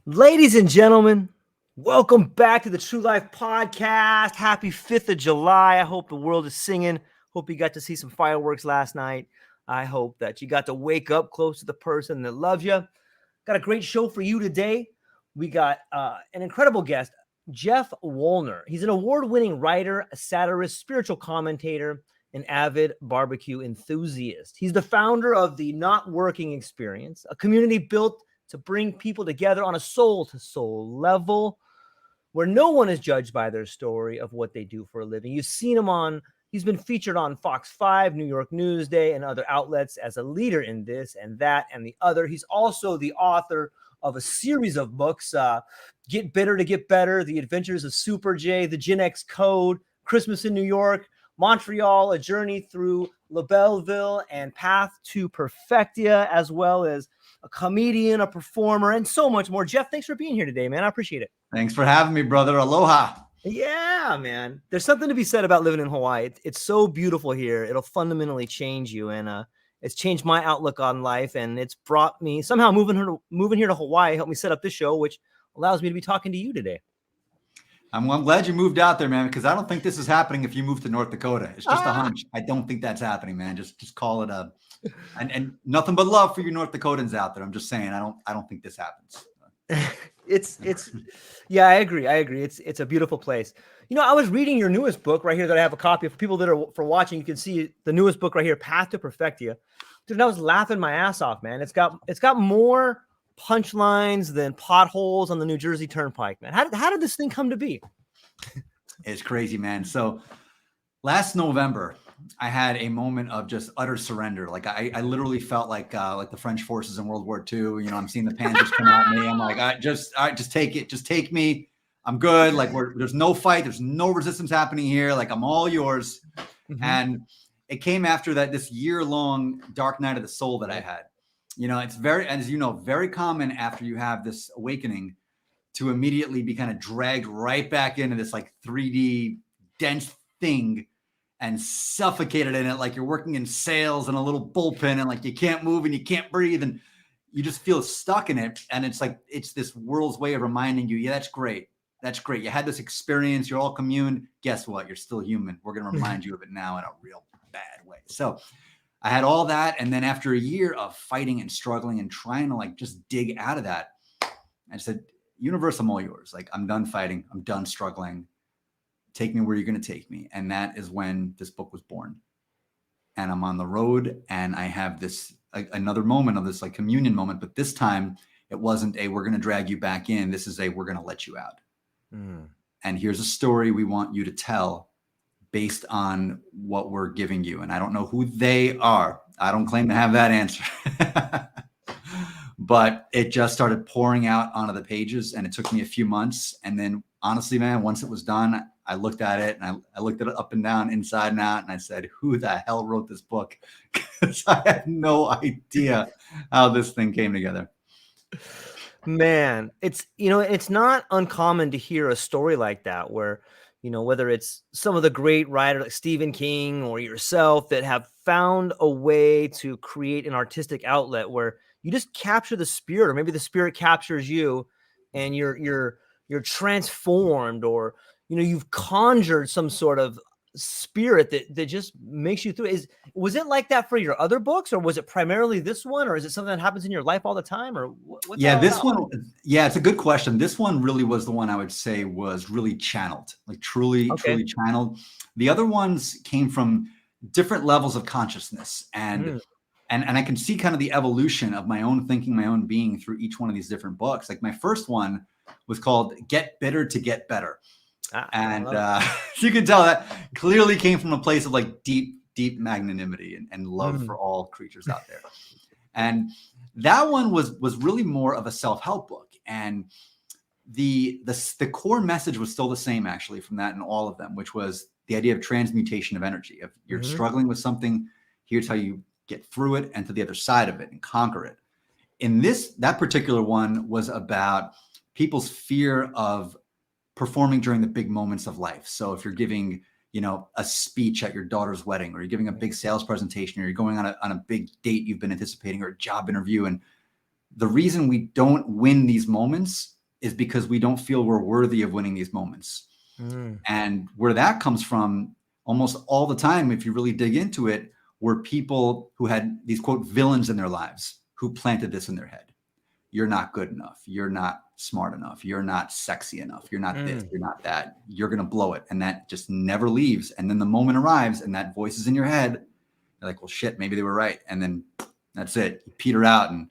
Ladies and gentlemen, welcome back to the True Life Podcast. Happy 5th of July. I hope the world is singing. Hope you got to see some fireworks last night. I hope that you got to wake up close to the person that loves you. Got a great show for you today. We got an incredible guest, Geoff Woliner. He's an award-winning writer, a satirist, spiritual commentator, an avid barbecue enthusiast. He's the founder of the Not Working Experience, a community built to bring people together on a soul-to-soul level where no one is judged by their story of what they do for a living. You've seen him he's been featured on Fox 5, New York Newsday, and other outlets as a leader in this and that and the other. He's also the author of a series of books, Get Bitter to Get Better, The Adventures of Super J, The Gen X Code, Christmas in New York, Montreal, A Journey Through LaBelleville, and Path to Perfectia, as well as a comedian, a performer, and so much more. Geoff, thanks for being here today, man. I appreciate it. Thanks for having me, brother. Aloha. Yeah, man. There's something to be said about living in Hawaii. It's so beautiful here. It'll fundamentally change you, and it's changed my outlook on life, and it's brought me somehow moving here to Hawaii helped me set up this show, which allows me to be talking to you today. I'm glad you moved out there, man, because I don't think this is happening if you move to North Dakota. It's just a hunch. I don't think that's happening, man. Just call it and nothing but love for you North Dakotans out there. I'm just saying, I don't think this happens. Yeah, I agree. It's a beautiful place. You know, I was reading your newest book right here that I have a copy of. For people that are for watching, you can see the newest book right here, Path to Perfectia. Dude, I was laughing my ass off, man. It's got more punchlines than potholes on the New Jersey Turnpike, man. How did this thing come to be? It's crazy, man. So last November, I had a moment of just utter surrender. Like I literally felt like the French forces in World War II. You know, I'm seeing the panzers come at me. I'm like, just take it. Just take me. I'm good. Like there's no fight. There's no resistance happening here. Like I'm all yours. Mm-hmm. And it came after this year-long dark night of the soul that I had. You know, it's as you know, very common after you have this awakening to immediately be kind of dragged right back into this like 3D dense thing and suffocated in it, like you're working in sales in a little bullpen and like you can't move and you can't breathe and you just feel stuck in it. And it's like, it's this world's way of reminding you, yeah, that's great. That's great. You had this experience. You're all communed. Guess what? You're still human. We're going to remind you of it now in a real bad way. So I had all that. And then after a year of fighting and struggling and trying to like just dig out of that, I said, universe, I'm all yours. Like I'm done fighting. I'm done struggling. Take me where you're going to take me. And that is when this book was born. And I'm on the road and I have this, another moment of this like communion moment, but this time it wasn't we're going to drag you back in. This is we're going to let you out. Mm. And here's a story we want you to tell based on what we're giving you. And I don't know who they are. I don't claim to have that answer, but it just started pouring out onto the pages and it took me a few months. And then honestly, man, once it was done, I looked at it and I looked at it up and down, inside and out. And I said, who the hell wrote this book? Because I had no idea how this thing came together. Man, it's not uncommon to hear a story like that where, you know, whether it's some of the great writers like Stephen King or yourself that have found a way to create an artistic outlet where you just capture the spirit, or maybe the spirit captures you and you're transformed, or, you know, you've conjured some sort of spirit that just makes you through. Was it like that for your other books, or was it primarily this one, or is it something that happens in your life all the time, or what's this one? Yeah, it's a good question. This one really was the one I would say was really channeled, like truly channeled. The other ones came from different levels of consciousness, and I can see kind of the evolution of my own thinking, my own being through each one of these different books. Like my first one was called Get Bitter to Get Better. And you can tell that clearly came from a place of like deep magnanimity and love for all creatures out there. And that one was really more of a self-help book. And the core message was still the same, actually, from that and all of them, which was the idea of transmutation of energy. If you're struggling with something, here's how you get through it and to the other side of it and conquer it. In that particular one was about people's fear of performing during the big moments of life. So if you're giving, you know, a speech at your daughter's wedding, or you're giving a big sales presentation, or you're going on a big date you've been anticipating, or a job interview. And the reason we don't win these moments is because we don't feel we're worthy of winning these moments. And where that comes from almost all the time, if you really dig into it, were people who had these quote villains in their lives who planted this in their head. You're not good enough. You're not smart enough. You're not sexy enough. You're not this. You're not that. You're going to blow it. And that just never leaves. And then the moment arrives and that voice is in your head. You're like, well, shit, maybe they were right. And then that's it. You peter out. And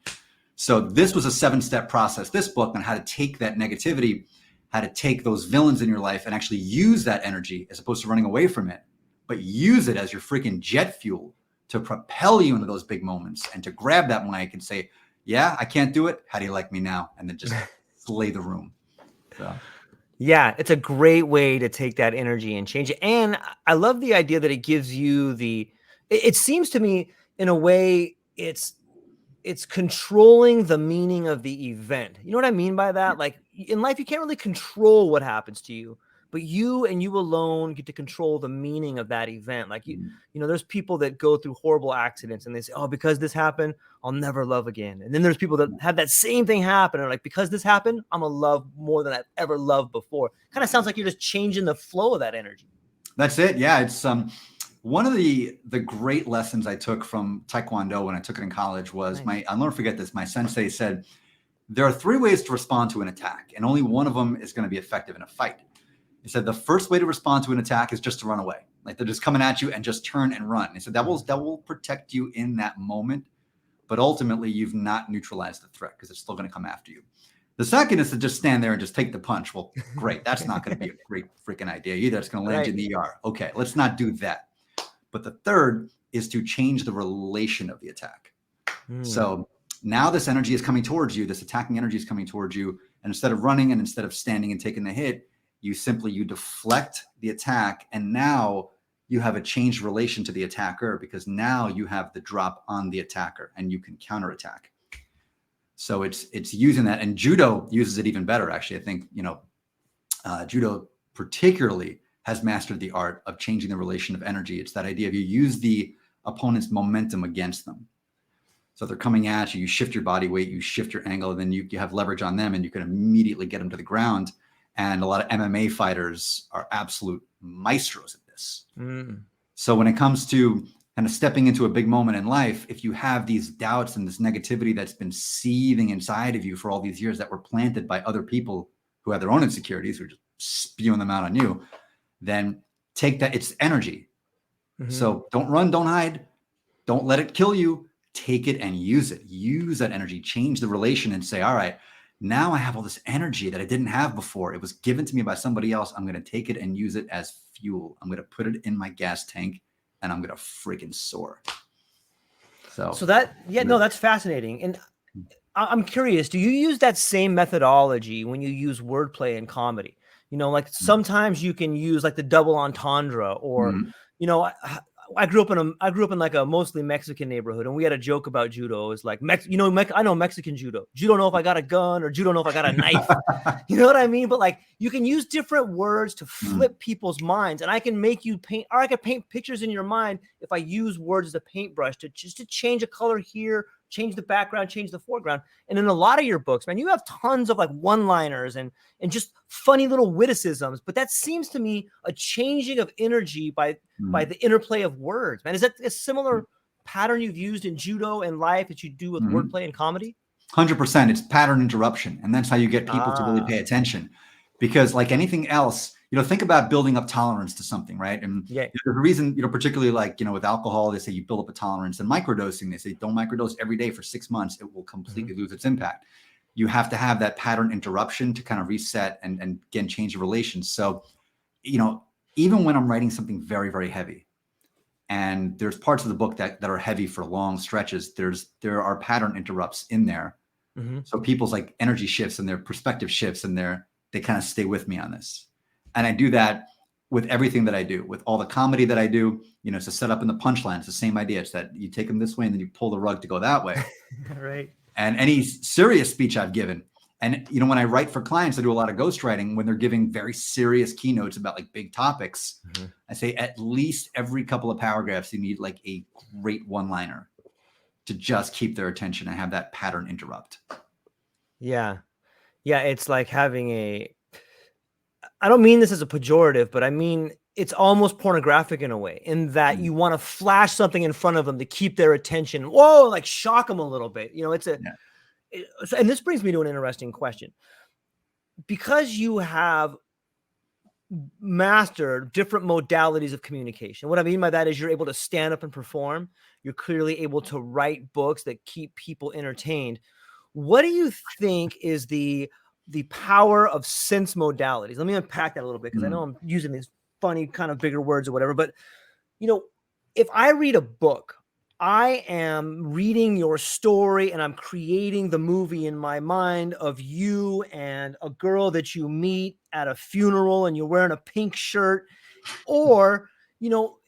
so this was a 7-step process, this book, on how to take that negativity, how to take those villains in your life and actually use that energy as opposed to running away from it, but use it as your freaking jet fuel to propel you into those big moments and to grab that mic and say, yeah, I can't do it. How do you like me now? And then just slay the room. So. Yeah, it's a great way to take that energy and change it. And I love the idea that it gives you it seems to me in a way it's controlling the meaning of the event. You know what I mean by that? Like in life, you can't really control what happens to you, but you and you alone get to control the meaning of that event. Like you know, there's people that go through horrible accidents and they say, oh, because this happened, I'll never love again. And then there's people that have that same thing happen and are like, because this happened, I'm gonna love more than I've ever loved before. Kind of sounds like you're just changing the flow of that energy. That's it. Yeah. It's one of the great lessons I took from Taekwondo when I took it in college was I'll never forget this. My sensei said, there are 3 ways to respond to an attack, and only one of them is going to be effective in a fight. He said, the first way to respond to an attack is just to run away. Like they're just coming at you and just turn and run. He said, that will protect you in that moment, but ultimately you've not neutralized the threat because it's still going to come after you. The second is to just stand there and just take the punch. Well, great. That's not going to be a great freaking idea either. It's going to land you in the ER. Okay, let's not do that. But the third is to change the relation of the attack. So now this energy is coming towards you. This attacking energy is coming towards you. And instead of running and instead of standing and taking the hit, you deflect the attack. And now you have a changed relation to the attacker because now you have the drop on the attacker and you can counterattack. So it's using that. And judo uses it even better. Actually, I think, judo particularly has mastered the art of changing the relation of energy. It's that idea of you use the opponent's momentum against them. So they're coming at you, you shift your body weight, you shift your angle, and then you have leverage on them and you can immediately get them to the ground. And a lot of MMA fighters are absolute maestros at this. So when it comes to kind of stepping into a big moment in life, if you have these doubts and this negativity that's been seething inside of you for all these years that were planted by other people who have their own insecurities, who are just spewing them out on you, then take that. It's energy. So don't run, don't hide, don't let it kill you. Take it and use it. Use that energy, change the relation and say, all right, now I have all this energy that I didn't have before. It was given to me by somebody else. I'm going to take it and use it as fuel. I'm going to put it in my gas tank and I'm going to freaking soar. So that, no, that's fascinating. And I'm curious, do you use that same methodology when you use wordplay in comedy? Like sometimes you can use like the double entendre or, I grew up in like a mostly Mexican neighborhood, and we had a joke about judo. It's like, I know Mexican judo. You don't know if I got a gun or you don't know if I got a knife. You know what I mean? But like, you can use different words to flip people's minds, and I can make you paint, or I can paint pictures in your mind if I use words as a paintbrush to change a color here, change the background, change the foreground. And in a lot of your books, man, you have tons of like one-liners and just funny little witticisms. But that seems to me a changing of energy by the interplay of words, man. Is that a similar pattern you've used in judo and life that you do with wordplay and comedy? 100%. It's pattern interruption. And that's how you get people to really pay attention. Because like anything else, think about building up tolerance to something, right? And the reason, particularly like, with alcohol, they say you build up a tolerance, and microdosing, they say don't microdose every day for 6 months. It will completely lose its impact. You have to have that pattern interruption to kind of reset and again, change the relations. So, even when I'm writing something very, very heavy, and there's parts of the book that are heavy for long stretches, there are pattern interrupts in there. So people's like energy shifts and their perspective shifts and they kind of stay with me on this. And I do that with everything that I do, with all the comedy that I do. It's a setup in the punchline. It's the same idea. It's that you take them this way and then you pull the rug to go that way. Right. And any serious speech I've given, and when I write for clients, I do a lot of ghostwriting when they're giving very serious keynotes about like big topics. I say at least every couple of paragraphs, you need like a great one-liner to just keep their attention and have that pattern interrupt. Yeah. Yeah, it's like having I don't mean this as a pejorative, but I mean it's almost pornographic in a way, in that you want to flash something in front of them to keep their attention. Whoa, like shock them a little bit. And this brings me to an interesting question. Because you have mastered different modalities of communication. What I mean by that is you're able to stand up and perform. You're clearly able to write books that keep people entertained. What do you think is the power of sense modalities? Let me unpack that a little bit, because I know I'm using these funny kind of bigger words or whatever, but if I read a book, I am reading your story and I'm creating the movie in my mind of you and a girl that you meet at a funeral and you're wearing a pink shirt. Or,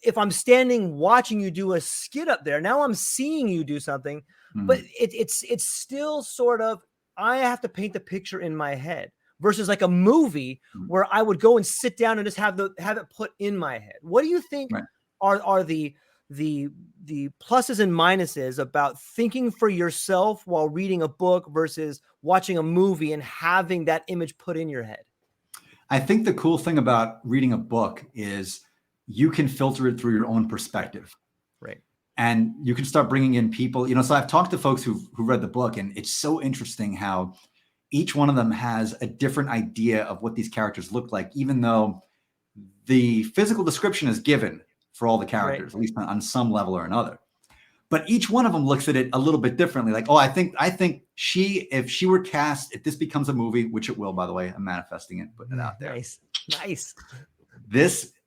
if I'm standing watching you do a skit up there, now I'm seeing you do something, but it's still sort of, I have to paint the picture in my head versus like a movie where I would go and sit down and just have it put in my head. What do you think are the pluses and minuses about thinking for yourself while reading a book versus watching a movie and having that image put in your head? I think the cool thing about reading a book is you can filter it through your own perspective. Right. And you can start bringing in people, so I've talked to folks who read the book, and it's so interesting how each one of them has a different idea of what these characters look like, even though the physical description is given for all the characters, at least on some level or another. But each one of them looks at it a little bit differently. Like, I think if she were cast, if this becomes a movie, which it will, by the way, I'm manifesting it, putting it out there. Nice.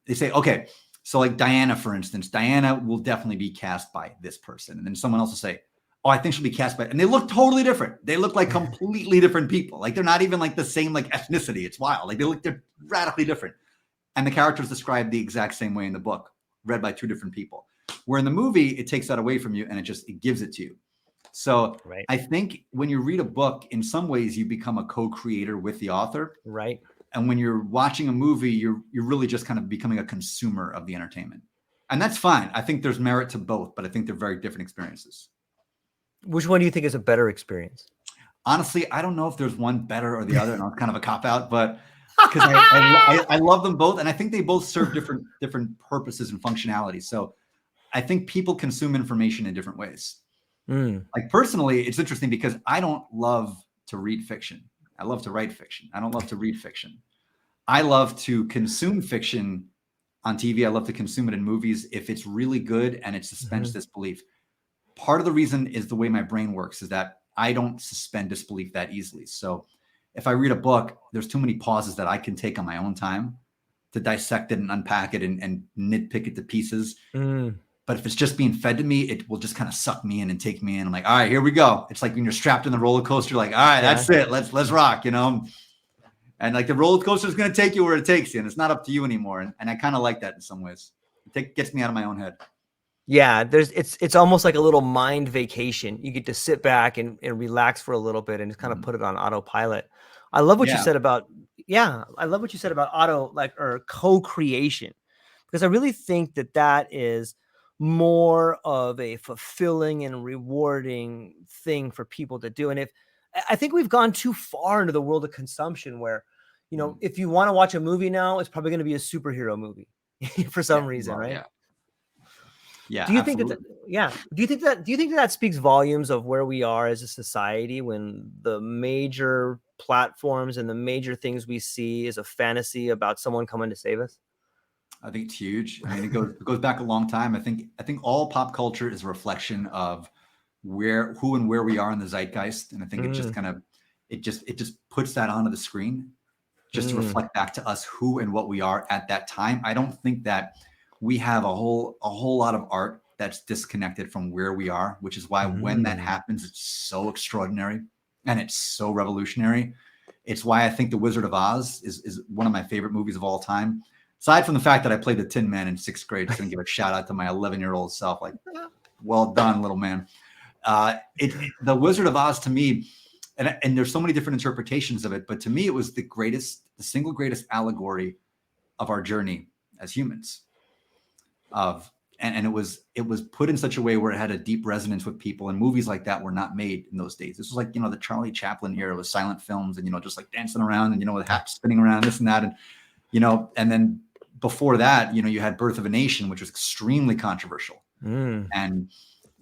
They say, okay, so like Diana, for instance, Diana will definitely be cast by this person. And then someone else will say, I think she'll be cast by, and they look totally different. They look like completely different people. Like they're not even like the same like ethnicity. It's wild. Like they're radically different. And the characters described the exact same way in the book, read by two different people. Where in the movie, it takes that away from you and it gives it to you. So I think when you read a book, in some ways you become a co-creator with the author. Right. And when you're watching a movie, you're really just kind of becoming a consumer of the entertainment. And that's fine. I think there's merit to both, but I think they're very different experiences. Which one do you think is a better experience? Honestly, I don't know if there's one better or the other. And it's kind of a cop-out, but because I love them both. And I think they both serve different purposes and functionalities. So I think people consume information in different ways. Like personally, it's interesting because I don't love to read fiction. I love to write fiction. I don't love to read fiction. I love to consume fiction on TV. I love to consume it in movies if it's really good and it suspends disbelief. Part of the reason is the way my brain works is that I don't suspend disbelief that easily. So if I read a book, there's too many pauses that I can take on my own time to dissect it and unpack it and nitpick it to pieces. But if it's just being fed to me, it will just kind of suck me in and take me in. I'm like, all right, here we go. It's like when you're strapped in the roller coaster, like, all right, that's it. Let's rock, And like the roller coaster is going to take you where it takes you, and it's not up to you anymore. And I kind of like that in some ways. It gets me out of my own head. Yeah, it's almost like a little mind vacation. You get to sit back and relax for a little bit and just kind of put it on autopilot. I love what you said about or co-creation, because I really think that is more of a fulfilling and rewarding thing for people to do. And I think we've gone too far into the world of consumption where, if you want to watch a movie now, it's probably going to be a superhero movie for some reason, right? Yeah. Do you think that speaks volumes of where we are as a society when the major platforms and the major things we see is a fantasy about someone coming to save us? I think it's huge. I mean, it goes back a long time. I think all pop culture is a reflection of who and where we are in the zeitgeist. And I think it just kind of, it just puts that onto the screen just to reflect back to us who and what we are at that time. I don't think that we have a whole lot of art that's disconnected from where we are, which is why when that happens, it's so extraordinary and it's so revolutionary. It's why I think The Wizard of Oz is one of my favorite movies of all time. Aside from the fact that I played the Tin Man in 6th grade, just gonna give a shout out to my 11-year-old self. Like, well done, little man. The Wizard of Oz to me, and there's so many different interpretations of it, but to me, it was the single greatest allegory of our journey as humans, of and it was put in such a way where it had a deep resonance with people, and movies like that were not made in those days. This was like, the Charlie Chaplin era with silent films, and, just like dancing around and, with hats spinning around, this and that. And, and then before that, you had Birth of a Nation, which was extremely controversial. And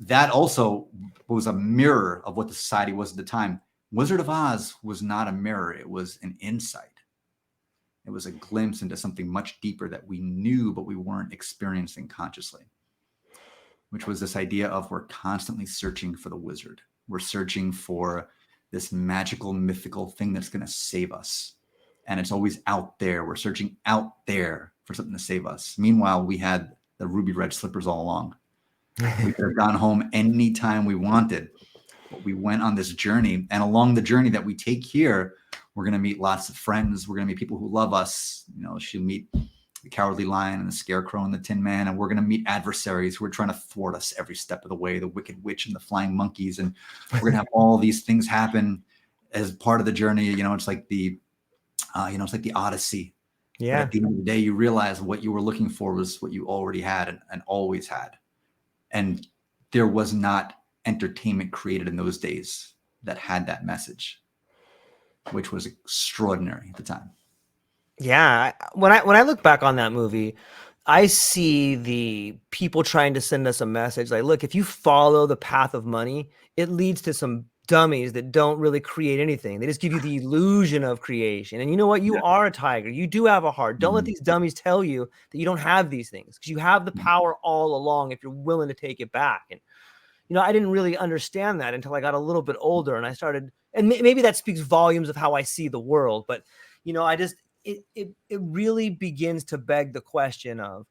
that also was a mirror of what the society was at the time. Wizard of Oz was not a mirror. It was an insight. It was a glimpse into something much deeper that we knew, but we weren't experiencing consciously, which was this idea of we're constantly searching for the wizard. We're searching for this magical, mythical thing that's going to save us. And it's always out there. We're searching out there for something to save us. Meanwhile, we had the ruby red slippers all along. We could have gone home anytime we wanted, but we went on this journey. And along the journey that we take here, we're going to meet lots of friends. We're going to meet people who love us. She'll meet the Cowardly Lion and the Scarecrow and the Tin Man. And we're going to meet adversaries who are trying to thwart us every step of the way, the Wicked Witch and the Flying Monkeys. And we're going to have all these things happen as part of the journey. It's like the, it's like the Odyssey. Yeah. But at the end of the day, you realize what you were looking for was what you already had and always had. And there was not entertainment created in those days that had that message, which was extraordinary at the time. Yeah. When I look back on that movie, I see the people trying to send us a message like, look, if you follow the path of money, it leads to some dummies that don't really create anything. They just give you the illusion of creation. And you know what? You are a tiger. You do have a heart. Don't let these dummies tell you that you don't have these things, because you have the power all along if you're willing to take it back. And, I didn't really understand that until I got a little bit older, and I started, and maybe that speaks volumes of how I see the world. But, it really begins to beg the question of,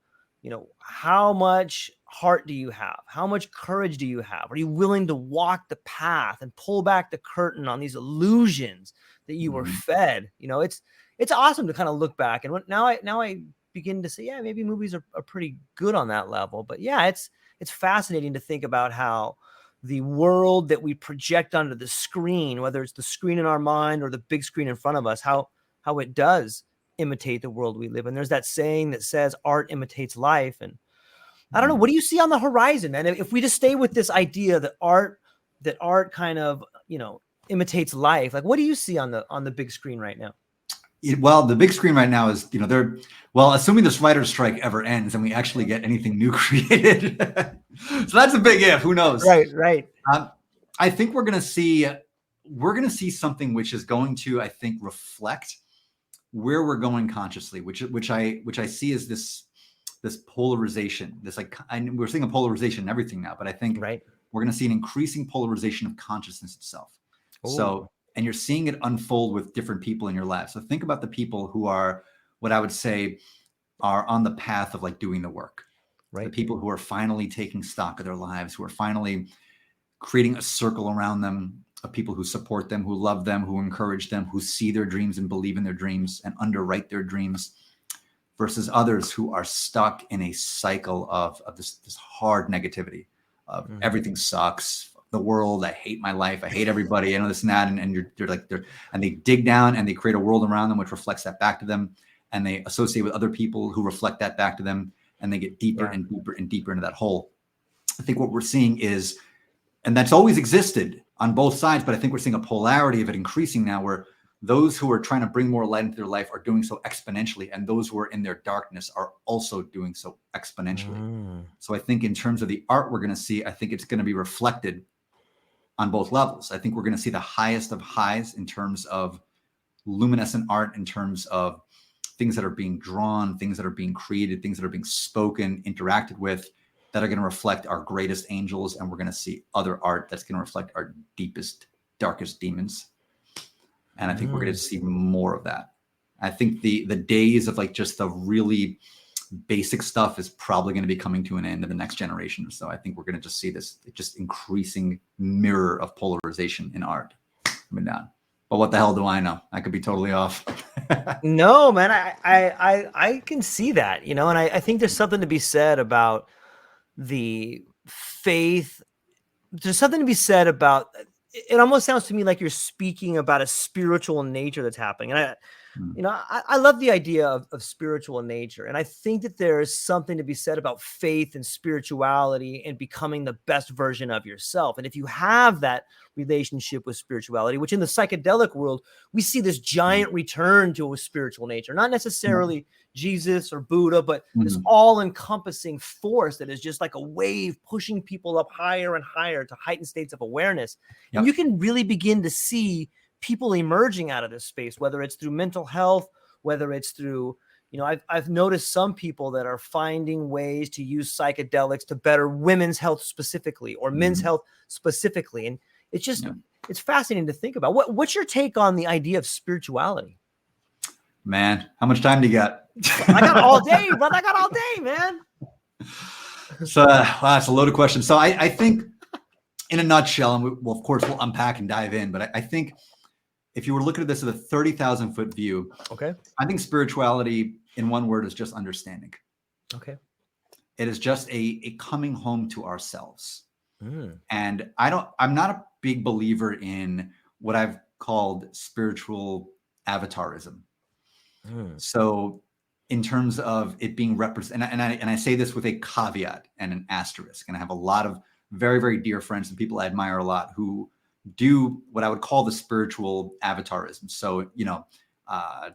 how much heart do you have? How much courage do you have? Are you willing to walk the path and pull back the curtain on these illusions that you were fed? It's awesome to kind of look back. And now I begin to say, yeah, maybe movies are pretty good on that level. But yeah, it's fascinating to think about how the world that we project onto the screen, whether it's the screen in our mind or the big screen in front of us, how it does imitate the world we live in. There's that saying that says art imitates life. And I don't know, what do you see on the horizon, man? If we just stay with this idea that art kind of, imitates life, like what do you see on the big screen right now? Well, the big screen right now is, assuming this writer's strike ever ends and we actually get anything new created. So that's a big if, who knows? Right. I think we're going to see something which is going to, I think, reflect where we're going consciously, which I see as this polarization, we're seeing a polarization in everything now, but I think we're going to see an increasing polarization of consciousness itself. Ooh. So, and you're seeing it unfold with different people in your life. So think about the people who are, what I would say, are on the path of like doing the work. The people who are finally taking stock of their lives, who are finally creating a circle around them of people who support them, who love them, who encourage them, who see their dreams and believe in their dreams and underwrite their dreams, versus others who are stuck in a cycle of this hard negativity of everything sucks, the world, I hate my life, I hate everybody, this and that, and and they dig down and they create a world around them which reflects that back to them, and they associate with other people who reflect that back to them, and they get deeper and deeper and deeper into that hole. I think what we're seeing is, and that's always existed on both sides, but I think we're seeing a polarity of it increasing now, where those who are trying to bring more light into their life are doing so exponentially, and those who are in their darkness are also doing so exponentially. So I think in terms of the art we're going to see, I think it's going to be reflected on both levels. I think we're going to see the highest of highs in terms of luminescent art, in terms of things that are being drawn, things that are being created, things that are being spoken, interacted with, that are going to reflect our greatest angels. And we're going to see other art that's going to reflect our deepest, darkest demons. And I think we're going to see more of that. I think the days of like just the really basic stuff is probably going to be coming to an end in the next generation. So I think we're going to just see this just increasing mirror of polarization in art coming down. But what the hell do I know? I could be totally off. No, man, I can see that, and I think there's something to be said about the faith. There's something to be said about, it almost sounds to me like you're speaking about a spiritual nature that's happening. And Mm. you know, I love the idea of spiritual nature. And I think that there is something to be said about faith and spirituality and becoming the best version of yourself. And if you have that relationship with spirituality, which in the psychedelic world, we see this giant return to a spiritual nature, not necessarily Jesus or Buddha, but this all encompassing force that is just like a wave pushing people up higher and higher to heightened states of awareness. And you can really begin to see people emerging out of this space, whether it's through mental health, whether it's through, you know, I've noticed some people that are finding ways to use psychedelics to better women's health specifically, or men's health specifically. And it's just, it's fascinating to think about. What's your take on the idea of spirituality? Man, how much time do you got? I got all day, brother. I got all day, man. So that's a loaded question. So I think in a nutshell, and of course we'll unpack and dive in, but I think if you were looking at this at a 30,000-foot view, I think spirituality in one word is just understanding. It is just a coming home to ourselves. And I'm not a big believer in what I've called spiritual avatarism. So in terms of it being represented, and I say this with a caveat and an asterisk, and I have a lot of very, very dear friends and people I admire a lot who do what I would call the spiritual avatarism. So, you know,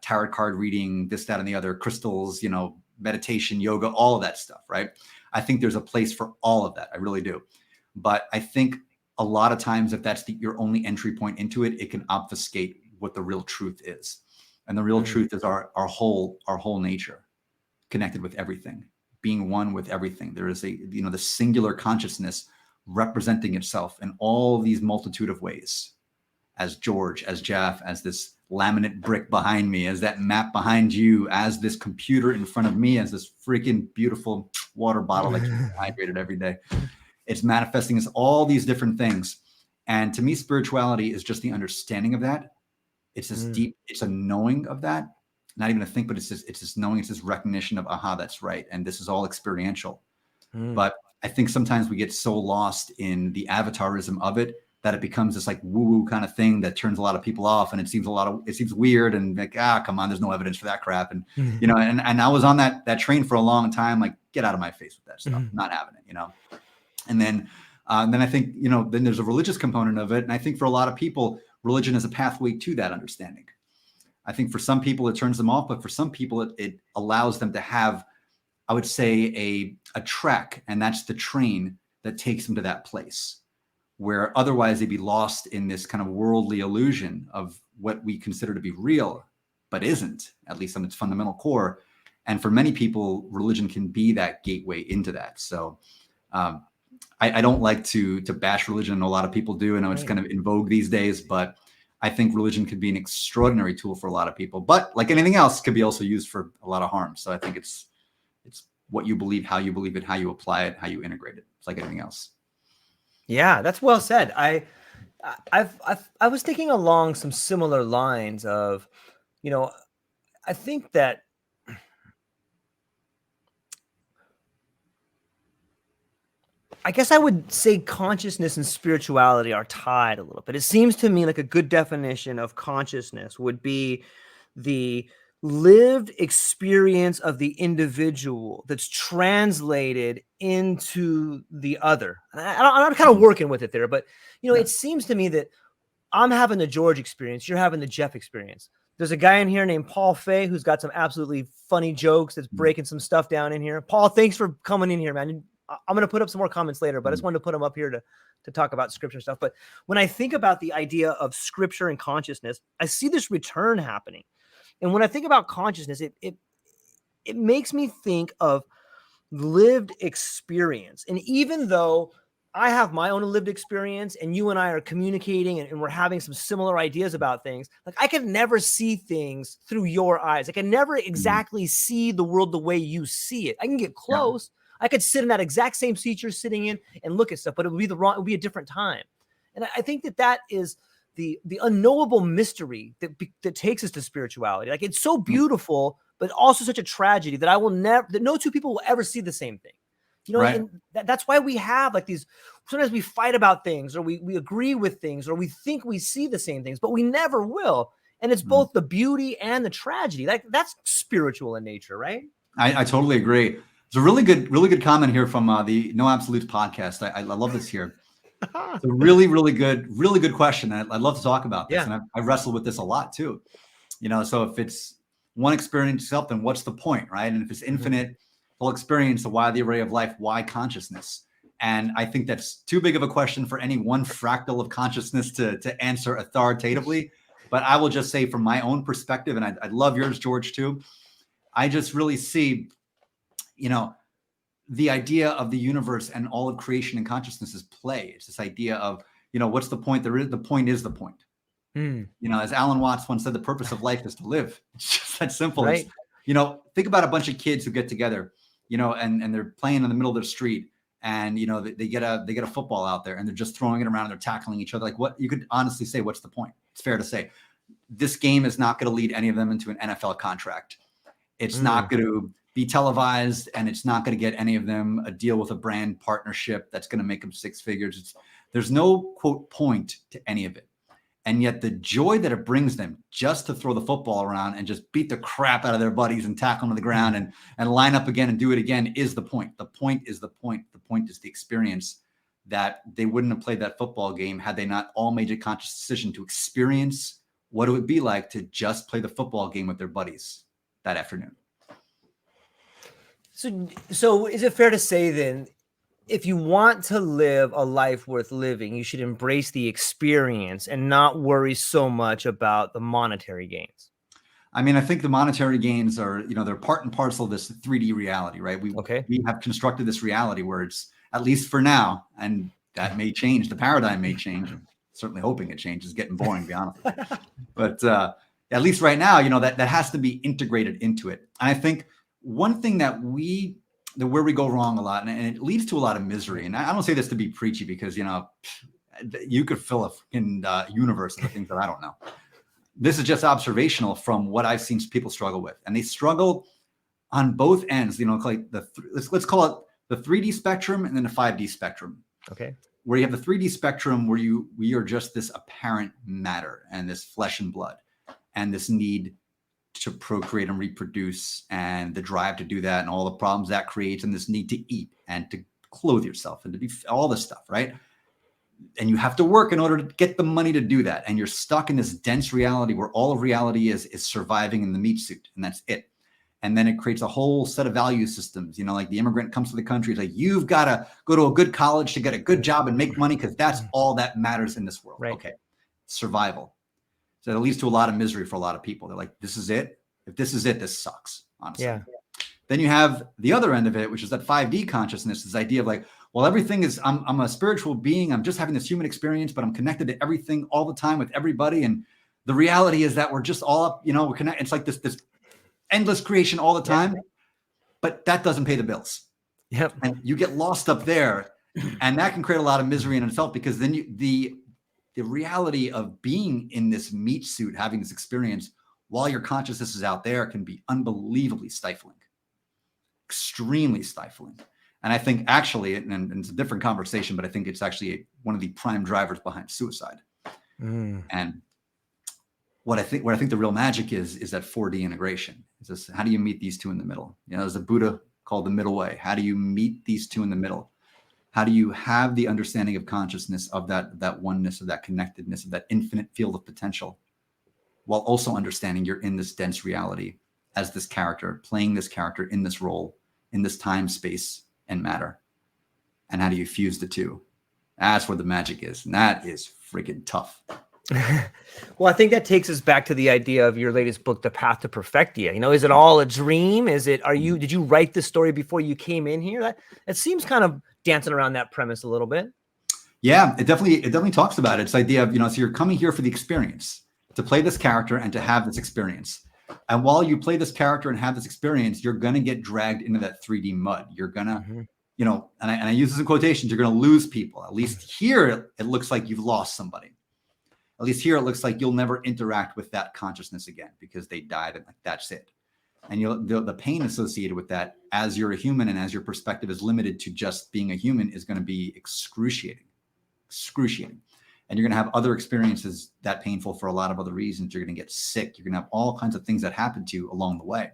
tarot card reading, this, that, and the other, crystals, you know, meditation, yoga, all of that stuff, right? I think there's a place for all of that. I really do. But I think a lot of times if that's your only entry point into it, it can obfuscate what the real truth is. And the real truth is our whole nature, connected with everything, being one with everything. There is the singular consciousness representing itself in all these multitude of ways, as George, as Geoff, as this laminate brick behind me, as that map behind you, as this computer in front of me, as this freaking beautiful water bottle that keeps hydrated every day. It's manifesting as all these different things. And to me, spirituality is just the understanding of that. It's this deep, it's a knowing of that, not even a think, but it's this knowing, it's this recognition of, aha, that's right. And this is all experiential. But I think sometimes we get so lost in the avatarism of it that it becomes this like woo-woo kind of thing that turns a lot of people off. And it seems weird and like, come on, there's no evidence for that crap. And, you know, and I was on that train for a long time, like, get out of my face with that stuff, not having it, you know? And then I think, you know, then there's a religious component of it. And I think for a lot of people, religion is a pathway to that understanding. I think for some people it turns them off, but for some people it allows them to have, I would say, a track, and that's the train that takes them to that place where otherwise they'd be lost in this kind of worldly illusion of what we consider to be real, but isn't, at least on its fundamental core. And for many people, religion can be that gateway into that. So I don't like to bash religion, and a lot of people do. I know it's kind of in vogue these days, but I think religion could be an extraordinary tool for a lot of people. But like anything else, could be also used for a lot of harm. So I think it's what you believe, how you believe it, how you apply it, how you integrate it. It's like anything else. Yeah, that's well said. I was thinking along some similar lines of, you know, I think that I guess I would say consciousness and spirituality are tied a little bit. It seems to me like a good definition of consciousness would be the lived experience of the individual that's translated into the other. I'm kind of working with it there, but you know, it seems to me that I'm having the George experience, you're having the Geoff experience. There's a guy in here named Paul Fay who's got some absolutely funny jokes that's breaking some stuff down in here. Paul, thanks for coming in here, man. I'm going to put up some more comments later, but I just wanted to put them up here to talk about scripture stuff. But when I think about the idea of scripture and consciousness, I see this return happening. And when I think about consciousness, it makes me think of lived experience. And even though I have my own lived experience and you and I are communicating and we're having some similar ideas about things, like I can never see things through your eyes. I can never exactly see the world the way you see it. I can get close. I could sit in that exact same seat you're sitting in and look at stuff, but it would be a different time. And I think that is the unknowable mystery that takes us to spirituality. Like it's so beautiful, but also such a tragedy that no two people will ever see the same thing. You know, and that's why we have like these, sometimes we fight about things or we agree with things or we think we see the same things, but we never will. And it's both the beauty and the tragedy. Like that's spiritual in nature, right? I totally agree. It's a really good comment here from the No Absolutes podcast. I love this here. It's a really good question. I'd love to talk about this. Yeah. And I wrestle with this a lot too. So if it's one experience itself, then what's the point, right? And if it's infinite, full experience, the why the array of life, why consciousness? And I think that's too big of a question for any one fractal of consciousness to answer authoritatively. But I will just say from my own perspective, and I love yours, George, too. I just really see, the idea of the universe and all of creation and consciousness is play. It's this idea of, what's the point? The point is the point. As Alan Watts once said, the purpose of life is to live. It's just that simple. Right. Think about a bunch of kids who get together, and they're playing in the middle of the street, and they get a football out there, and they're just throwing it around, and they're tackling each other. Like, what you could honestly say, what's the point? It's fair to say this game is not going to lead any of them into an NFL contract. It's not going to be televised, and it's not going to get any of them a deal with a brand partnership that's going to make them six figures. There's no quote point to any of it. And yet the joy that it brings them just to throw the football around and just beat the crap out of their buddies and tackle them to the ground and line up again and do it again is the point. The point is the point. The point is the experience that they wouldn't have played that football game had they not all made a conscious decision to experience what it would be like to just play the football game with their buddies that afternoon. So is it fair to say then, if you want to live a life worth living, you should embrace the experience and not worry so much about the monetary gains? I mean, I think the monetary gains are, they're part and parcel of this 3D reality, right? We have constructed this reality where it's, at least for now, and that may change. The paradigm may change. I'm certainly hoping it changes. It's getting boring, to be honest with you. But at least right now, that has to be integrated into it. And I think one thing that where we go wrong a lot, and it leads to a lot of misery. And I don't say this to be preachy because, you could fill a freaking universe of the things that I don't know. This is just observational from what I've seen people struggle with. And they struggle on both ends, like let's call it the 3D spectrum and then the 5D spectrum. Okay. Where you have the 3D spectrum where we are just this apparent matter and this flesh and blood and this need to procreate and reproduce and the drive to do that and all the problems that creates and this need to eat and to clothe yourself and to be all this stuff, right? And you have to work in order to get the money to do that. And you're stuck in this dense reality where all of reality is surviving in the meat suit, and that's it. And then it creates a whole set of value systems, like the immigrant comes to the country, it's like, you've got to go to a good college to get a good job and make money because that's all that matters in this world. Right. Okay. Survival. So it leads to a lot of misery for a lot of people. They're like, this is it. If this is it, this sucks, honestly. Yeah. Then you have the other end of it, which is that 5D consciousness, this idea of like, well, everything is, I'm a spiritual being. I'm just having this human experience, but I'm connected to everything all the time with everybody. And the reality is that we're just all up, we're connected. It's like this endless creation all the time, but that doesn't pay the bills. Yep. And you get lost up there, and that can create a lot of misery in itself, because then the reality of being in this meat suit, having this experience while your consciousness is out there, can be unbelievably stifling, extremely stifling. And I think actually, and it's a different conversation, but I think it's actually one of the prime drivers behind suicide. And what I think the real magic is that 4D integration. It's this, how do you meet these two in the middle? There's a Buddha called the middle way. How do you meet these two in the middle? How do you have the understanding of consciousness, of that oneness, of that connectedness, of that infinite field of potential, while also understanding you're in this dense reality as this character, playing this character in this role, in this time, space, and matter? And how do you fuse the two? That's where the magic is. And that is freaking tough. Well, I think that takes us back to the idea of your latest book, The Path to Perfectia. Is it all a dream? Did you write the story before you came in here? It seems kind of dancing around that premise a little bit. Yeah, it definitely talks about it. It's the idea of, so you're coming here for the experience, to play this character and to have this experience. And while you play this character and have this experience, you're going to get dragged into that 3D mud. You're going to, and I use this in quotations, you're going to lose people. At least here, it looks like you've lost somebody. At least here, it looks like you'll never interact with that consciousness again because they died, and that's it. And the pain associated with that, as you're a human and as your perspective is limited to just being a human, is going to be excruciating. And you're going to have other experiences that painful for a lot of other reasons. You're going to get sick. You're going to have all kinds of things that happen to you along the way.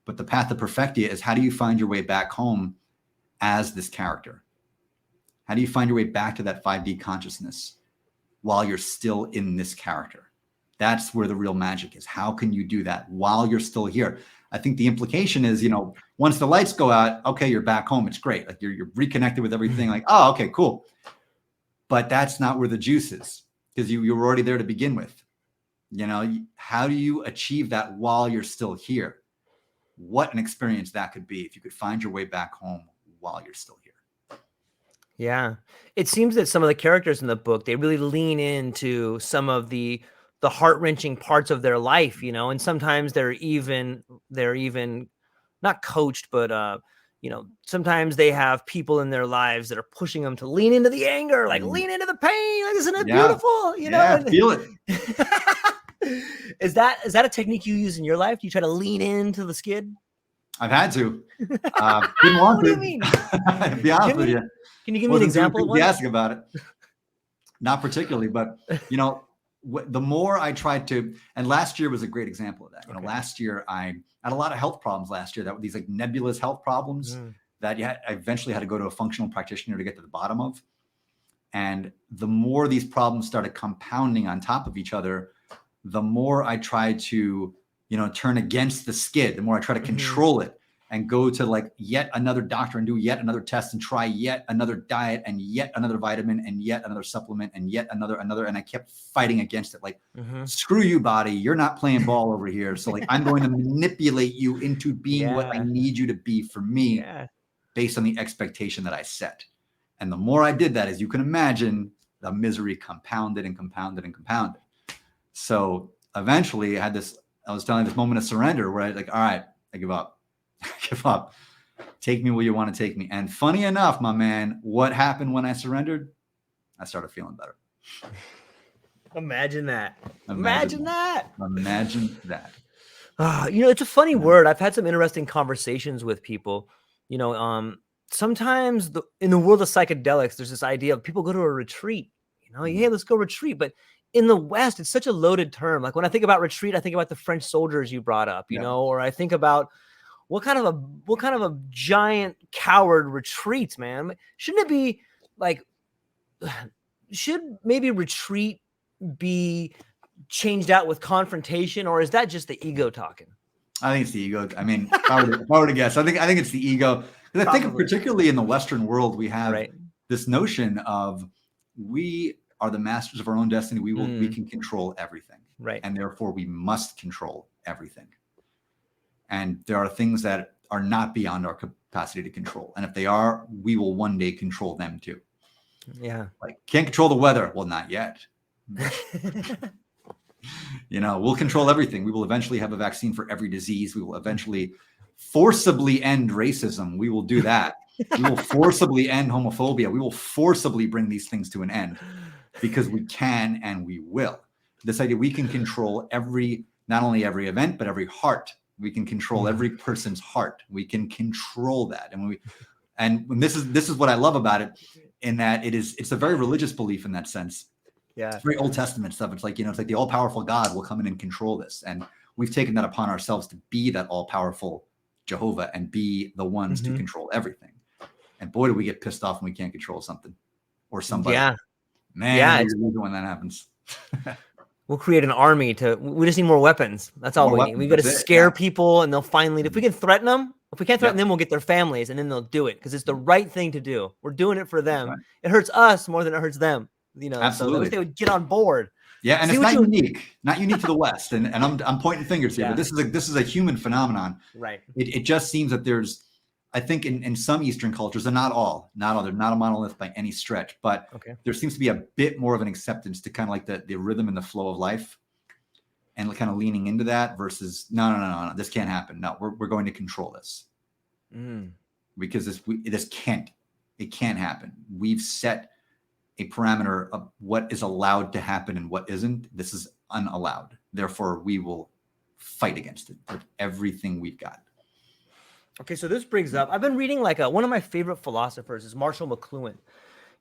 But the path to perfectia is, how do you find your way back home as this character? How do you find your way back to that 5D consciousness while you're still in this character? That's where the real magic is. How can you do that while you're still here? I think the implication is, once the lights go out, okay, you're back home. It's great. Like you're reconnected with everything. Like, oh, okay, cool. But that's not where the juice is, because you were already there to begin with. How do you achieve that while you're still here? What an experience that could be if you could find your way back home while you're still here. Yeah. It seems that some of the characters in the book, they really lean into some of the heart-wrenching parts of their life, and sometimes they're even not coached, but sometimes they have people in their lives that are pushing them to lean into the anger, like lean into the pain. Like, isn't it beautiful? Feel it. Is that a technique you use in your life? Do you try to lean into the skid? I've had to. Didn't want what do to. you mean? To be honest with you. Can you give me an example of one? Enthusiastic about it. Not particularly, but the more I tried to, and last year was a great example of that. Okay. Last year I had a lot of health problems last year, that were these like nebulous health problems that I eventually had to go to a functional practitioner to get to the bottom of. And the more these problems started compounding on top of each other, the more I tried to, turn against the skid, the more I try to control it and go to like yet another doctor and do yet another test and try yet another diet and yet another vitamin and yet another supplement and yet another. And I kept fighting against it. Like, screw you, body. You're not playing ball over here. So like, I'm going to manipulate you into being what I need you to be for me based on the expectation that I set. And the more I did that, as you can imagine, the misery compounded and compounded and compounded. So eventually I was telling this moment of surrender where I was like, all right, I give up. I give up. Take me where you want to take me. And funny enough, my man, what happened when I surrendered? I started feeling better. Imagine that. Imagine that. It's a funny word. I've had some interesting conversations with people. Sometimes in the world of psychedelics, there's this idea of people go to a retreat. Hey, let's go retreat. But in the West, it's such a loaded term. Like when I think about retreat, I think about the French soldiers you brought up, or I think about what kind of a giant coward retreats, man. Shouldn't it be like, should maybe retreat be changed out with confrontation, or is that just the ego talking? I think it's the ego. I mean, if I were to guess, I think it's the ego. Because I think particularly in the Western world, we have this notion of we are the masters of our own destiny. We can control everything. Right. And therefore we must control everything. And there are things that are not beyond our capacity to control. And if they are, we will one day control them too. Yeah. Like, can't control the weather. Well, not yet. We'll control everything. We will eventually have a vaccine for every disease. We will eventually forcibly end racism. We will do that. We will forcibly end homophobia. We will forcibly bring these things to an end because we can and we will. This idea we can control not only every event, but every heart. We can control every person's heart. We can control that. And this is what I love about it, in that it's a very religious belief in that sense. Yeah. It's very Old Testament stuff. It's like, it's like the all-powerful God will come in and control this. And we've taken that upon ourselves to be that all-powerful Jehovah and be the ones to control everything. And boy, do we get pissed off when we can't control something or somebody. Yeah. Man, when that happens. We'll create an army we just need more weapons. That's all we need. We got to scare people, and they'll finally, if we can threaten them, if we can't threaten them, we'll get their families, and then they'll do it because it's the right thing to do. We're doing it for them. Right. It hurts us more than it hurts them. Absolutely. So I wish they would get on board. Yeah, and it's not unique to the West. And I'm pointing fingers here, but this is a human phenomenon. Right. It just seems that there's, I think in some Eastern cultures, and not all, they're not a monolith by any stretch, but there seems to be a bit more of an acceptance to kind of like the rhythm and the flow of life, and kind of leaning into that versus no, this can't happen. No, we're going to control this because it can't happen. We've set a parameter of what is allowed to happen and what isn't. This is unallowed. Therefore, we will fight against it with everything we've got. Okay, so this brings up, I've been reading one of my favorite philosophers is Marshall McLuhan.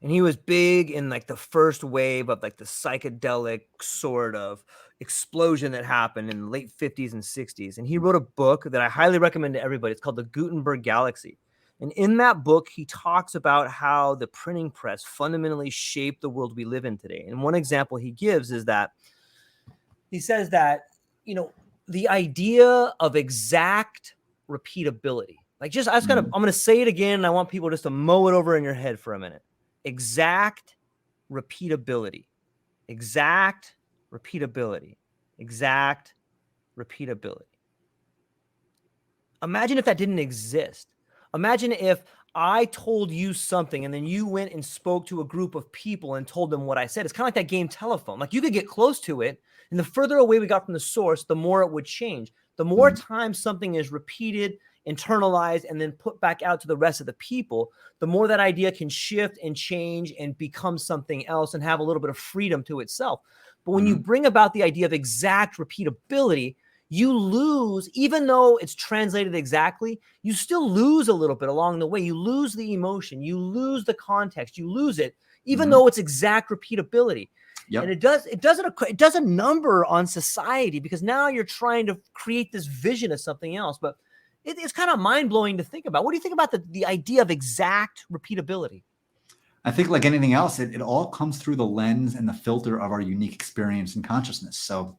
And he was big in like the first wave of like the psychedelic sort of explosion that happened in the late 50s and 60s. And he wrote a book that I highly recommend to everybody. It's called The Gutenberg Galaxy. And in that book, he talks about how the printing press fundamentally shaped the world we live in today. And one example he gives is that he says that, you know, the idea of exact repeatability, like just, I'm going to say it again. And I want people just to mow it over in your head for a minute. Exact repeatability, exact repeatability, exact repeatability. Imagine if that didn't exist. Imagine if I told you something and then you went and spoke to a group of people and told them what I said. It's kind of like that game telephone. Like you could get close to it, and the further away we got from the source, the more it would change. The more times something is repeated, internalized, and then put back out to the rest of the people, the more that idea can shift and change and become something else and have a little bit of freedom to itself. But when you bring about the idea of exact repeatability, you lose, even though it's translated exactly, you still lose a little bit along the way. You lose the emotion, you lose the context, you lose it, even though it's exact repeatability. Yep. And it does a number on society, because now you're trying to create this vision of something else. But it's kind of mind-blowing to think about. What do you think about the idea of exact repeatability? I think like anything else, it all comes through the lens and the filter of our unique experience and consciousness. So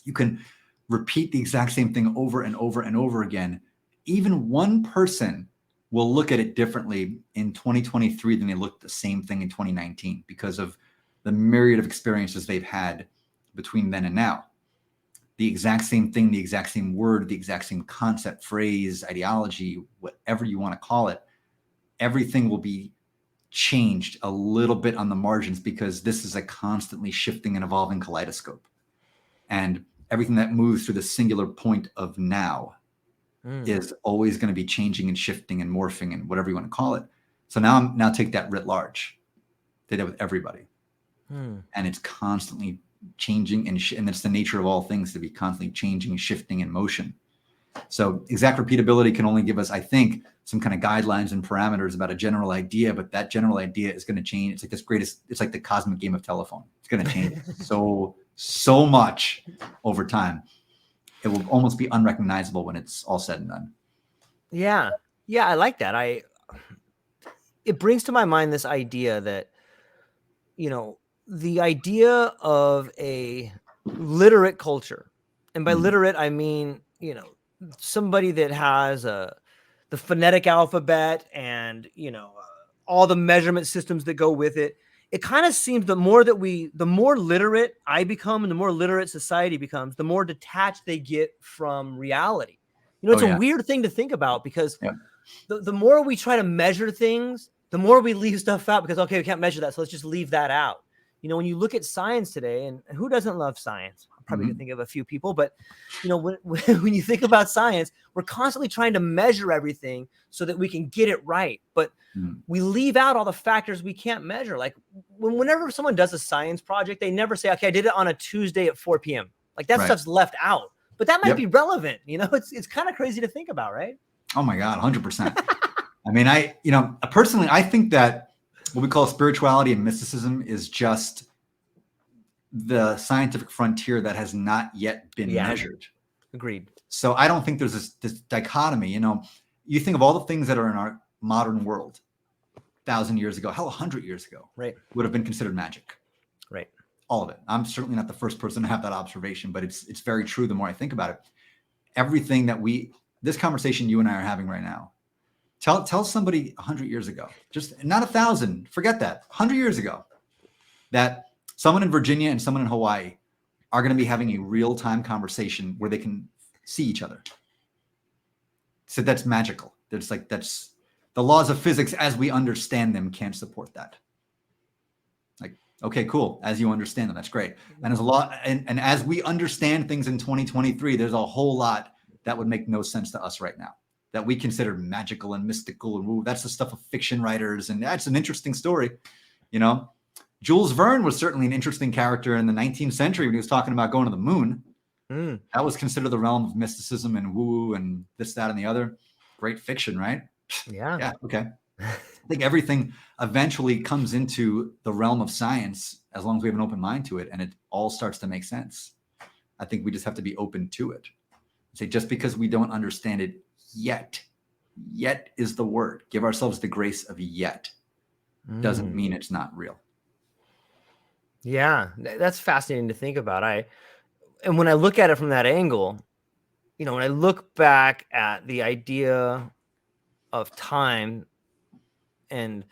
you can repeat the exact same thing over and over and over again. Even one person will look at it differently in 2023 than they looked at the same thing in 2019 because of the myriad of experiences they've had between then and now. The exact same thing, the exact same word, the exact same concept, phrase, ideology, whatever you want to call it, everything will be changed a little bit on the margins because this is a constantly shifting and evolving kaleidoscope. And everything that moves through the singular point of now is always going to be changing and shifting and morphing and whatever you want to call it. So now take that writ large. Did it with everybody. And it's constantly changing and it's the nature of all things to be constantly changing, shifting, and motion. So exact repeatability can only give us, I think, some kind of guidelines and parameters about a general idea, but that general idea is going to change. It's like it's like the cosmic game of telephone. It's going to change so much over time. It will almost be unrecognizable when it's all said and done. Yeah. Yeah. I like that. It brings to my mind this idea that, you know, the idea of a literate culture, and by literate, I mean, you know, somebody that has the phonetic alphabet and, you know, all the measurement systems that go with it. It kind of seems the more literate I become and the more literate society becomes, the more detached they get from reality. You know, it's a weird thing to think about because the more we try to measure things, the more we leave stuff out because, okay, we can't measure that. So let's just leave that out. You know, when you look at science today, and who doesn't love science? I'm probably going to think of a few people, but, you know, when you think about science, we're constantly trying to measure everything so that we can get it right. But we leave out all the factors we can't measure. Like whenever someone does a science project, they never say, okay, I did it on a Tuesday at 4 p.m. Like that stuff's left out, but that might be relevant. You know, it's kind of crazy to think about, right? Oh my God, 100%. I mean, personally, I think that what we call spirituality and mysticism is just the scientific frontier that has not yet been measured. Agreed. So I don't think there's this dichotomy. You know, you think of all the things that are in our modern world 1,000 years ago, hell, 100 years ago, would have been considered magic. Right. All of it. I'm certainly not the first person to have that observation, but it's very true the more I think about it. Everything that this conversation you and I are having right now, tell somebody 100 years ago, just not 1,000, forget that, 100 years ago, that someone in Virginia and someone in Hawaii are going to be having a real-time conversation where they can see each other. So that's magical. That's the laws of physics as we understand them can't support that. Like, okay, cool. As you understand them, that's great. And there's a lot, and as we understand things in 2023, there's a whole lot that would make no sense to us right now, that we consider magical and mystical, and that's the stuff of fiction writers, and that's an interesting story. You know, Jules Verne was certainly an interesting character in the 19th century when he was talking about going to the moon. That was considered the realm of mysticism and woo and this, that, and the other. Great fiction, right? Yeah. Yeah. Okay. think everything eventually comes into the realm of science as long as we have an open mind to it, and it all starts to make sense. I think we just have to be open to it. Say, just because we don't understand it yet is the word. Give ourselves the grace of yet. Doesn't mean it's not real. Yeah, that's fascinating to think about. And when I look at it from that angle, you know, when I look back at the idea of time and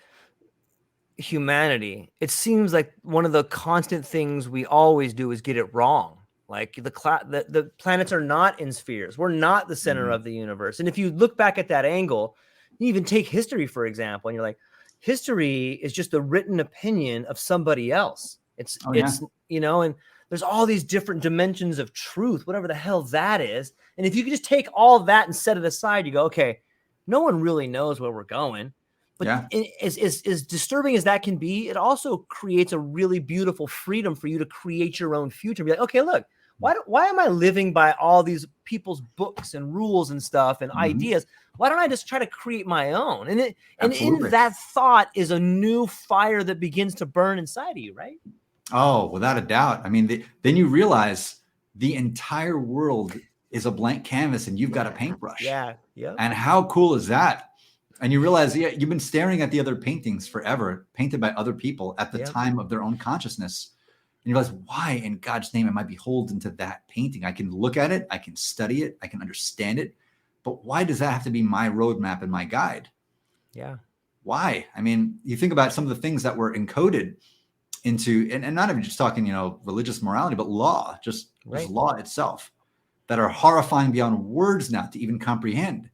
humanity, it seems like one of the constant things we always do is get it wrong. Like the planets are not in spheres. We're not the center of the universe. And if you look back at that angle, you even take history, for example, and you're like, history is just a written opinion of somebody else. It's, you know, and there's all these different dimensions of truth, whatever the hell that is. And if you could just take all that and set it aside, you go, okay, no one really knows where we're going. But as disturbing as that can be, it also creates a really beautiful freedom for you to create your own future. Be like, okay, look, why am I living by all these people's books and rules and stuff and ideas? Why don't I just try to create my own? And in that thought is a new fire that begins to burn inside of you, right? Oh, without a doubt. I mean, then you realize the entire world is a blank canvas and you've got a paintbrush. Yeah. And how cool is that? And you realize, you've been staring at the other paintings forever, painted by other people at the time of their own consciousness. And you realize, why in God's name am I beholden to that painting? I can look at it, I can study it, I can understand it. But why does that have to be my roadmap and my guide? Yeah. Why? I mean, you think about some of the things that were encoded into, and not even just talking, you know, religious morality, but law, just law itself, that are horrifying beyond words now to even comprehend,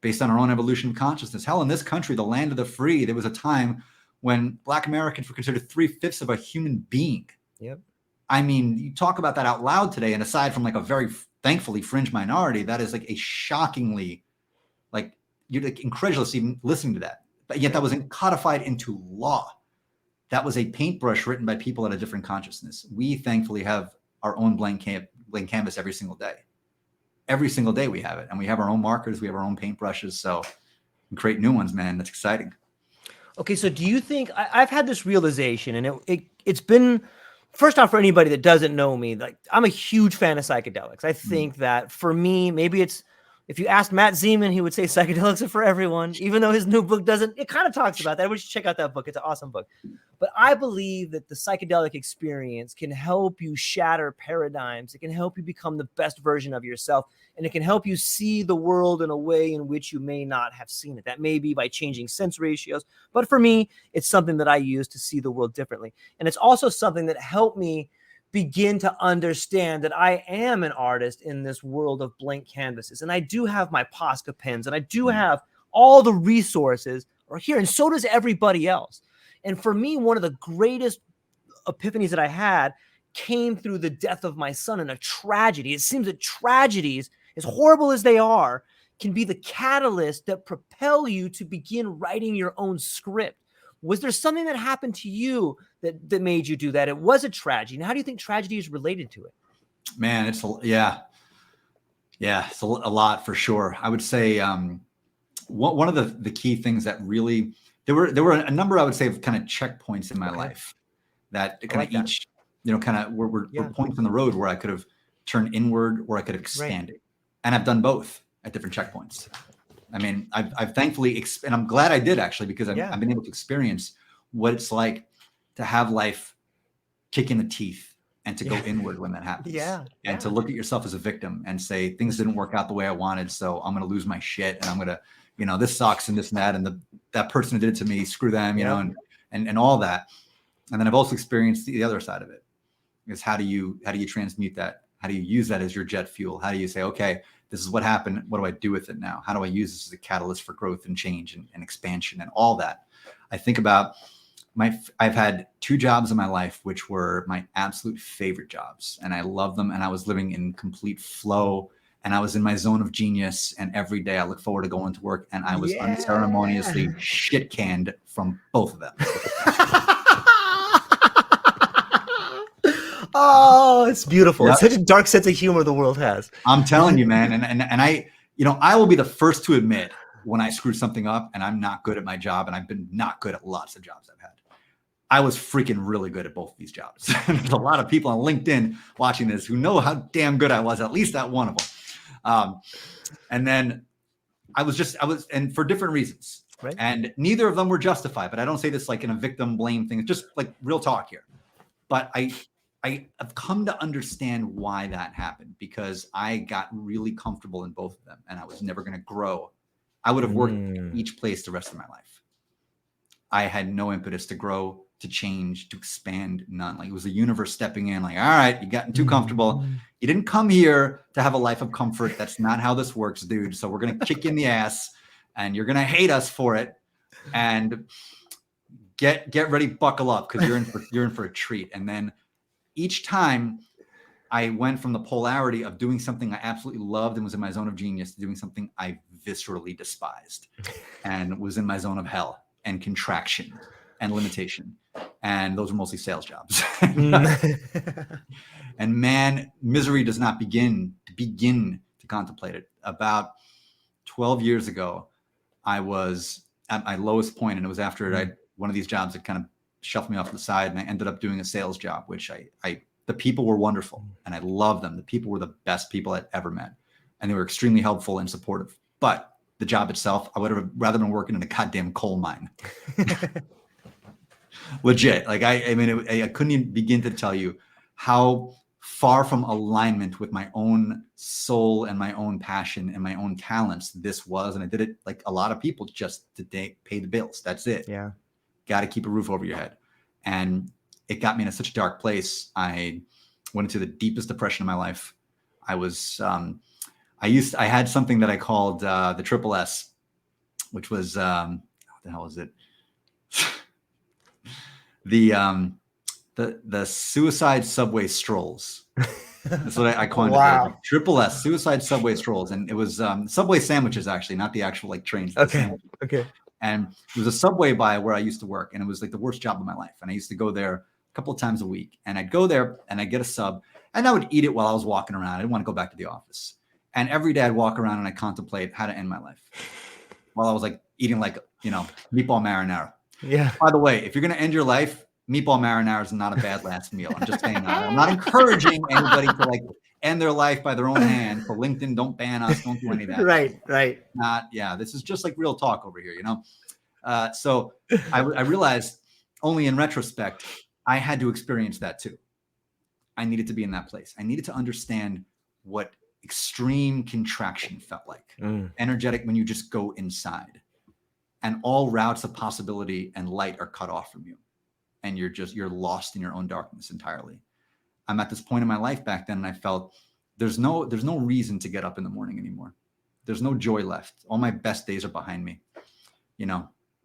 based on our own evolution of consciousness. Hell, in this country, the land of the free, there was a time when Black Americans were considered 3/5 of a human being. Yep. I mean, you talk about that out loud today, and aside from like a very thankfully fringe minority, that is like a shockingly, like, you're like incredulous even listening to that. But yet that was codified into law. That was a paintbrush written by people at a different consciousness. We thankfully have our own blank canvas every single day. Every single day we have it. And we have our own markers. We have our own paintbrushes. So we create new ones, man. That's exciting. Okay. So do you think I've had this realization, and it's been, first off, for anybody that doesn't know me, like, I'm a huge fan of psychedelics. I think that for me, maybe it's, if you asked Matt Zeman, he would say psychedelics are for everyone, even though his new book doesn't. It kind of talks about that. Everyone should check out that book. It's an awesome book. But I believe that the psychedelic experience can help you shatter paradigms. It can help you become the best version of yourself. And it can help you see the world in a way in which you may not have seen it. That may be by changing sense ratios. But for me, it's something that I use to see the world differently. And it's also something that helped me begin to understand that I am an artist in this world of blank canvases. And I do have my Posca pens, and I do have all the resources are here. And so does everybody else. And for me, one of the greatest epiphanies that I had came through the death of my son in a tragedy. It seems that tragedies, as horrible as they are, can be the catalyst that propel you to begin writing your own script. Was there something that happened to you that made you do that? It was a tragedy. Now, how do you think tragedy is related to it? Man, it's it's a lot for sure. I would say one of the key things that really, there were a number, I would say, of kind of checkpoints in my life that kind of each, you know, kind of were points on the road where I could have turned inward or I could have expanded. And I've done both at different checkpoints. I mean, I've thankfully, and I'm glad I did, actually, because I've been able to experience what it's like to have life kick in the teeth and to go inward when that happens. And to look at yourself as a victim and say, things didn't work out the way I wanted, so I'm going to lose my shit, and I'm going to, you know, this sucks and this and that, and that person who did it to me, screw them, you know, and all that. And then I've also experienced the other side of it. Is how do you transmute that? How do you use that as your jet fuel? How do you say, okay, this is what happened. What do I do with it now? How do I use this as a catalyst for growth and change and expansion and all that? I think about I've had 2 jobs in my life, which were my absolute favorite jobs. And I love them. And I was living in complete flow, and I was in my zone of genius. And every day I look forward to going to work, and I was unceremoniously shit canned from both of them. Oh, it's beautiful. It's such a dark sense of humor the world has. I'm telling you, man. And I, you know, I will be the first to admit when I screw something up and I'm not good at my job, and I've been not good at lots of jobs I've had. I was freaking really good at both of these jobs. There's a lot of people on LinkedIn watching this who know how damn good I was, at least at one of them. And then I was, and for different reasons. Right. And neither of them were justified, but I don't say this like in a victim blame thing. It's just like real talk here. But I have come to understand why that happened, because I got really comfortable in both of them and I was never going to grow. I would have worked in each place the rest of my life. I had no impetus to grow, to change, to expand, none. Like, it was the universe stepping in like, all right, you gotten too comfortable. You didn't come here to have a life of comfort. That's not how this works, dude. So we're going to kick you in the ass and you're going to hate us for it. And get ready, buckle up, because you're in for a treat. And then each time I went from the polarity of doing something I absolutely loved and was in my zone of genius to doing something I viscerally despised and was in my zone of hell and contraction and limitation. And those are mostly sales jobs. And man, misery does not begin to contemplate it. About 12 years ago, I was at my lowest point, and it was after one of these jobs that kind of shoved me off to the side, and I ended up doing a sales job, which the people were wonderful and I loved them. The people were the best people I'd ever met, and they were extremely helpful and supportive. But the job itself, I would have rather been working in a goddamn coal mine. Legit. Like, I mean, I couldn't even begin to tell you how far from alignment with my own soul and my own passion and my own talents this was. And I did it like a lot of people, just to pay the bills. That's it. Yeah. Got to keep a roof over your head. And it got me in such a dark place. I went into the deepest depression of my life. I was, I had something that I called the triple S, which was, what the hell is it? The suicide subway strolls. That's what I coined. Wow. It. Like, triple S, suicide subway strolls. And it was Subway sandwiches, actually, not the actual like trains. Okay. And there was a Subway by where I used to work, and it was like the worst job of my life. And I used to go there a couple of times a week, and I'd go there and I'd get a sub, and I would eat it while I was walking around. I didn't want to go back to the office. And every day I'd walk around and I'd contemplate how to end my life while I was like eating like, meatball marinara. Yeah. By the way, if you're going to end your life, meatball marinara is not a bad last meal. I'm just saying that. I'm not encouraging anybody to like end their life by their own hand. For LinkedIn, don't ban us. Don't do any of that. Right. This is just like real talk over here, So I realized only in retrospect, I had to experience that too. I needed to be in that place. I needed to understand what extreme contraction felt like. Energetic, when you just go inside and all routes of possibility and light are cut off from you. And you're lost in your own darkness entirely. I'm at this point in my life back then, and I felt there's no reason to get up in the morning anymore. There's no joy left. All my best days are behind me.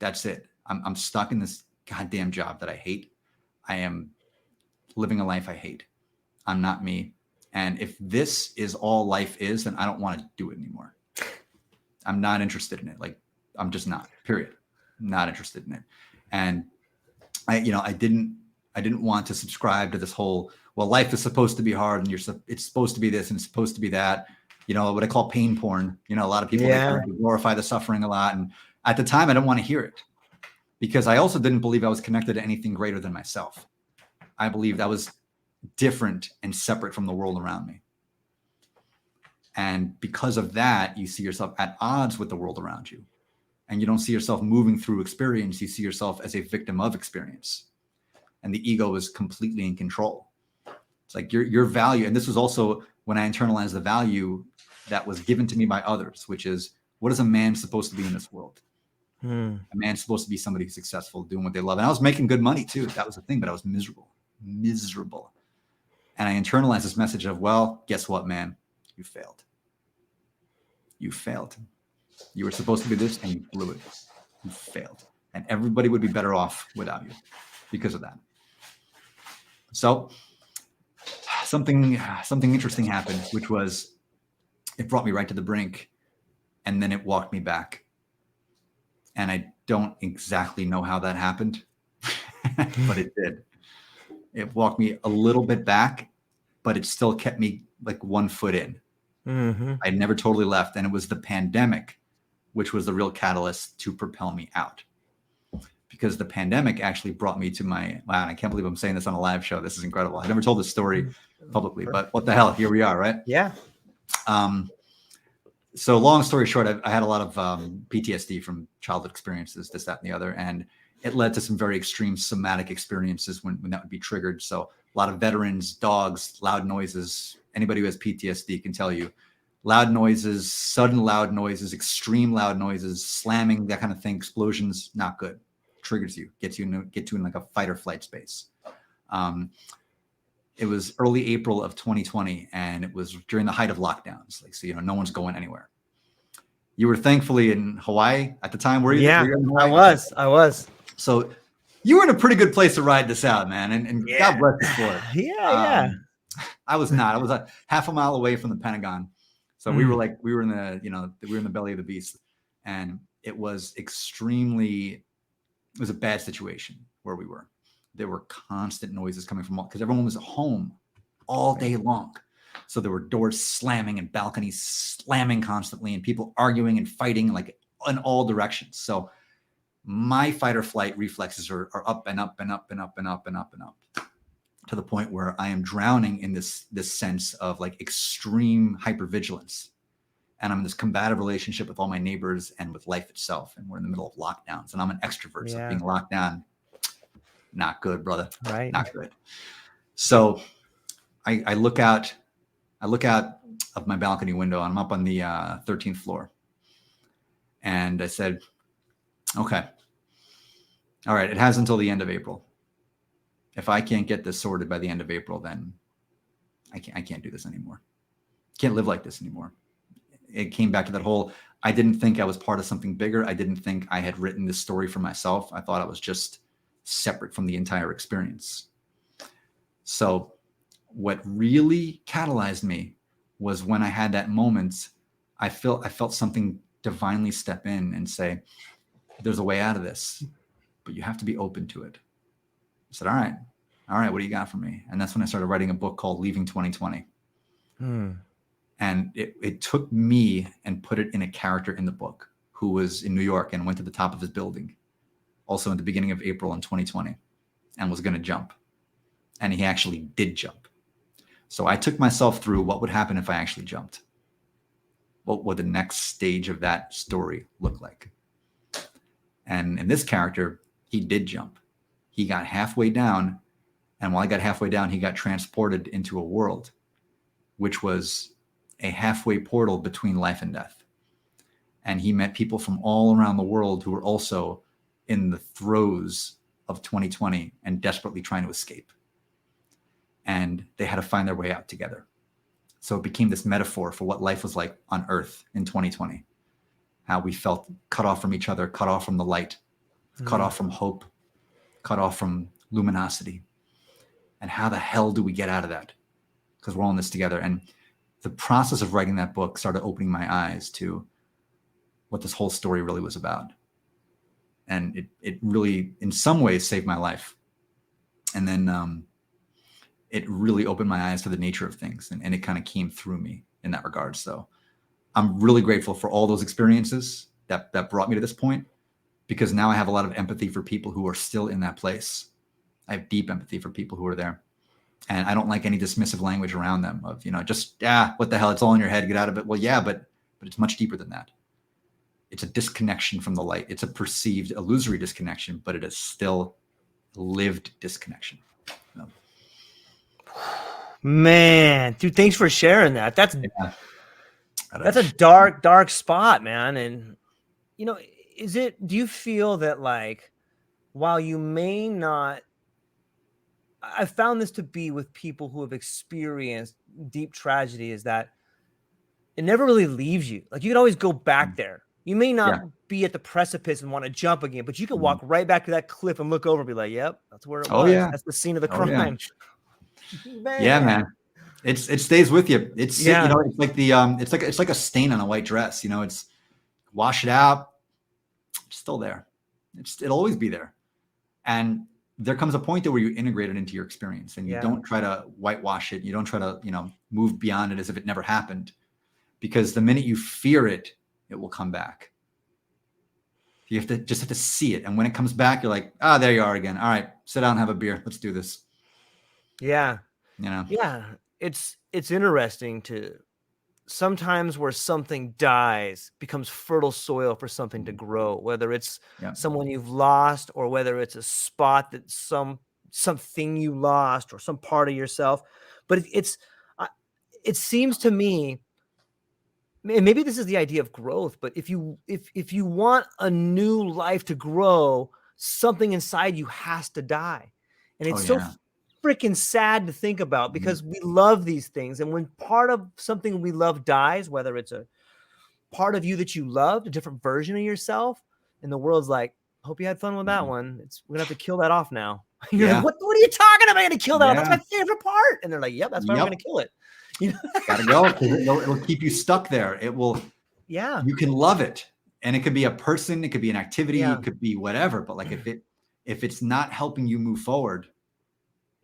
That's it. I'm stuck in this goddamn job that I hate. I am living a life I hate. I'm not me. And if this is all life is, then I don't want to do it anymore. I'm not interested in it. Like, I'm just not, period. Not interested in it. And I didn't want to subscribe to this whole, well, life is supposed to be hard and it's supposed to be this and it's supposed to be that, what I call pain porn. A lot of people glorify the suffering a lot. And at the time I didn't want to hear it, because I also didn't believe I was connected to anything greater than myself. I believed I was different and separate from the world around me. And because of that, you see yourself at odds with the world around you. And you don't see yourself moving through experience. You see yourself as a victim of experience. And the ego is completely in control. It's like your value. And this was also when I internalized the value that was given to me by others, which is, what is a man supposed to be in this world? A man's supposed to be somebody who's successful, doing what they love. And I was making good money too. That was the thing, but I was miserable. And I internalized this message of, well, guess what, man? You failed. You were supposed to be this and you blew it. You failed. And everybody would be better off without you because of that. So something interesting happened, which was it brought me right to the brink, and then it walked me back. And I don't exactly know how that happened, but it did. It walked me a little bit back, but it still kept me like 1 foot in. I never totally left. And it was the pandemic which was the real catalyst to propel me out. Because the pandemic actually brought me to my, wow, I can't believe I'm saying this on a live show. This is incredible. I never told this story publicly, but what the hell, here we are, right? Yeah. So long story short, I had a lot of PTSD from childhood experiences, this, that, and the other. And it led to some very extreme somatic experiences when that would be triggered. So a lot of veterans, dogs, loud noises. Anybody who has PTSD can tell you loud noises, sudden loud noises, extreme loud noises, slamming, that kind of thing, explosions, not good. Triggers you, get you in like a fight or flight space. It was early April of 2020, and it was during the height of lockdowns. Like, so, no one's going anywhere. You were thankfully in Hawaii at the time. Were you? Yeah, were you in I was. So you were in a pretty good place to ride this out, man. And God bless you for it. Yeah. I was not. I was a half a mile away from the Pentagon. So we were in the belly of the beast. And it was it was a bad situation where we were. There were constant noises coming from because everyone was at home all day long. So there were doors slamming and balconies slamming constantly and people arguing and fighting like in all directions. So my fight or flight reflexes are up and up and up and up and up and up and up to the point where I am drowning in this sense of like extreme hypervigilance. And I'm in this combative relationship with all my neighbors and with life itself. And we're in the middle of lockdowns and I'm an extrovert. So being locked down, not good, brother. Right. Not good. So I look out of my balcony window and I'm up on the 13th floor. And I said, okay, all right, it has until the end of April. If I can't get this sorted by the end of April, then I can't do this anymore. Can't live like this anymore. It came back to that whole, I didn't think I was part of something bigger. I didn't think I had written this story for myself. I thought I was just separate from the entire experience. So what really catalyzed me was when I had that moment, I felt something divinely step in and say, there's a way out of this, but you have to be open to it. I said, all right, what do you got for me? And that's when I started writing a book called Leaving 2020. And it took me and put it in a character in the book who was in New York and went to the top of his building, also in the beginning of April in 2020, and was going to jump. And he actually did jump. So I took myself through what would happen if I actually jumped. What would the next stage of that story look like? And in this character, he did jump. He got halfway down. And while I got halfway down, he got transported into a world, which was a halfway portal between life and death. And he met people from all around the world who were also in the throes of 2020 and desperately trying to escape. And they had to find their way out together. So it became this metaphor for what life was like on Earth in 2020. How we felt cut off from each other, cut off from the light, cut off from hope, cut off from luminosity. And how the hell do we get out of that? Because we're all in this together. And the process of writing that book started opening my eyes to what this whole story really was about. And it really, in some ways, saved my life. And then it really opened my eyes to the nature of things. And it kind of came through me in that regard. So I'm really grateful for all those experiences that brought me to this point, because now I have a lot of empathy for people who are still in that place. I have deep empathy for people who are there. And I don't like any dismissive language around them of, just, what the hell, it's all in your head, get out of it. Well, yeah, but it's much deeper than that. It's a disconnection from the light. It's a perceived illusory disconnection, but it is still lived disconnection. Man, dude, thanks for sharing that. That's a dark spot, man. And, do you feel that, like, while you may not, I found this to be with people who have experienced deep tragedy, is that it never really leaves you. Like, you can always go back there. You may not be at the precipice and want to jump again, but you can walk right back to that cliff and look over and be like, yep, that's where it was. Yeah. That's the scene of the crime. Man. Yeah, man. It stays with you. It's it's like it's like a stain on a white dress. It's wash it out. It's still there. It'll always be there. And there comes a point there where you integrate it into your experience and you don't try to whitewash it. You don't try to, move beyond it as if it never happened, because the minute you fear it, it will come back. You have to see it. And when it comes back, you're like, ah, there you are again. All right, sit down and have a beer. Let's do this. Yeah. You know? Yeah. It's interesting to sometimes where something dies becomes fertile soil for something to grow, whether it's someone you've lost or whether it's a spot that something you lost or some part of yourself. But it seems to me, and maybe this is the idea of growth, but if you want a new life to grow, something inside you has to die. And it's so freaking sad to think about, because we love these things. And when part of something we love dies, whether it's a part of you that you loved, a different version of yourself, and the world's like, hope you had fun with that one. We're gonna have to kill that off now. You're like, what are you talking about? I'm gonna kill that off. That's my favorite part. And they're like, yep, that's why we're gonna kill it. You know? Gotta go. It'll keep you stuck there. It will. Yeah. You can love it. And it could be a person, it could be an activity, Yeah. it could be whatever. But like if it's not helping you move forward,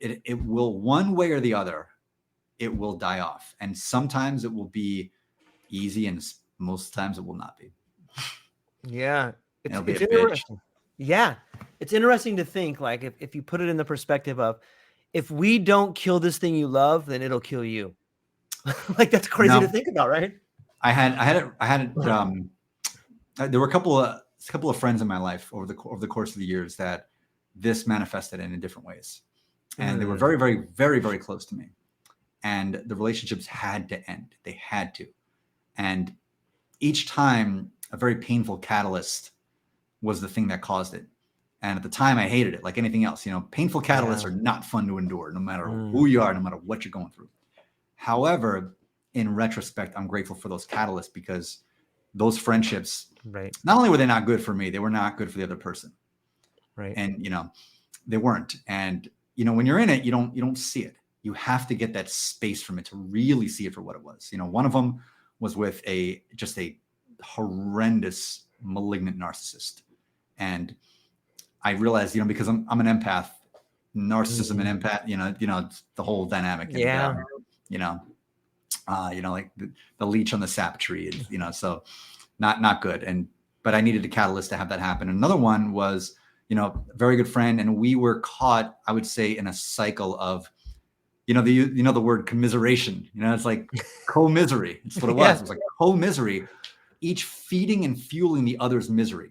it will, one way or the other, it will die off. And sometimes it will be easy, and most times it will not be. Yeah. It's interesting. Yeah. It's interesting to think, like, if you put it in the perspective of, if we don't kill this thing you love, then it'll kill you. Like, that's crazy to think about, right? There were a couple of friends in my life over the course of the years that this manifested in different ways. And they were very, very, very, very close to me. And the relationships had to end. They had to. And each time, a very painful catalyst was the thing that caused it. And at the time, I hated it like anything else. You know, painful catalysts are not fun to endure, no matter who you are, no matter what you're going through. However, in retrospect, I'm grateful for those catalysts, because those friendships, not only were they not good for me, they were not good for the other person. Right. And, you know, they weren't. And, you know, when you're in it, you don't see it. You have to get that space from it to really see it for what it was. You know, one of them was with just a horrendous, malignant narcissist. And I realized, you know, because I'm an empath, narcissism and empath, you know, the whole dynamic. Yeah. And, like the leech on the sap tree, and, you know, so not good. But I needed a catalyst to have that happen. Another one was, you know, a very good friend, and we were caught, I would say, in a cycle of, you know, the word commiseration. You know, it's like co-misery. It's what it was. It was like co-misery, each feeding and fueling the other's misery,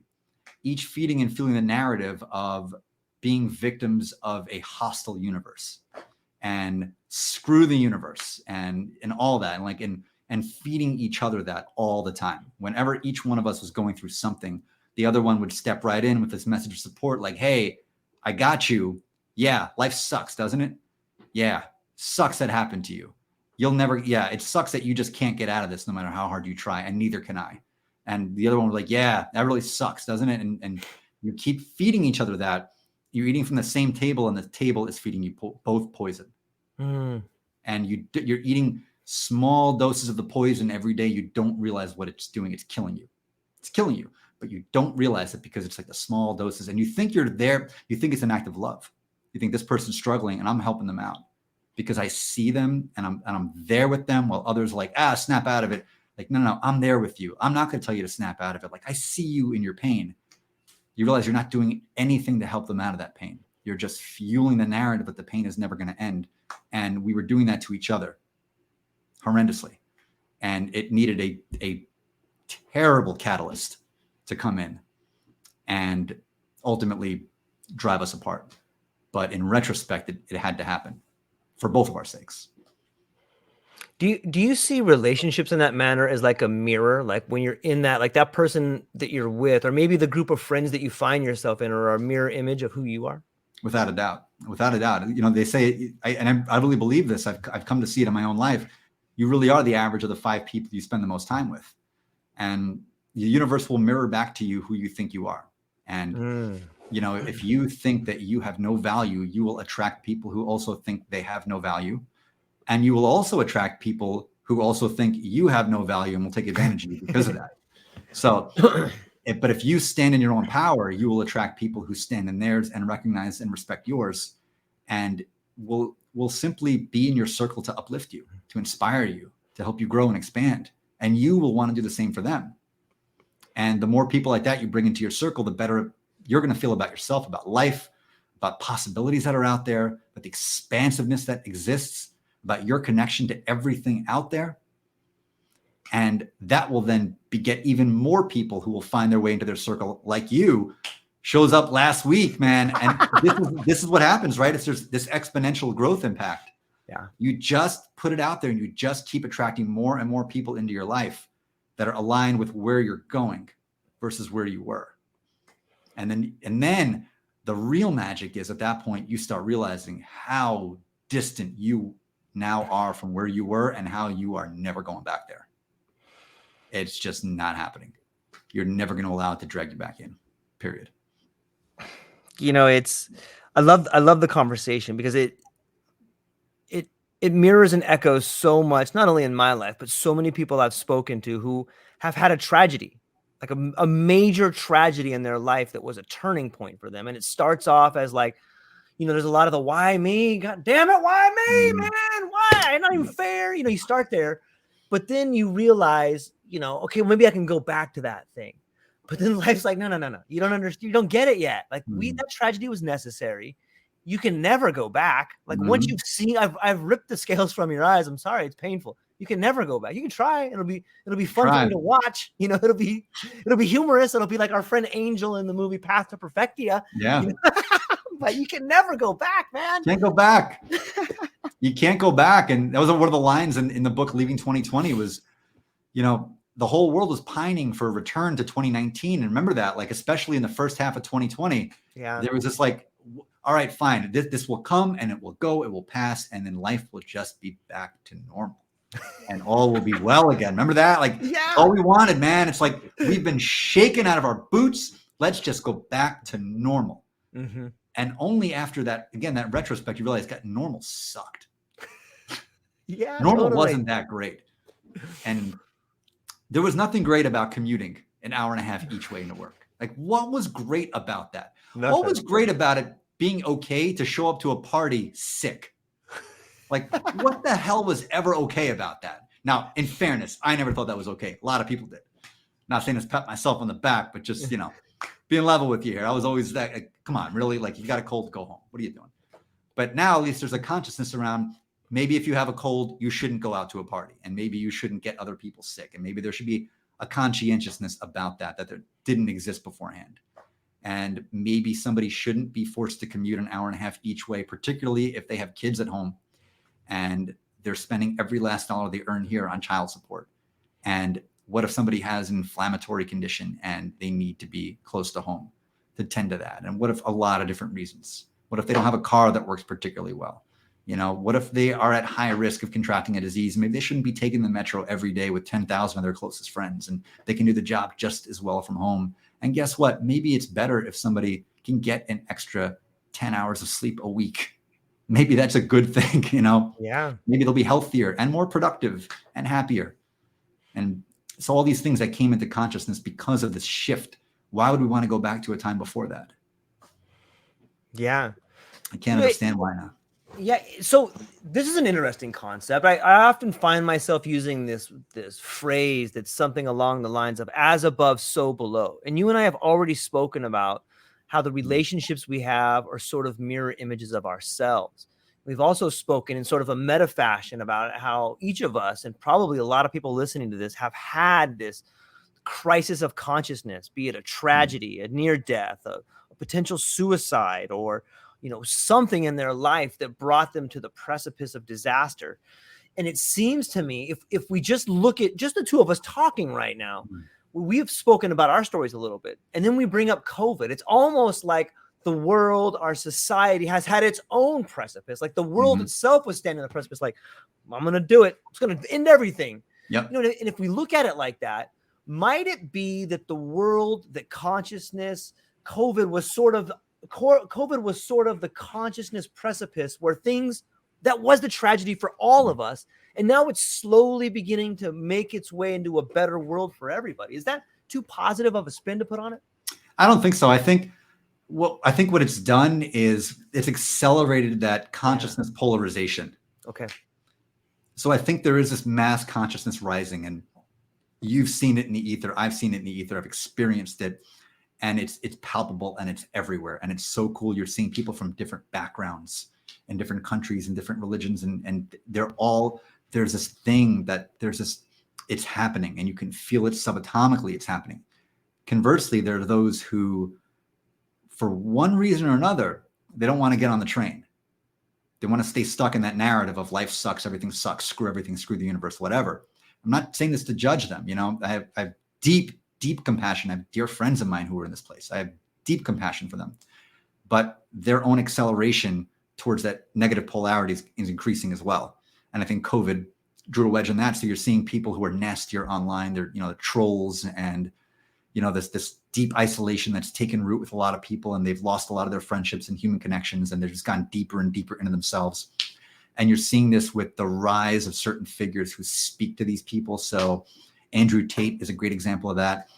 each feeding and fueling the narrative of being victims of a hostile universe, and screw the universe, and all that, and feeding each other that all the time. Whenever each one of us was going through something, the other one would step right in with this message of support, like, hey, I got you. Yeah, life sucks, doesn't it? Yeah, sucks that happened to you. It sucks that you just can't get out of this no matter how hard you try, and neither can I. And the other one was like, yeah, that really sucks, doesn't it? And you keep feeding each other that. You're eating from the same table, and the table is feeding you both poison. And you're eating small doses of the poison every day. You don't realize what it's doing. It's killing you. It's killing you, but you don't realize it, because it's like the small doses. And you think you're there. You think it's an act of love. You think this person's struggling and I'm helping them out because I see them and I'm there with them, while others are like, snap out of it. Like, no, I'm there with you. I'm not going to tell you to snap out of it. Like, I see you in your pain. You realize you're not doing anything to help them out of that pain. You're just fueling the narrative that the pain is never going to end. And we were doing that to each other horrendously. And it needed a terrible catalyst to come in and ultimately drive us apart. But in retrospect, it had to happen for both of our sakes. Do you see relationships in that manner as like a mirror? Like when you're in that, like that person that you're with, or maybe the group of friends that you find yourself in, are a mirror image of who you are? Without a doubt. You know, they say, I really believe this. I've come to see it in my own life. You really are the average of the 5 people you spend the most time with. And the universe will mirror back to you who you think you are. And, you know, if you think that you have no value, you will attract people who also think they have no value. And you will also attract people who also think you have no value and will take advantage of you because of that. So, but if you stand in your own power, you will attract people who stand in theirs and recognize and respect yours, and will simply be in your circle to uplift you, to inspire you, to help you grow and expand. And you will want to do the same for them. And the more people like that you bring into your circle, the better you're going to feel about yourself, about life, about possibilities that are out there, about the expansiveness that exists, about your connection to everything out there. And that will then beget even more people who will find their way into their circle, like you. Shows up last week, man. And this is what happens, right? There's this exponential growth impact. Yeah. You just put it out there and you just keep attracting more and more people into your life that are aligned with where you're going versus where you were. And then the real magic is, at that point, you start realizing how distant you now are from where you were and how you are never going back there. It's just not happening. You're never going to allow it to drag you back in, period. You know, I love the conversation because it mirrors and echoes so much, not only in my life, but so many people I've spoken to who have had a tragedy, like a major tragedy in their life that was a turning point for them. And it starts off as like, you know, there's a lot of the why me, God damn it, why me, man, why? Not even fair. You know, you start there, but then you realize, you know, okay, well, maybe I can go back to that thing. But then life's like, no. You don't understand. You don't get it yet. Like that tragedy was necessary. You can never go back. Like once you've seen, I've ripped the scales from your eyes. I'm sorry, it's painful. You can never go back. You can try. It'll be fun for you to watch. You know, it'll be humorous. It'll be like our friend Angel in the movie Path to Perfectia. Yeah. You know? But you can never go back, man. Can't go back. You can't go back. And that was one of the lines in the book Leaving 2020 was, you know, the whole world was pining for a return to 2019. And remember that, like, especially in the first half of 2020, there was this like, all right, fine. This will come and it will go, it will pass. And then life will just be back to normal and all will be well again. Remember that? Like, all we wanted, man. It's like, we've been shaken out of our boots. Let's just go back to normal. Mm-hmm. And only after that, again, that retrospect, you realize that normal sucked. Normal wasn't that great. And there was nothing great about commuting an hour and a half each way into work. Like, what was great about that? Nothing. What was great about it being okay to show up to a party sick? Like, what the hell was ever okay about that? Now, in fairness, I never thought that was okay. A lot of people did. Not saying this, pat myself on the back, but just, you know, being level with you here. I was always that, like, come on, really? Like, you got a cold, go home. What are you doing? But now at least there's a consciousness around, maybe if you have a cold, you shouldn't go out to a party, and maybe you shouldn't get other people sick. And maybe there should be a conscientiousness about that there didn't exist beforehand. And maybe somebody shouldn't be forced to commute an hour and a half each way, particularly if they have kids at home and they're spending every last dollar they earn here on child support. And what if somebody has an inflammatory condition and they need to be close to home to tend to that? And what if a lot of different reasons? What if they don't have a car that works particularly well? You know, what if they are at high risk of contracting a disease? Maybe they shouldn't be taking the metro every day with 10,000 of their closest friends, and they can do the job just as well from home. And guess what? Maybe it's better if somebody can get an extra 10 hours of sleep a week. Maybe that's a good thing, you know? Yeah. Maybe they'll be healthier and more productive and happier. And so all these things that came into consciousness because of this shift, why would we want to go back to a time before that? Yeah. I can't understand why not. Yeah. So this is an interesting concept. I often find myself using this phrase that's something along the lines of as above, so below. And you and I have already spoken about how the relationships we have are sort of mirror images of ourselves. We've also spoken in sort of a meta fashion about how each of us, and probably a lot of people listening to this, have had this crisis of consciousness, be it a tragedy, a near death, a potential suicide, or, you know, something in their life that brought them to the precipice of disaster. And it seems to me, if we just look at just the two of us talking right now, we've spoken about our stories a little bit, and then we bring up COVID. It's almost like the world, our society has had its own precipice. Like the world itself was standing on the precipice, like, I'm going to do it. It's going to end everything. Yep. You know, and if we look at it like that, might it be that the world, that consciousness, COVID was sort of the consciousness precipice where things, that was the tragedy for all of us. And now it's slowly beginning to make its way into a better world for everybody. Is that too positive of a spin to put on it? I don't think so. I think what it's done is it's accelerated that consciousness polarization. Okay. So I think there is this mass consciousness rising, and You've seen it in the ether. I've seen it in the ether. I've experienced it, and it's palpable and it's everywhere. And it's so cool. You're seeing people from different backgrounds and different countries and different religions, and they're all, there's this thing that it's happening, and you can feel it subatomically. It's happening. Conversely, there are those who, for one reason or another, they don't want to get on the train. They want to stay stuck in that narrative of life sucks, everything sucks, screw everything, screw the universe, whatever. I'm not saying this to judge them. You know, I have deep, deep compassion. I have dear friends of mine who are in this place. I have deep compassion for them, but their own acceleration towards that negative polarity is increasing as well. And I think COVID drew a wedge on that. So you're seeing people who are nastier online. They're, the trolls, and, this deep isolation that's taken root with a lot of people, and they've lost a lot of their friendships and human connections, and they've just gone deeper and deeper into themselves. And you're seeing this with the rise of certain figures who speak to these people. So Andrew Tate is a great example of that.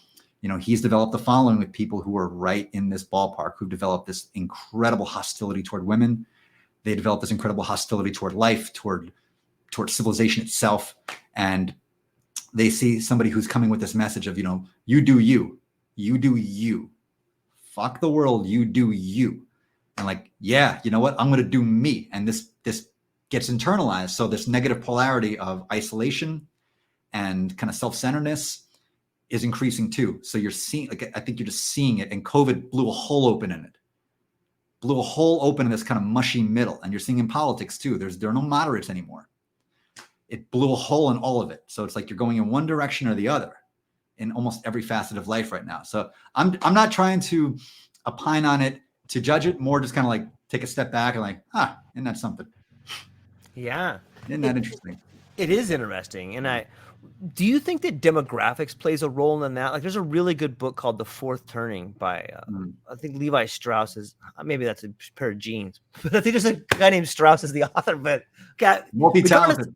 He's developed a following with people who are right in this ballpark, who've developed this incredible hostility toward women. They developed this incredible hostility toward life, toward civilization itself. And they see somebody who's coming with this message of, you do you, you do you, fuck the world, you do you. And like, yeah, you know what? I'm going to do me. And this gets internalized. So this negative polarity of isolation and kind of self-centeredness is increasing too. So you're seeing, I think you're just seeing it, and COVID blew a hole open in it. Blew a hole open in this kind of mushy middle. And you're seeing in politics too. There are no moderates anymore. It blew a hole in all of it. So it's like you're going in one direction or the other in almost every facet of life right now. So I'm not trying to opine on it, to judge it, more just kind of like take a step back and like, isn't that something? Yeah. Isn't that interesting? It is interesting. And do you think that demographics plays a role in that? Like, there's a really good book called The Fourth Turning by, I think Levi Strauss is, maybe that's a pair of jeans, but I think there's a guy named Strauss as the author, but multi-talented.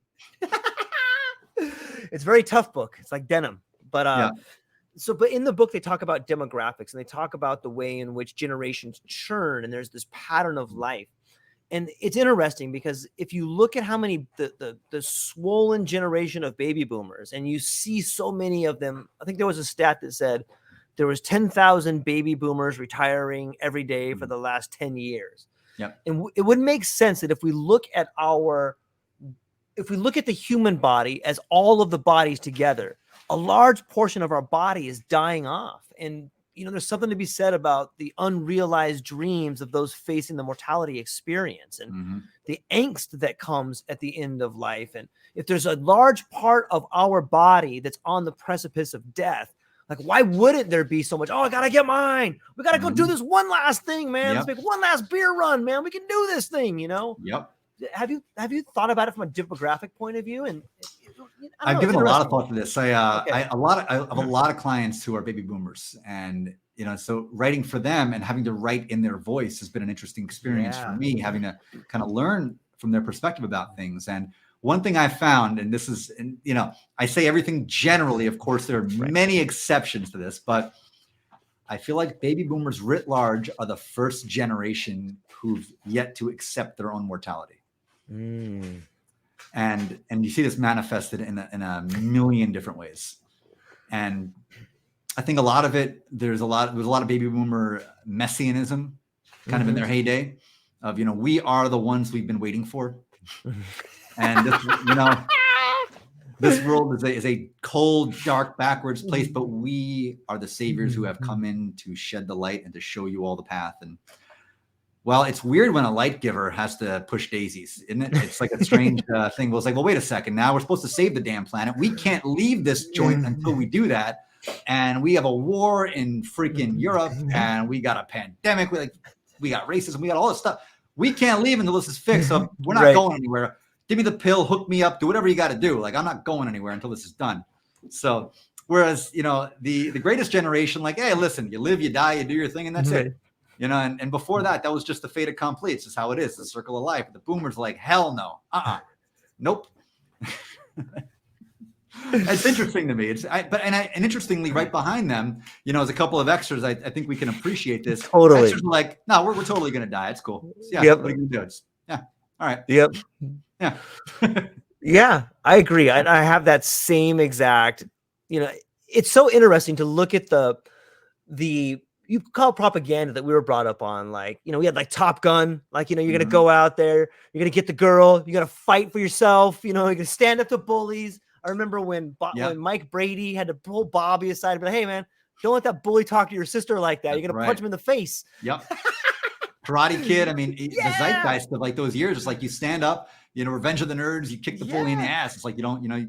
It's a very tough book. It's like denim, but, yeah. But in the book, they talk about demographics, and they talk about the way in which generations churn, and there's this pattern of life. And it's interesting because if you look at how many the swollen generation of baby boomers, and you see so many of them, I think there was a stat that said there was 10,000 baby boomers retiring every day for the last 10 years. Yep. And it would make sense that if we look at the human body as all of the bodies together, a large portion of our body is dying off. And there's something to be said about the unrealized dreams of those facing the mortality experience, and the angst that comes at the end of life. And if there's a large part of our body that's on the precipice of death, like, why wouldn't there be so much? Oh, I got to get mine. We got to go do this one last thing, man. Yep. Let's make one last beer run, man. We can do this thing, Yep. Have you thought about it from a demographic point of view? And I've given a lot of thought to this. I have a lot of clients who are baby boomers, and so writing for them and having to write in their voice has been an interesting experience for me, having to kind of learn from their perspective about things. And one thing I found, and this is, I say everything generally, of course, there are many exceptions to this, but I feel like baby boomers writ large are the first generation who've yet to accept their own mortality. And you see this manifested in a million different ways. And I think a lot of it, there was a lot of baby boomer messianism kind of in their heyday of, we are the ones we've been waiting for. And this, this world is a cold, dark, backwards place, but we are the saviors who have come in to shed the light and to show you all the path. And well, it's weird when a light giver has to push daisies, isn't it? It's like a strange thing. Well, it's like, well, wait a second. Now we're supposed to save the damn planet. We can't leave this joint until we do that. And we have a war in freaking Europe, and we got a pandemic. We got racism. We got all this stuff. We can't leave until this is fixed. So we're not going anywhere. Give me the pill, hook me up, do whatever you got to do. Like, I'm not going anywhere until this is done. So whereas, the greatest generation, like, hey, listen, you live, you die, you do your thing, and that's it. And before that was just the fait accompli. It's just how it is, the circle of life. The boomers are like, hell no. Nope. It's interesting to me. And interestingly, right behind them, as a couple of extras, I think we can appreciate this. Totally. Extras are like, no, we're totally going to die. It's cool. Yeah. Yep. What are you going to do? Yeah. All right. Yep. Yeah. Yeah, I agree. I have that same exact you know, it's so interesting to look at the you call propaganda that we were brought up on. Like, you know, we had like Top Gun, like, you know, you're going to go out there, you're going to get the girl, you got to fight for yourself, you know, you're going to stand up to bullies. I remember when Mike Brady had to pull Bobby aside and be like, hey man, don't let that bully talk to your sister like that. You're going to punch him in the face. Yep. Karate Kid. I mean, the zeitgeist of like those years, it's like you stand up, you know, Revenge of the Nerds, you kick the bully in the ass. It's like, you don't, you know,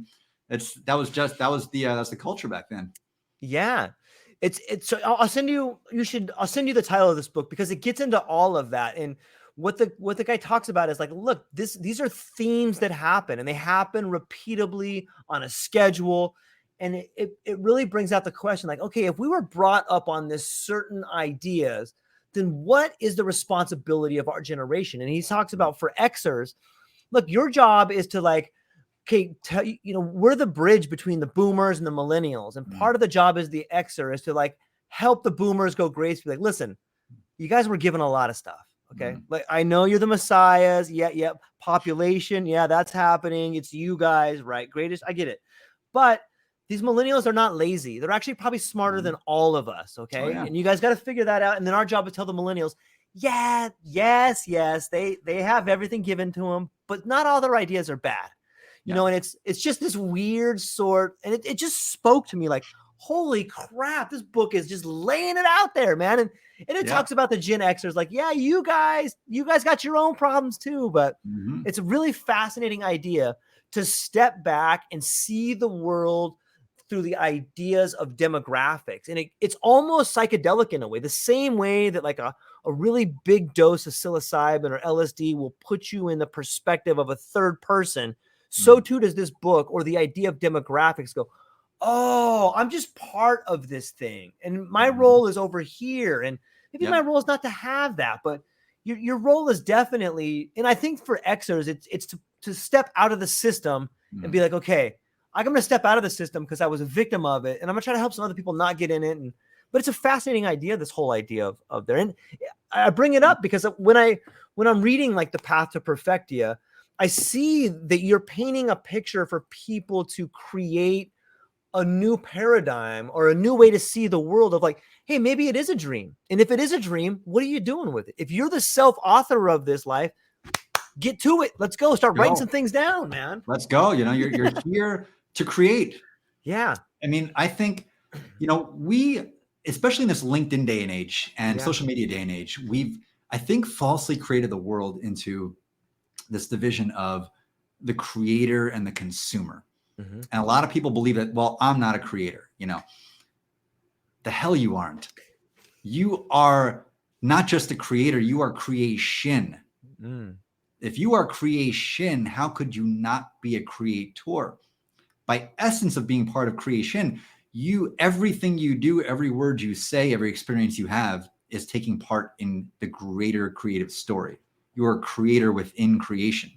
that's the culture back then. Yeah. So I'll send you the title of this book because it gets into all of that. And what the guy talks about is like, look, these are themes that happen, and they happen repeatably on a schedule. And it really brings out the question, like, okay, if we were brought up on this certain ideas, then what is the responsibility of our generation? And he talks about for Xers, look, your job is to like, okay, you know, we're the bridge between the boomers and the millennials. And part of the job is the Xer is to like help the boomers go gracefully. Like, listen, you guys were given a lot of stuff. Okay. Like, I know you're the messiahs. Yeah. Population. Yeah, that's happening. It's you guys, right? Greatest. I get it. But these millennials are not lazy. They're actually probably smarter than all of us. Okay. And you guys got to figure that out. And then our job is to tell the millennials, yes. They have everything given to them, but not all their ideas are bad. You know, and it's just this weird sort, and it just spoke to me like, holy crap, this book is just laying it out there, man. And it talks about the Gen Xers, like, yeah, you guys got your own problems too, but it's a really fascinating idea to step back and see the world through the ideas of demographics. And it's almost psychedelic in a way, the same way that like a really big dose of psilocybin or LSD will put you in the perspective of a third person. So too does this book, or the idea of demographics, go, oh, I'm just part of this thing. And my role is over here. And maybe my role is not to have that, but your role is definitely, and I think for Xers, it's to step out of the system and be like, okay, I'm going to step out of the system because I was a victim of it. And I'm going to try to help some other people not get in it. But it's a fascinating idea, this whole idea of there. And I bring it up because when I'm reading like The Path to Perfectia, I see that you're painting a picture for people to create a new paradigm or a new way to see the world of like, hey, maybe it is a dream. And if it is a dream, what are you doing with it? If you're the self-author of this life, get to it. Let's go. Start writing some things down, man. Let's go. You know, you're here to create. Yeah. I mean, I think, you know, we, especially in this LinkedIn day and age and social media day and age, I think, falsely created the world into this division of the creator and the consumer. And a lot of people believe that, well, I'm not a creator, you know. The hell you aren't. You are not just a creator, you are creation. If you are creation, how could you not be a creator? By essence of being part of creation, everything you do, every word you say, every experience you have is taking part in the greater creative story. You're a creator within creation.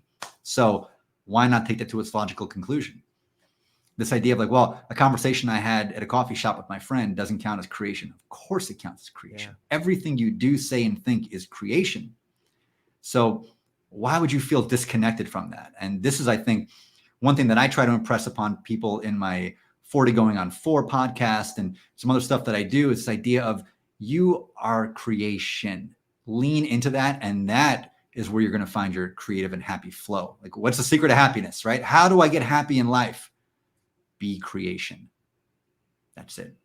So why not take that to its logical conclusion? This idea of like, well, a conversation I had at a coffee shop with my friend doesn't count as creation. Of course it counts as creation. Everything you do, say, and think is creation. So why would you feel disconnected from that? And this is, I think, one thing that I try to impress upon people in my 40 going on 4 podcast and some other stuff that I do, is this idea of you are creation. Lean into that, and that is where you're going to find your creative and happy flow. Like, what's the secret of happiness, right? How do I get happy in life? Be creation. That's it.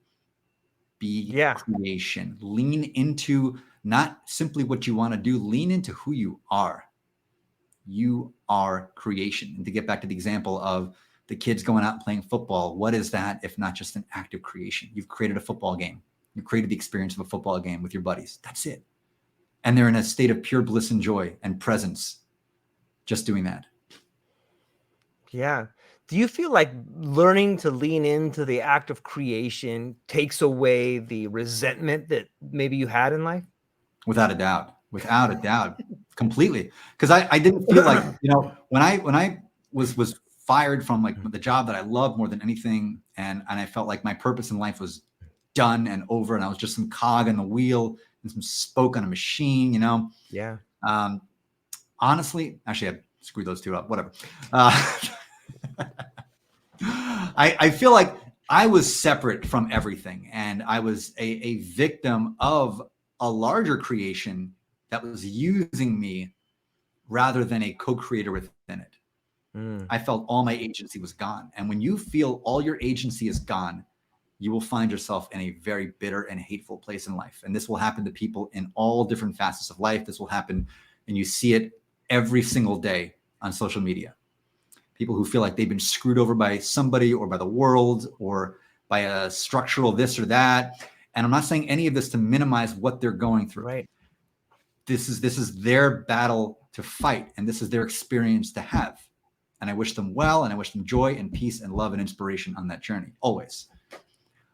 Be creation. Lean into not simply what you want to do, lean into who you are. You are creation. And to get back to the example of the kids going out and playing football, what is that if not just an act of creation? You've created a football game. You created the experience of a football game with your buddies. That's it. And they're in a state of pure bliss and joy and presence just doing that. Yeah. Do you feel like learning to lean into the act of creation takes away the resentment that maybe you had in life? Without a doubt. Without a doubt. Completely. Because I didn't feel like, you know, when I was fired from like the job that I loved more than anything, and I felt like my purpose in life was done and over, and I was just some cog in the wheel and some spoke on a machine, you know? Yeah. Honestly, actually, I screwed those two up. Whatever. I feel like I was separate from everything, and I was a victim of a larger creation that was using me rather than a co-creator within it. I felt all my agency was gone. And when you feel all your agency is gone, you will find yourself in a very bitter and hateful place in life. And this will happen to people in all different facets of life. This will happen, and you see it every single day on social media. People who feel like they've been screwed over by somebody or by the world or by a structural this or that. And I'm not saying any of this to minimize what they're going through. Right. This is their battle to fight, and this is their experience to have. And I wish them well, and I wish them joy and peace and love and inspiration on that journey, always.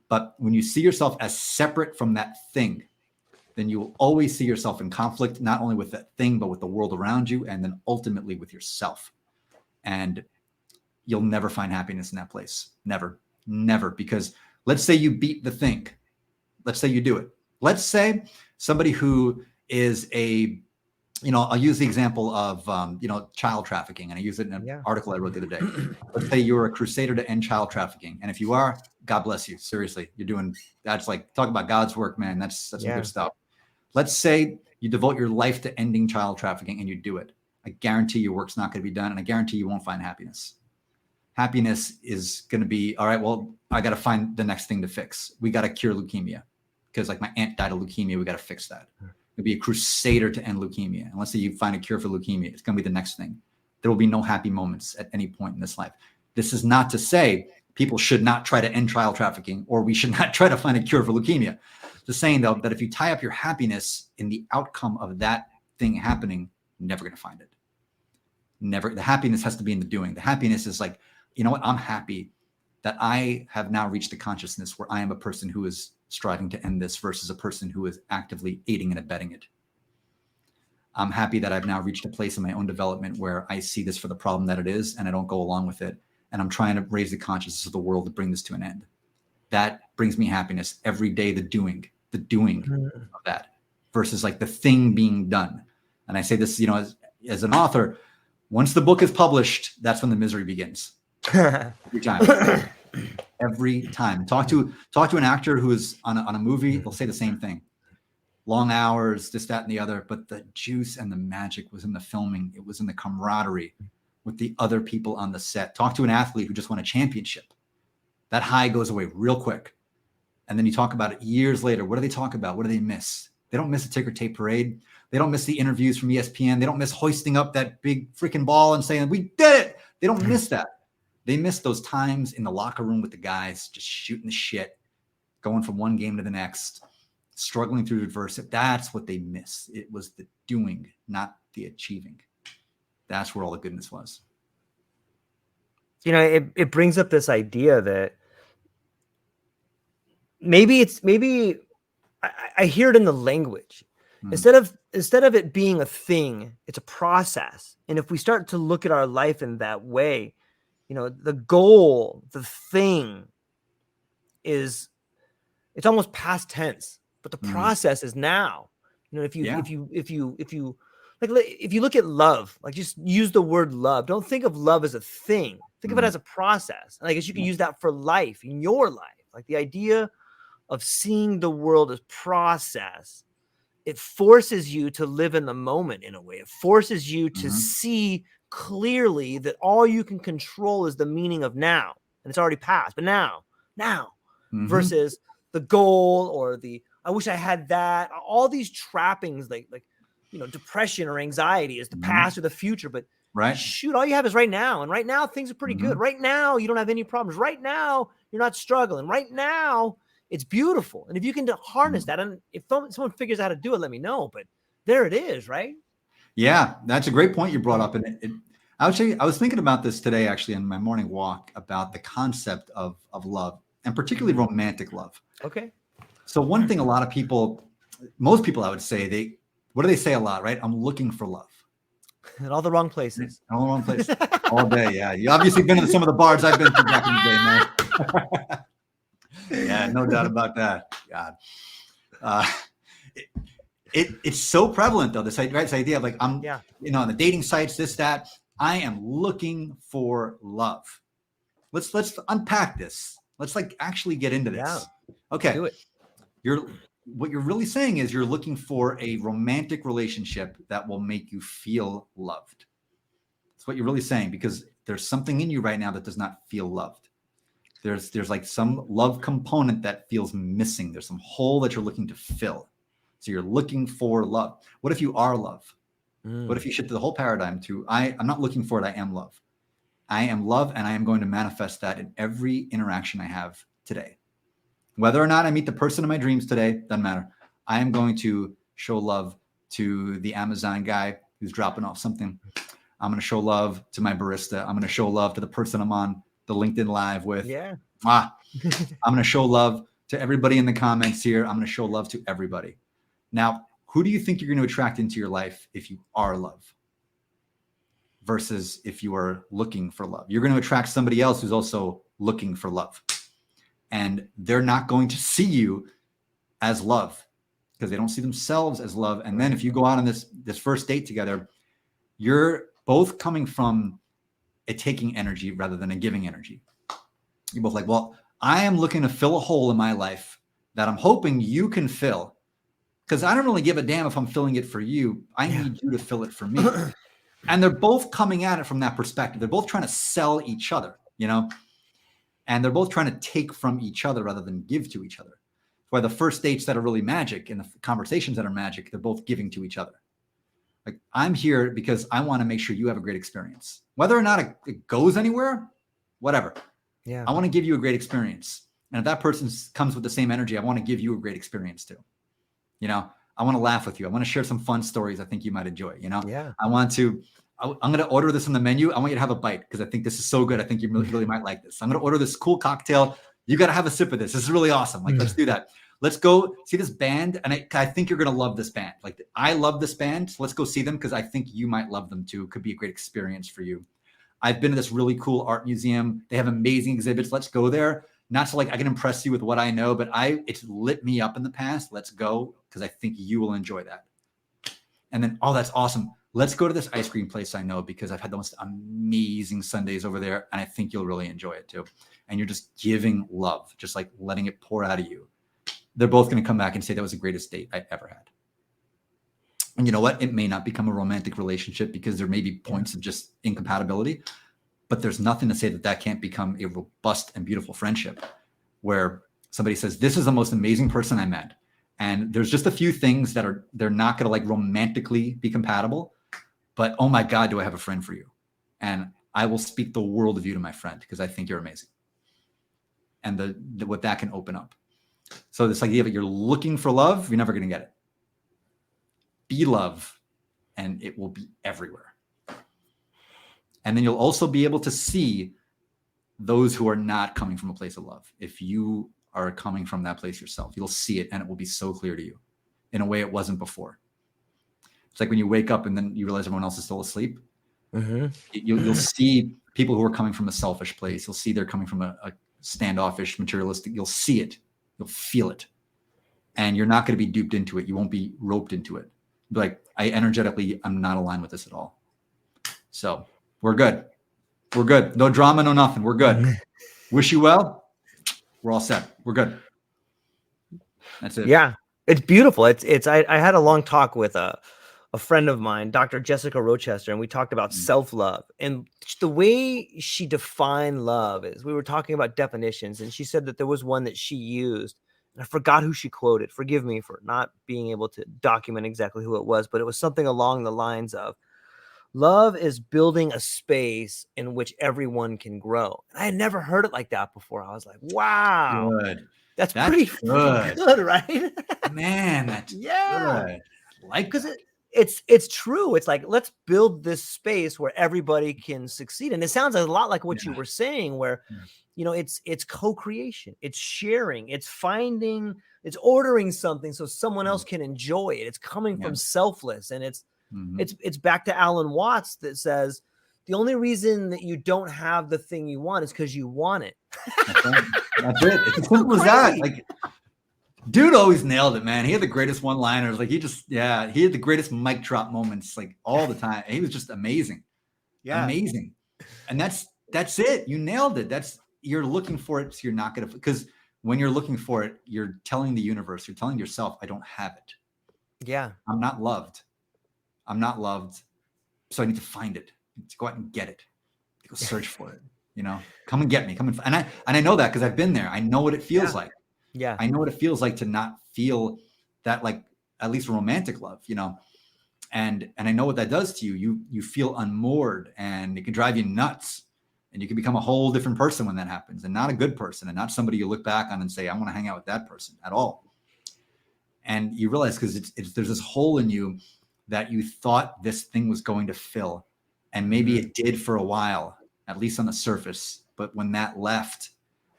But when you see yourself as separate from that thing, then you will always see yourself in conflict, not only with that thing, but with the world around you, and then ultimately with yourself. And you'll never find happiness in that place. Never, never. Because let's say you beat the thing. Let's say you do it. Let's say somebody who is I'll use the example of, child trafficking. And I use it in an article I wrote the other day. Let's say you're a crusader to end child trafficking. And if you are, God bless you. Seriously, you're doing, that's like, talk about God's work, man. That's some good stuff. Let's say you devote your life to ending child trafficking and you do it. I guarantee your work's not going to be done. And I guarantee you won't find happiness. Happiness is going to be, all right, well, I got to find the next thing to fix. We got to cure leukemia because like my aunt died of leukemia. We got to fix that. It'll be a crusader to end leukemia. And let's say you find a cure for leukemia. It's going to be the next thing. There will be no happy moments at any point in this life. This is not to say people should not try to end child trafficking or we should not try to find a cure for leukemia. Just saying, though, that if you tie up your happiness in the outcome of that thing happening, you're never going to find it. Never. The happiness has to be in the doing. The happiness is like, you know what? I'm happy that I have now reached a consciousness where I am a person who is striving to end this versus a person who is actively aiding and abetting it. I'm happy that I've now reached a place in my own development where I see this for the problem that it is and I don't go along with it. And I'm trying to raise the consciousness of the world to bring this to an end. That brings me happiness every day, the doing of that versus like the thing being done. And I say this, as an author, once the book is published, that's when the misery begins. Every time. Every time. Talk to an actor who is on a movie, they'll say the same thing. Long hours, this, that, and the other. But the juice and the magic was in the filming. It was in the camaraderie with the other people on the set. Talk to an athlete who just won a championship. That high goes away real quick. And then you talk about it years later. What do they talk about? What do they miss? They don't miss a ticker tape parade. They don't miss the interviews from ESPN. They don't miss hoisting up that big freaking ball and saying, we did it. They don't miss that. They miss those times in the locker room with the guys, just shooting the shit, going from one game to the next, struggling through adversity. That's what they miss. It was the doing, not the achieving. That's where all the goodness was. It brings up this idea that maybe I hear it in the language. Instead of it being a thing, it's a process. And if we start to look at our life in that way, the goal, the thing it's almost past tense, but the process is now. If you look at love, like just use the word love. Don't think of love as a thing. Think of it as a process. And I guess you can use that for life, in your life. Like the idea of seeing the world as process, it forces you to live in the moment in a way. It forces you to see clearly that all you can control is the meaning of now. And it's already passed, but now versus the goal or I wish I had that. All these trappings like depression or anxiety is the past or the future. But shoot, all you have is right now. And right now things are pretty good. Right now you don't have any problems. Right now you're not struggling. Right now it's beautiful. And if you can harness that, and if someone figures out how to do it, let me know. But there it is, right? Yeah, that's a great point you brought up. And I was thinking about this today, actually, on my morning walk, about the concept of love, and particularly romantic love. Okay. So one thing a lot of people, most people, I would say, what do they say a lot, right? I'm looking for love. In all the wrong places. All the wrong places. All day, yeah. You obviously been in some of the bars I've been to back in the day, man. Yeah, no doubt about that. God. It's so prevalent though, this idea of like, I'm, on the dating sites, this, that, I am looking for love. Let's unpack this. Let's like actually get into this. Yeah. Okay. Do it. What you're really saying is you're looking for a romantic relationship that will make you feel loved. That's what you're really saying, because there's something in you right now that does not feel loved. There's like some love component that feels missing. There's some hole that you're looking to fill. So you're looking for love. What if you are love? What if you shift the whole paradigm to, I'm not looking for it, I am love. I am love, and I am going to manifest that in every interaction I have today. Whether or not I meet the person of my dreams today, doesn't matter. I am going to show love to the Amazon guy who's dropping off something. I'm going to show love to my barista. I'm going to show love to the person I'm on the LinkedIn Live with. Yeah. I'm going to show love to everybody in the comments here. I'm going to show love to everybody. Now, who do you think you're going to attract into your life if you are love versus if you are looking for love? You're going to attract somebody else who's also looking for love. And they're not going to see you as love because they don't see themselves as love. And then if you go out on this first date together, you're both coming from a taking energy rather than a giving energy. You're both like, well, I am looking to fill a hole in my life that I'm hoping you can fill, because I don't really give a damn if I'm filling it for you. I need you to fill it for me. And they're both coming at it from that perspective. They're both trying to sell each other, you know, and they're both trying to take from each other rather than give to each other. That's why the first dates that are really magic and the conversations that are magic, they're both giving to each other. Like, I'm here because I want to make sure you have a great experience. Whether or not it goes anywhere, whatever. Yeah. I want to give you a great experience. And if that person comes with the same energy, I want to give you a great experience too. You know, I want to laugh with you. I want to share some fun stories I think you might enjoy. You know, I'm going to order this on the menu. I want you to have a bite because I think this is so good. I think you really might like this. I'm going to order this cool cocktail. You got to have a sip of this. This is really awesome. Like, let's do that. Let's go see this band. And I think you're going to love this band. Like, I love this band. So let's go see them because I think you might love them too. It could be a great experience for you. I've been to this really cool art museum. They have amazing exhibits. Let's go there. Not so like I can impress you with what I know, but it's lit me up in the past. Let's go because I think you will enjoy that. And then, oh, that's awesome. Let's go to this ice cream place I know because I've had the most amazing Sundays over there, and I think you'll really enjoy it too. And you're just giving love, just like letting it pour out of you. They're both going to come back and say that was the greatest date I ever had. And you know what? It may not become a romantic relationship because there may be points of just incompatibility, but there's nothing to say that that can't become a robust and beautiful friendship where somebody says, this is the most amazing person I met. And there's just a few things that they're not going to like romantically be compatible, but oh my God, do I have a friend for you? And I will speak the world of you to my friend because I think you're amazing. And what that can open up. So this idea that you're looking for love, you're never going to get it. Be love, and it will be everywhere. And then you'll also be able to see those who are not coming from a place of love. If you are coming from that place yourself, you'll see it, and it will be so clear to you in a way it wasn't before. It's like when you wake up and then you realize everyone else is still asleep. Mm-hmm. You'll see people who are coming from a selfish place. You'll see they're coming from a standoffish, materialistic. You'll see it. You'll feel it. And you're not going to be duped into it. You won't be roped into it. Be like, I'm not aligned with this at all. So we're good. We're good. No drama, no nothing. We're good. Wish you well. We're all set. We're good. That's it. Yeah, it's beautiful. I had a long talk with a friend of mine, Dr. Jessica Rochester, and we talked about self-love. And the way she defined love is, we were talking about definitions, and she said that there was one that she used. And I forgot who she quoted. Forgive me for not being able to document exactly who it was, but it was something along the lines of, love is building a space in which everyone can grow. And I had never heard it like that before. I was like, wow, good. That's pretty good, right? Man, that's good. Like, because it's true. It's like, let's build this space where everybody can succeed. And it sounds a lot like what you were saying, where you know, it's co-creation, it's sharing, it's ordering something so someone else can enjoy it. It's coming from selfless, and it's back to Alan Watts that says the only reason that you don't have the thing you want is because you want it. That's it. It's as simple as that. Like, dude always nailed it, man. He had the greatest one-liners. Like, he had the greatest mic drop moments, like, all the time. He was just amazing. Yeah. Amazing. And that's it. You nailed it. you're looking for it, so you're not going to, because when you're looking for it, you're telling the universe, you're telling yourself, I don't have it. Yeah. I'm not loved. I'm not loved. So I need to find it. I need to go out and get it. Go search for it. Come and get me. Come and I know that because I've been there. I know what it feels like. Yeah. I know what it feels like to not feel that, like, at least romantic love, and I know what that does to you. You feel unmoored, and it can drive you nuts, and you can become a whole different person when that happens, and not a good person, and not somebody you look back on and say, I want to hang out with that person at all. And you realize, because there's this hole in you that you thought this thing was going to fill, and maybe it did for a while, at least on the surface. But when that left,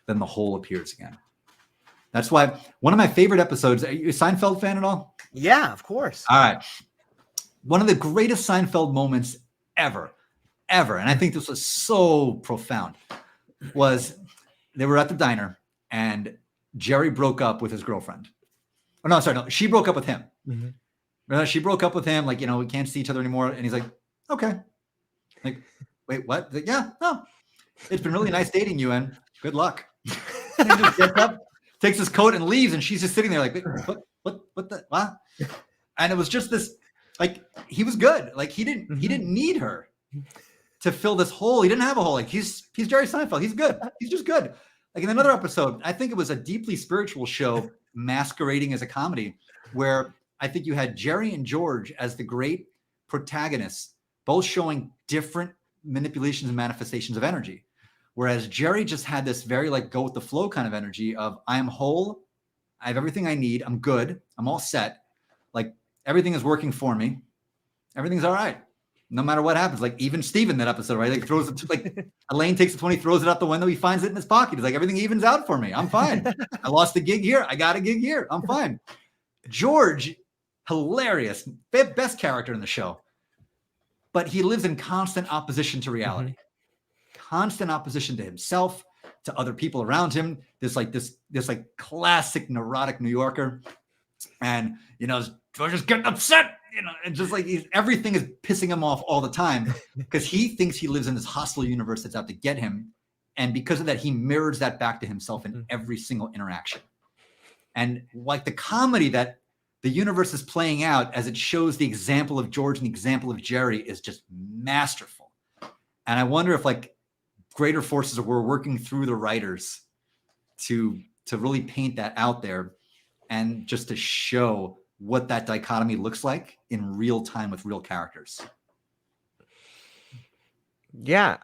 then the hole appears again. That's why one of my favorite episodes. Are you a Seinfeld fan at all? Yeah, of course. All right. One of the greatest Seinfeld moments ever, and I think this was so profound, was they were at the diner and Jerry broke up with his girlfriend. Oh, no, sorry. No, she broke up with him. She broke up with him. Like, we can't see each other anymore. And he's like, okay. Like, wait, what? Like, yeah, no. It's been really nice dating you, and good luck. And he just gets up, takes his coat and leaves, and she's just sitting there like, what? And it was just this, like, he was good. Like, he didn't need her to fill this hole. He didn't have a hole. Like, he's Jerry Seinfeld. He's good. He's just good. Like, in another episode, I think it was a deeply spiritual show masquerading as a comedy, where I think you had Jerry and George as the great protagonists, both showing different manipulations and manifestations of energy. Whereas Jerry just had this very, like, go with the flow kind of energy of, I am whole. I have everything I need. I'm good. I'm all set. Like, everything is working for me. Everything's all right. No matter what happens. Like, even Steven, that episode, right? Like, throws it, like, Elaine takes the 20, throws it out the window. He finds it in his pocket. He's like, everything evens out for me. I'm fine. I lost a gig here. I got a gig here. I'm fine. George, hilarious. Best character in the show. But he lives in constant opposition to reality. Constant opposition to himself, to other people around him. This classic neurotic New Yorker. And, George is getting upset, and just like everything is pissing him off all the time because he thinks he lives in this hostile universe that's out to get him. And because of that, he mirrors that back to himself in every single interaction. And like the comedy that the universe is playing out as it shows the example of George and the example of Jerry is just masterful. And I wonder if, like, greater forces were working through the writers to really paint that out there, and just to show what that dichotomy looks like in real time with real characters. Yeah,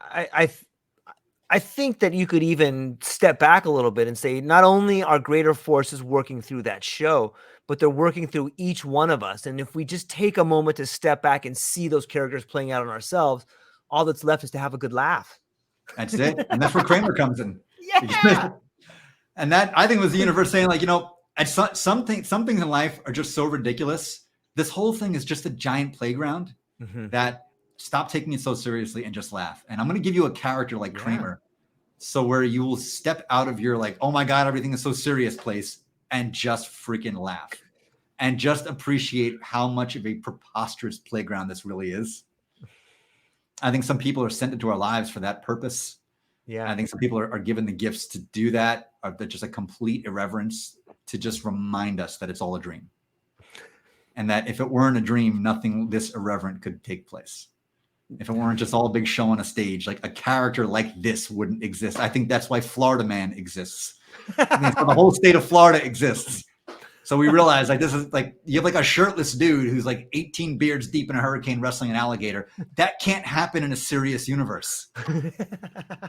I think that you could even step back a little bit and say, not only are greater forces working through that show, but they're working through each one of us. And if we just take a moment to step back and see those characters playing out on ourselves, all that's left is to have a good laugh. That's it. And that's where Kramer comes in. Yeah. And that, I think, was the universe saying, like, some things in life are just so ridiculous. This whole thing is just a giant playground that stop taking it so seriously and just laugh. And I'm going to give you a character like Kramer. So where you will step out of your, like, oh my God, everything is so serious place, and just freaking laugh and just appreciate how much of a preposterous playground this really is. I think some people are sent into our lives for that purpose. Yeah. I think some people are given the gifts to do that, or that just a complete irreverence to just remind us that it's all a dream. And that if it weren't a dream, nothing this irreverent could take place. If it weren't just all a big show on a stage, like a character like this wouldn't exist. I think that's why Florida Man exists. The whole state of Florida exists. So we realize, like, this is like, you have like a shirtless dude who's like 18 beards deep in a hurricane wrestling an alligator. That can't happen in a serious universe.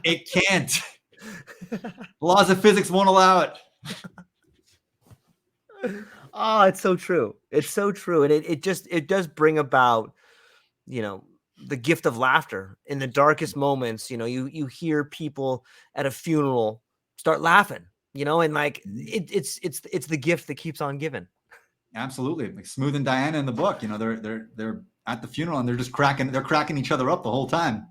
It can't. The laws of physics won't allow it. Oh, it's so true. It's so true. And it does bring about, the gift of laughter in the darkest moments. You hear people at a funeral start laughing, and like it's the gift that keeps on giving. Absolutely. Like Smooth and Diana in the book, they're at the funeral and they're just cracking each other up the whole time.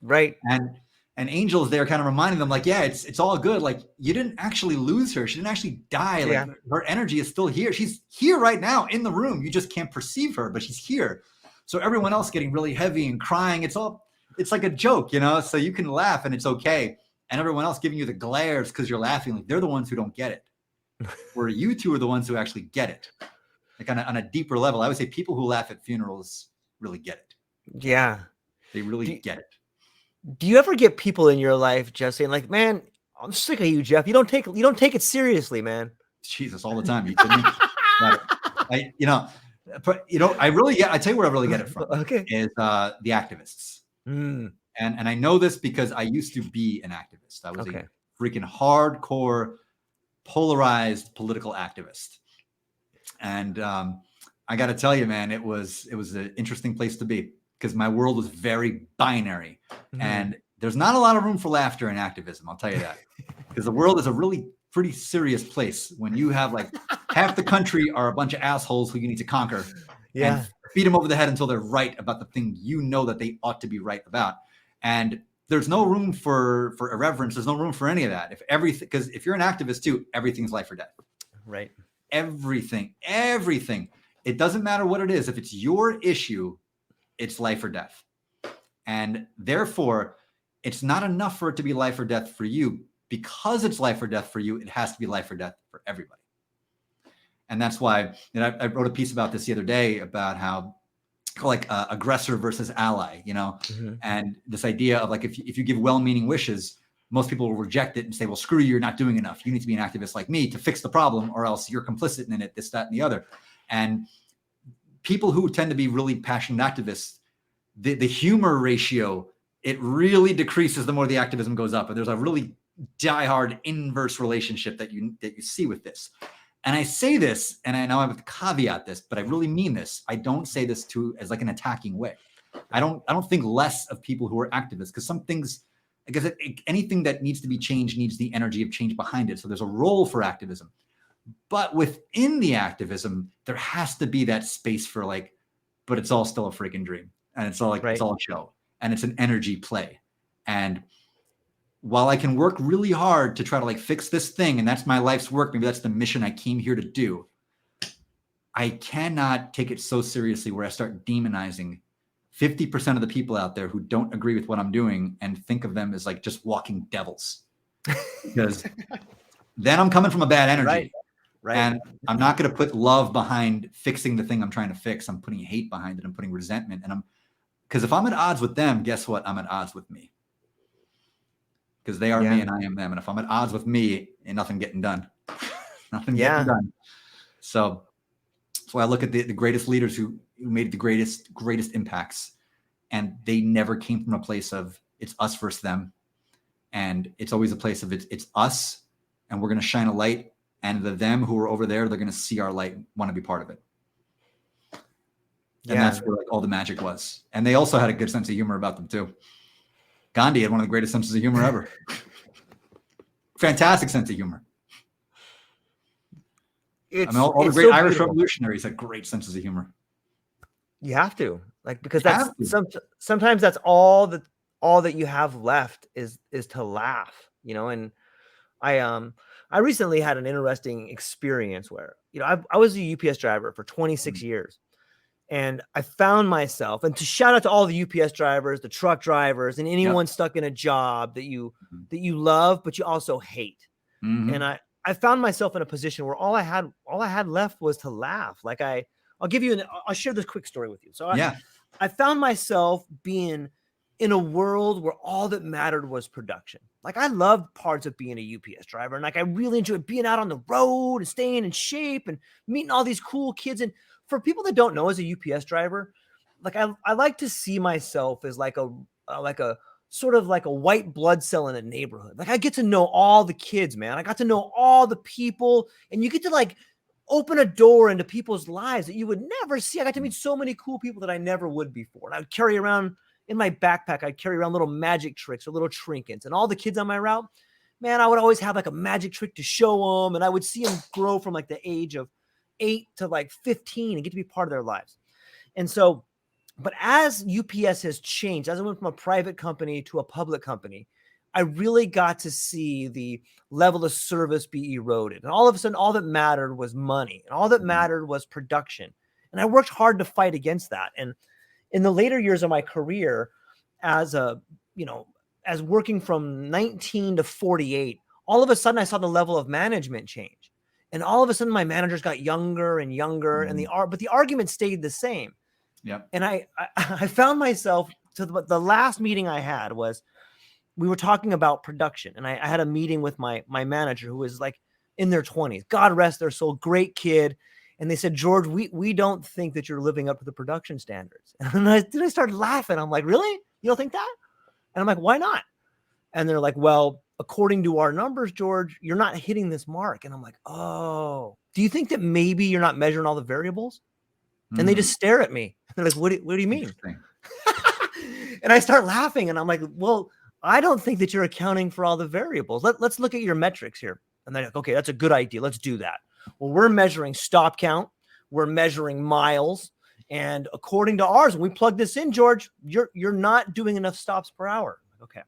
Right. And Angel's there kind of reminding them, like, yeah, it's all good. Like, you didn't actually lose her. She didn't actually die. Like, her energy is still here. She's here right now in the room. You just can't perceive her, but she's here. So everyone else getting really heavy and crying, it's like a joke, so you can laugh and it's okay. and everyone else giving you the glares because you're laughing, like they're the ones who don't get it. Where you two are the ones who actually get it. Like on a deeper level, I would say people who laugh at funerals really get it. Yeah. They really get it. Do you ever get people in your life just saying like, man, I'm sick of you, Geoff. You don't take it seriously, man. Jesus, all the time. You kidding me? I really get, I tell you where I really get it from. Okay. Is the activists. And I know this because I used to be an activist. I was a freaking hardcore, polarized political activist. And I got to tell you, man, it was an interesting place to be because my world was very binary. And there's not a lot of room for laughter in activism. I'll tell you that, because the world is a really pretty serious place when you have like half the country are a bunch of assholes who you need to conquer and beat them over the head until they're right about the thing you know that they ought to be right about. And there's no room for irreverence. There's no room for any of that. Because if you're an activist too, everything's life or death. Right. Everything. It doesn't matter what it is. If it's your issue, it's life or death. And therefore, it's not enough for it to be life or death for you. Because it's life or death for you, it has to be life or death for everybody. And that's why, and I wrote a piece about this the other day about how like aggressor versus ally, and this idea of like, if you give well-meaning wishes, most people will reject it and say, well, screw you, you're not doing enough. You need to be an activist like me to fix the problem, or else you're complicit in it, this, that, and the other. And people who tend to be really passionate activists, the humor ratio, it really decreases the more the activism goes up. And there's a really diehard inverse relationship that you see with this. And I say this, and I know I have to caveat this, but I really mean this. I don't say this as like an attacking way. I don't think less of people who are activists, because some things, I guess anything that needs to be changed needs the energy of change behind it. So there's a role for activism. But within the activism, there has to be that space for like, but it's all still a freaking dream. And it's all like, it's all a show. And it's an energy play. And while I can work really hard to try to like fix this thing, and that's my life's work, maybe that's the mission I came here to do, I cannot take it so seriously where I start demonizing 50% of the people out there who don't agree with what I'm doing and think of them as like just walking devils. Because then I'm coming from a bad energy. Right. And I'm not going to put love behind fixing the thing I'm trying to fix. I'm putting hate behind it. I'm putting resentment. Because if I'm at odds with them, guess what? I'm at odds with me. Because they are me and I am them. And if I'm at odds with me, ain't nothing getting done. Nothing getting done. So that's why I look at the greatest leaders who made the greatest impacts. And they never came from a place of it's us versus them. And it's always a place of it's us, and we're going to shine a light. And the them who are over there, they're going to see our light, want to be part of it. And that's where like all the magic was. And they also had a good sense of humor about them too. Gandhi had one of the greatest senses of humor ever. Fantastic sense of humor. All the great Irish revolutionaries had great senses of humor. You have to, like, because that's sometimes that's all that you have left is to laugh, and I recently had an interesting experience where, I was a UPS driver for 26 years, and I found myself, and to shout out to all the UPS drivers, the truck drivers, and anyone stuck in a job that you love, but you also hate. And I found myself in a position where all I had left was to laugh. Like I'll share this quick story with you. So I found myself being in a world where all that mattered was production. Like I loved parts of being a UPS driver. And like, I really enjoyed being out on the road and staying in shape and meeting all these cool kids. And for people that don't know, as a UPS driver, like I like to see myself as like a sort of like a white blood cell in a neighborhood. Like I get to know all the kids, man. I got to know all the people, and you get to like open a door into people's lives that you would never see. I got to meet so many cool people that I never would before. And I would carry around in my backpack, I'd carry around little magic tricks or little trinkets, and all the kids on my route, man, I would always have like a magic trick to show them. And I would see them grow from like the age of 8 to like 15 and get to be part of their lives. And so, but as UPS has changed, as I went from a private company to a public company, I really got to see the level of service be eroded. And all of a sudden, all that mattered was money, and all that mattered was production. And I worked hard to fight against that. And in the later years of my career as a as working from 19 to 48, all of a sudden I saw the level of management change. And all of a sudden my managers got younger and younger, and but the argument stayed the same. Yep. And I found myself, to the last meeting I had was, we were talking about production, and I had a meeting with my manager, who was like in their 20s, God rest their soul, great kid. And they said, George, we don't think that you're living up to the production standards. And I started laughing. I'm like, really? You don't think that? And I'm like, why not? And they're like, well, according to our numbers, George, you're not hitting this mark. And I'm like, oh, do you think that maybe you're not measuring all the variables? And they just stare at me. They're like, what do you mean? And I start laughing, and I'm like, well, I don't think that you're accounting for all the variables. Let's look at your metrics here. And they're like, okay, that's a good idea. Let's do that. Well, we're measuring stop count. We're measuring miles. And according to ours, when we plug this in, George, you're not doing enough stops per hour. Okay.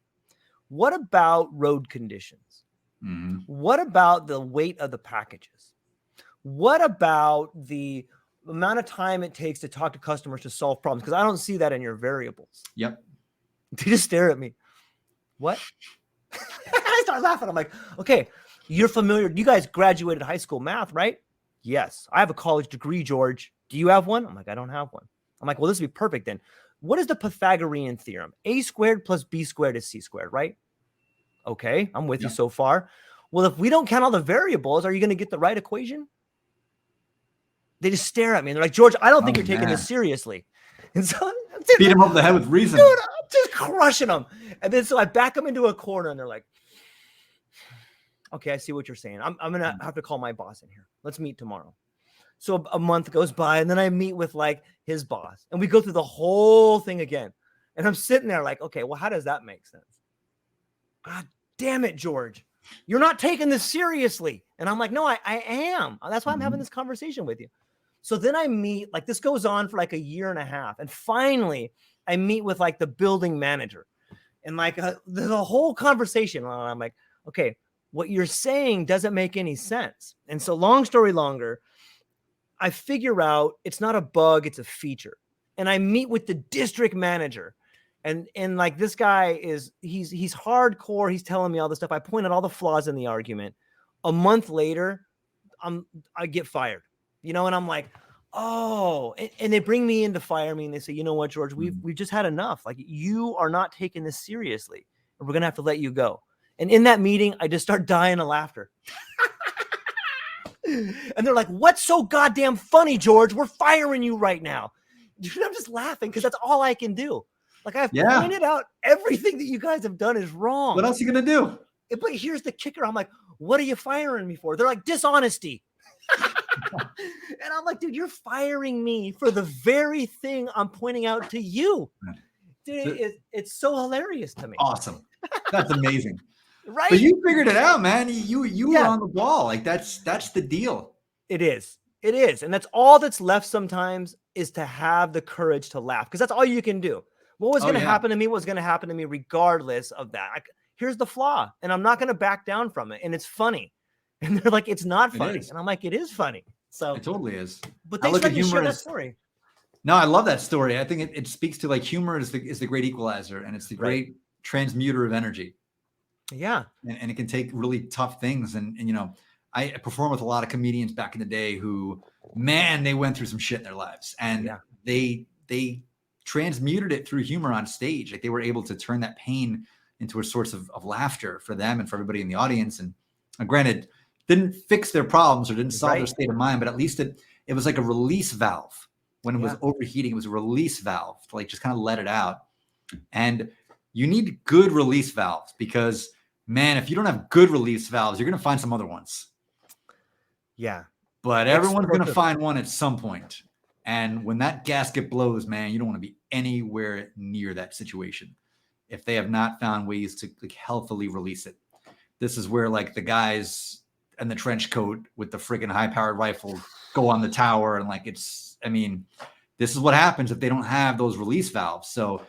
What about road conditions? What about the weight of the packages? What about the amount of time it takes to talk to customers to solve problems? Because I don't see that in your variables. Yep. They just stare at me. What? I start laughing. I'm like, okay, you're familiar. You guys graduated high school math, right? Yes. I have a college degree, George. Do you have one? I'm like, I don't have one. I'm like, well, this would be perfect then. What is the Pythagorean theorem? A squared plus B squared is C squared, right? Okay, I'm with you so far. Well, if we don't count all the variables, are you going to get the right equation? They just stare at me and they're like, George, I don't think you're taking this seriously. And so beat him over the head with reason. Dude, I'm just crushing them. And then so I back them into a corner, and they're like, okay, I see what you're saying. I'm going to have to call my boss in here. Let's meet tomorrow. So a month goes by, and then I meet with like his boss, and we go through the whole thing again. And I'm sitting there like, okay, well, how does that make sense? God damn it, George. You're not taking this seriously. And I'm like, no, I am. That's why I'm having this conversation with you. So then I meet, like, this goes on for like a year and a half. And finally, I meet with like the building manager, and like the whole conversation. And I'm like, okay, what you're saying doesn't make any sense. And so long story longer, I figure out it's not a bug, it's a feature. And I meet with the district manager. And like, this guy he's hardcore. He's telling me all this stuff. I point out all the flaws in the argument. A month later, I get fired, and I'm like, oh, and they bring me in to fire me. And they say, you know what, George, we've just had enough. Like, you are not taking this seriously, and we're going to have to let you go. And in that meeting, I just start dying of laughter. And they're like, what's so goddamn funny, George? We're firing you right now. Dude, I'm just laughing because that's all I can do. Like, I've pointed out everything that you guys have done is wrong. What else are you going to do? But here's the kicker. I'm like, what are you firing me for? They're like, dishonesty. And I'm like, dude, you're firing me for the very thing I'm pointing out to you. Dude, it's so hilarious to me. Awesome. That's amazing. Right? But you figured it out, man. You were on the ball. Like, that's the deal. It is. It is. And that's all that's left sometimes, is to have the courage to laugh, because that's all you can do. What was going to happen to me was going to happen to me regardless of that. Here's the flaw, and I'm not going to back down from it. And it's funny. And they're like, it's not funny. And I'm like, it is funny. So it totally is. But thanks for letting me share that story. No, I love that story. I think it speaks to, like, humor is the great equalizer, and it's the great transmuter of energy. Yeah. And it can take really tough things. And I performed with a lot of comedians back in the day who, man, they went through some shit in their lives, and they transmuted it through humor on stage. Like, they were able to turn that pain into a source of laughter for them and for everybody in the audience. And granted, didn't fix their problems or didn't solve their state of mind, but at least it was like a release valve. When it was overheating, it was a release valve to, like, just kind of let it out. And you need good release valves, because, man, if you don't have good release valves, you're going to find some other ones. Yeah. But everyone's going to find one at some point. And when that gasket blows, man, you don't want to be anywhere near that situation if they have not found ways to, like, healthily release it. This is where, like, the guys in the trench coat with the freaking high-powered rifle go on the tower, and, like, this is what happens if they don't have those release valves. So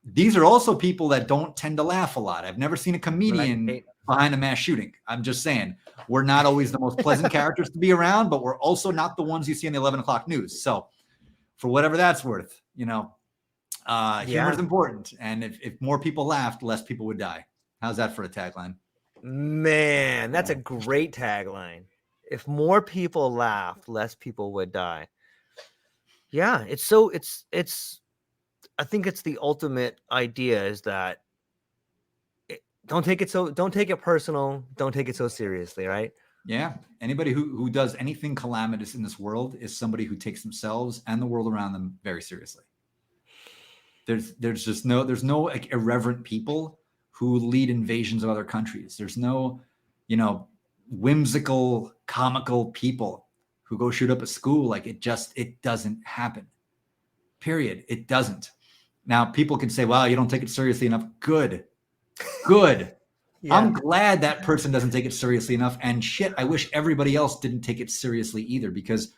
these are also people that don't tend to laugh a lot. I've never seen a comedian behind a mass shooting. I'm just saying, we're not always the most pleasant characters to be around, but we're also not the ones you see in the 11 o'clock news. So for whatever that's worth, Humor is important. And if more people laughed, less people would die. How's that for a tagline? Man, that's a great tagline. If more people laughed, less people would die. Yeah, I think it's the ultimate idea is that don't take it personal, don't take it so seriously, right? Yeah. Anybody who does anything calamitous in this world is somebody who takes themselves and the world around them very seriously. There's no like irreverent people who lead invasions of other countries. There's no, whimsical, comical people who go shoot up a school. Like it doesn't happen. Period. It doesn't. Now people can say, well, you don't take it seriously enough. Good. Yeah. I'm glad that person doesn't take it seriously enough. And shit, I wish everybody else didn't take it seriously either, because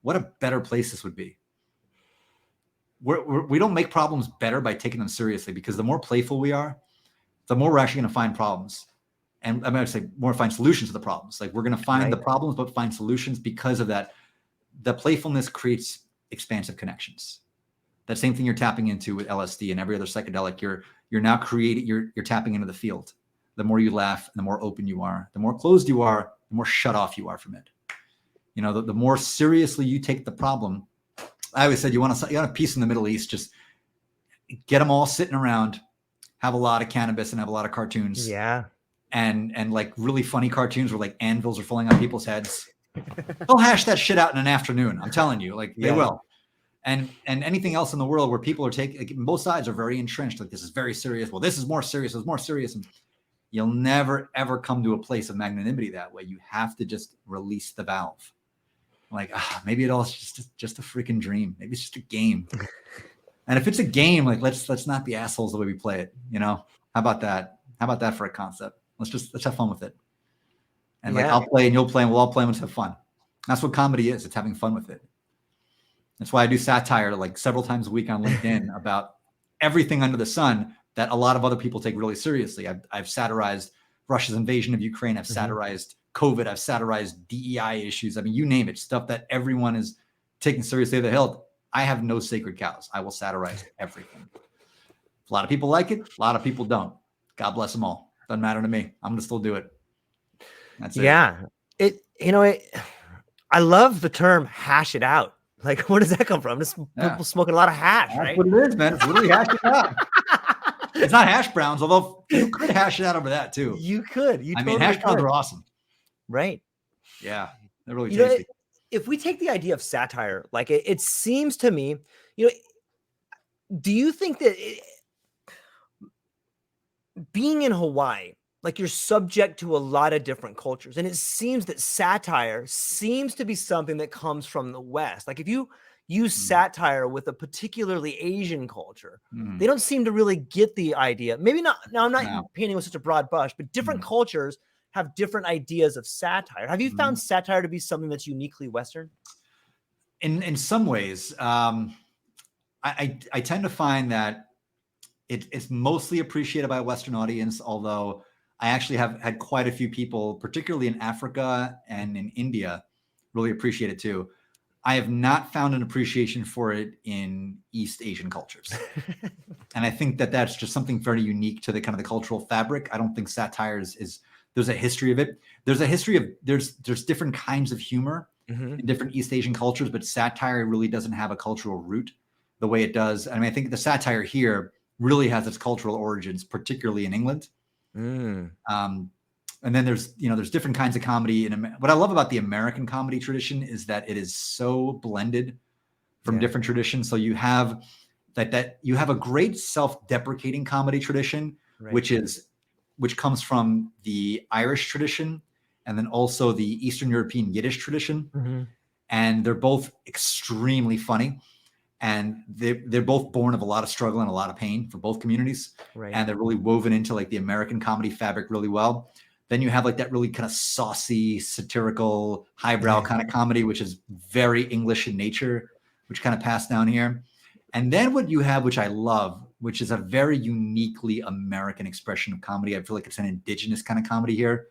what a better place this would be. We don't make problems better by taking them seriously, because the more playful we are, the more we're actually going to find problems. And I'm going to say more find solutions to the problems. Like we're going to find the problems, but find solutions because of that. The playfulness creates expansive connections. That same thing you're tapping into with LSD and every other psychedelic, you're now creating, you're tapping into the field. The more you laugh, the more open you are, the more closed you are, the more shut off you are from it. The more seriously you take the problem. I always said, you want a peace in the Middle East, just get them all sitting around, have a lot of cannabis and have a lot of cartoons. Yeah. And like really funny cartoons where like anvils are falling on people's heads. They'll hash that shit out in an afternoon. I'm telling you, like they will. And anything else in the world where people are taking, like, both sides are very entrenched. Like this is very serious. Well, this is more serious. It's more serious. And you'll never, ever come to a place of magnanimity that way. You have to just release the valve. Like, maybe it all is just a freaking dream. Maybe it's just a game. And if it's a game, like let's not be assholes the way we play it. How about that? How about that for a concept? Let's have fun with it. And like I'll play and you'll play and we'll all play and let's have fun. That's what comedy is. It's having fun with it. That's why I do satire like several times a week on LinkedIn about everything under the sun that a lot of other people take really seriously. I've satirized Russia's invasion of Ukraine. I've satirized COVID. I've satirized DEI issues. I mean, you name it, stuff that everyone is taking seriously. The hilt. I have no sacred cows. I will satirize everything. A lot of people like it. A lot of people don't. God bless them all. Doesn't matter to me. I'm going to still do it. That's it. Yeah. I love the term hash it out. Like, where does that come from? Just people smoking a lot of hash, That's right? what it is, man. It's literally hash it out. It's not hash browns, although you could hash it out over that too. You could. I mean, hash browns are awesome. Right. Yeah. They're really tasty. If we take the idea of satire, like it seems to me, do you think that being in Hawaii, like you're subject to a lot of different cultures, and it seems that satire seems to be something that comes from the West. Like if you use satire with a particularly Asian culture, they don't seem to really get the idea. Maybe not. Now I'm not painting with such a broad brush, but different cultures have different ideas of satire. Have you found satire to be something that's uniquely Western? In some ways, I tend to find that it's mostly appreciated by a Western audience, although I actually have had quite a few people, particularly in Africa and in India, really appreciate it too. I have not found an appreciation for it in East Asian cultures. And I think that that's just something very unique to the kind of the cultural fabric. I don't think satire is there's a history of it. There's a history of, there's different kinds of humor in different East Asian cultures, but satire really doesn't have a cultural root the way it does. I mean, I think the satire here really has its cultural origins, particularly in England. And then there's different kinds of comedy. What I love about the American comedy tradition is that it is so blended from different traditions. So you have you have a great self-deprecating comedy tradition, which comes from the Irish tradition and then also the Eastern European Yiddish tradition. And they're both extremely funny. And they're both born of a lot of struggle and a lot of pain for both communities. And they're really woven into like the American comedy fabric really well. Then you have like that really kind of saucy, satirical, highbrow kind of comedy, which is very English in nature, which kind of passed down here. And then what you have, which I love, which is a very uniquely American expression of comedy. I feel like it's an indigenous kind of comedy here,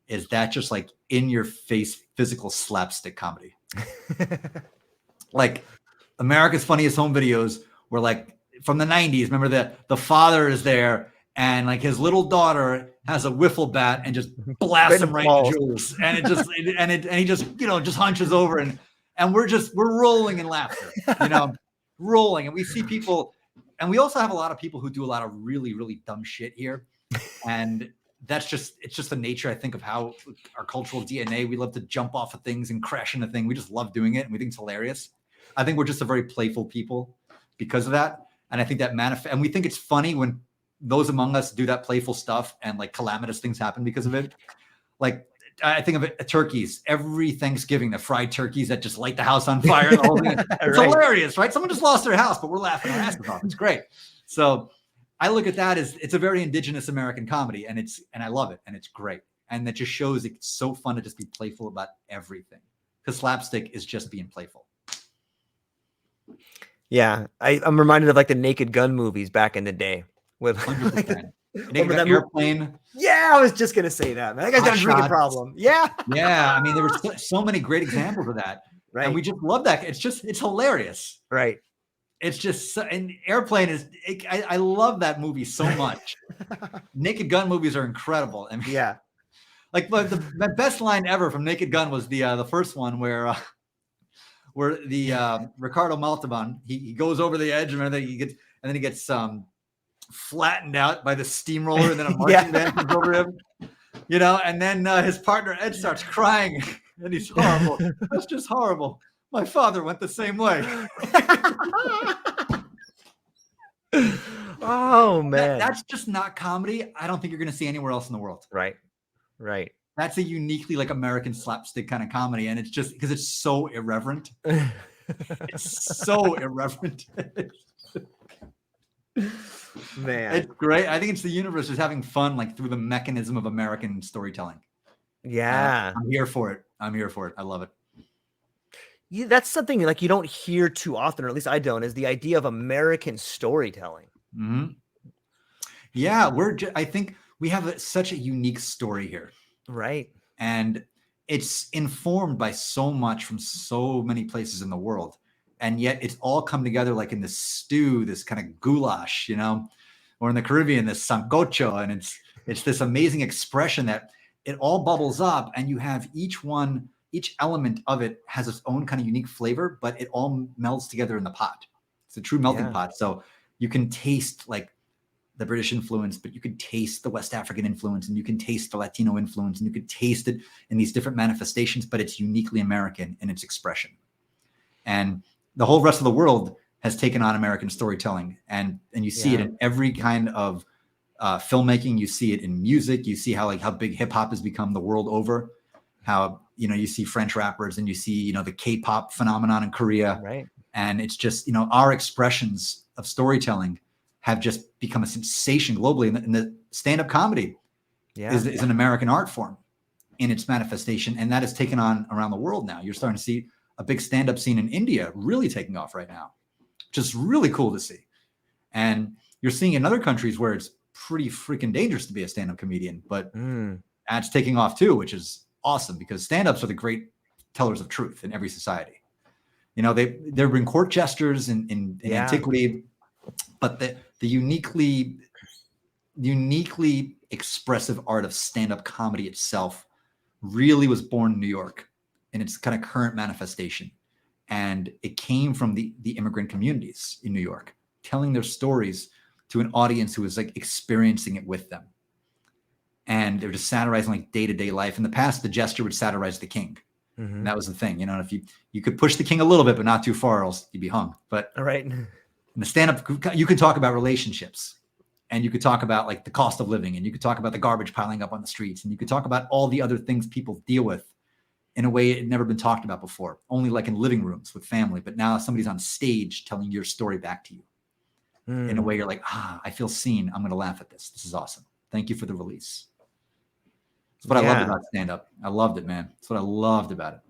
is that just like in your face, physical slapstick comedy. Like America's Funniest Home Videos, where like from the 90s. Remember the father is there and like his little daughter has a wiffle bat and just blasts him right in the jewels. And it just, and he just, you know, just hunches over and we're rolling in laughter, you know, rolling. And we see people, and we also have a lot of people who do a lot of really, really dumb shit here. And it's just the nature, I think, of how our cultural DNA, we love to jump off of things and crash into things. We just love doing it. And we think it's hilarious. I think we're just a very playful people because of that. And I think that and we think it's funny when those among us do that playful stuff and like calamitous things happen because of it. Like I think of it, turkeys every Thanksgiving, the fried turkeys that just light the house on fire. The whole thing. It's hilarious, right? Someone just lost their house, but we're laughing our asses off. It's great. So I look at that as it's a very indigenous American comedy, and I love it, and it's great. And that just shows it's so fun to just be playful about everything, because slapstick is just being playful. Yeah, I'm reminded of like the Naked Gun movies back in the day with 100%. Remember that Airplane? Yeah, I was just gonna say that. Man, that guy's got a drinking problem. Yeah, yeah. I mean, there were so many great examples of that, right? And we just love that. It's hilarious, right? It's just, and Airplane is, I love that movie so much. Naked Gun movies are incredible. I mean, yeah. Like the best line ever from Naked Gun was the first one where the Ricardo Montalban, he goes over the edge and then he gets flattened out by the steamroller, and then a marching band comes over him, you know, and then his partner Ed starts crying and he's horrible. That's just horrible. My father went the same way. Oh man, that's just not comedy. I don't think you're going to see anywhere else in the world. Right. That's a uniquely like American slapstick kind of comedy, and it's just because it's so irreverent. It's so irreverent. Man, it's great. I think it's the universe just having fun, like through the mechanism of American storytelling. Yeah, I'm here for it. I love it. Yeah, that's something like you don't hear too often, or at least I don't, is the idea of American storytelling. Mm-hmm. Yeah, I think we have such a unique story here. Right. And it's informed by so much from so many places in the world. And yet it's all come together like in this stew, this kind of goulash, you know, or in the Caribbean, this sancocho. And it's this amazing expression that it all bubbles up, and you have each element of it has its own kind of unique flavor, but it all melds together in the pot. It's a true melting pot. So you can taste like the British influence, but you could taste the West African influence, and you can taste the Latino influence, and you could taste it in these different manifestations, but it's uniquely American in its expression. And the whole rest of the world has taken on American storytelling, and you see it in every kind of filmmaking. You see it in music. You see how big hip hop has become the world over, how, you know, you see French rappers, and you see, you know, the K-pop phenomenon in Korea. Right. And it's just, you know, our expressions of storytelling have just become a sensation globally. And the stand-up comedy is an American art form in its manifestation. And that is taken on around the world now. You're starting to see a big stand-up scene in India really taking off right now, which is really cool to see. And you're seeing in other countries where it's pretty freaking dangerous to be a stand-up comedian, but that's taking off too, which is awesome, because stand-ups are the great tellers of truth in every society. You know, there have been court jesters in antiquity, but the uniquely expressive art of stand-up comedy itself really was born in New York in its kind of current manifestation. And it came from the immigrant communities in New York, telling their stories to an audience who was like experiencing it with them. And they were just satirizing like day-to-day life. In the past, the jester would satirize the king. Mm-hmm. And that was the thing, you know, if you could push the king a little bit, but not too far, else you'd be hung. But in the stand-up, you could talk about relationships, and you could talk about like the cost of living, and you could talk about the garbage piling up on the streets, and you could talk about all the other things people deal with in a way it had never been talked about before, only like in living rooms with family. But now somebody's on stage telling your story back to you in a way you're like, I feel seen. I'm going to laugh at this. This is awesome. Thank you for the release. That's what I loved about stand-up. I loved it, man. That's what I loved about it.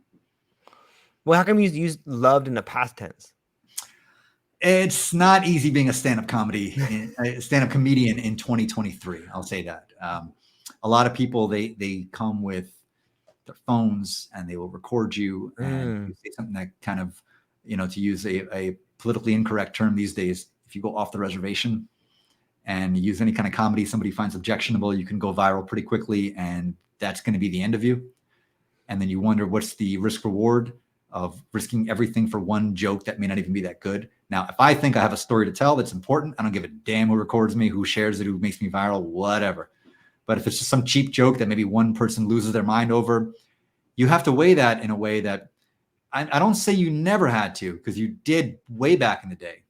Well, how come you used loved in the past tense? It's not easy being a stand-up comedian in 2023. I'll say that. A lot of people, they come with their phones and they will record you and you say something that kind of, you know, to use a politically incorrect term these days, if you go off the reservation and use any kind of comedy somebody finds objectionable, you can go viral pretty quickly, and that's going to be the end of you. And then you wonder, what's the risk reward of risking everything for one joke that may not even be that good? Now, if I think I have a story to tell that's important, I don't give a damn who records me, who shares it, who makes me viral, whatever. But if it's just some cheap joke that maybe one person loses their mind over, you have to weigh that in a way that I don't say you never had to, because you did way back in the day.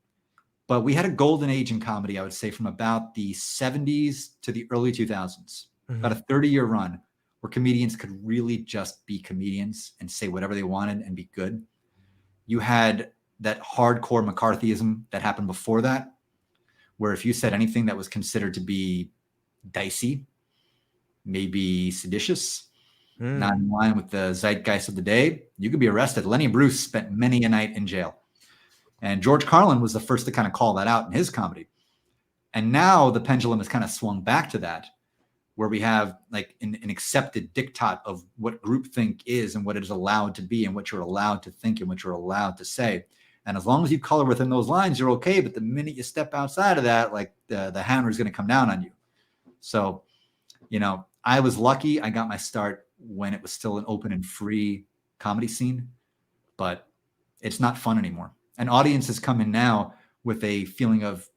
But we had a golden age in comedy, I would say, from about the 70s to the early 2000s, about a 30-year run where comedians could really just be comedians and say whatever they wanted and be good. You had that hardcore McCarthyism that happened before that, where if you said anything that was considered to be dicey, maybe seditious, not in line with the zeitgeist of the day, you could be arrested. Lenny Bruce spent many a night in jail. And George Carlin was the first to kind of call that out in his comedy. And now the pendulum has kind of swung back to that, where we have like an accepted diktat of what groupthink is and what it is allowed to be and what you're allowed to think and what you're allowed to say. And as long as you color within those lines, you're okay. But the minute you step outside of that, like the hammer is going to come down on you. So, you know, I was lucky. I got my start when it was still an open and free comedy scene, but it's not fun anymore. And audiences come in now with a feeling of,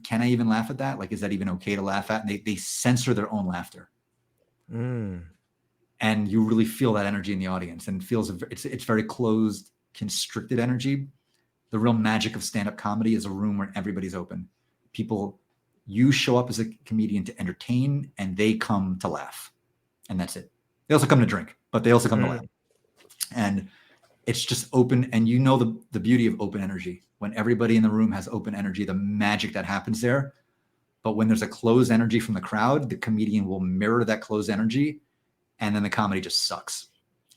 can I even laugh at that? Like, is that even okay to laugh at? And they censor their own laughter. And you really feel that energy in the audience, and it's very closed, constricted energy. The real magic of stand-up comedy is a room where everybody's open. You show up as a comedian to entertain, and they come to laugh. And that's it. They also come to drink, but they also come to laugh. And it's just open. And you know the beauty of open energy. When everybody in the room has open energy, the magic that happens there. But when there's a closed energy from the crowd, the comedian will mirror that closed energy, and then the comedy just sucks.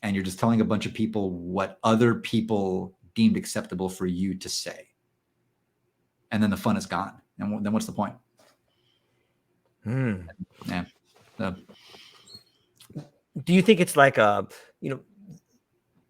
And you're just telling a bunch of people what other people deemed acceptable for you to say. And then the fun is gone. And then what's the point? Yeah. Do you think it's like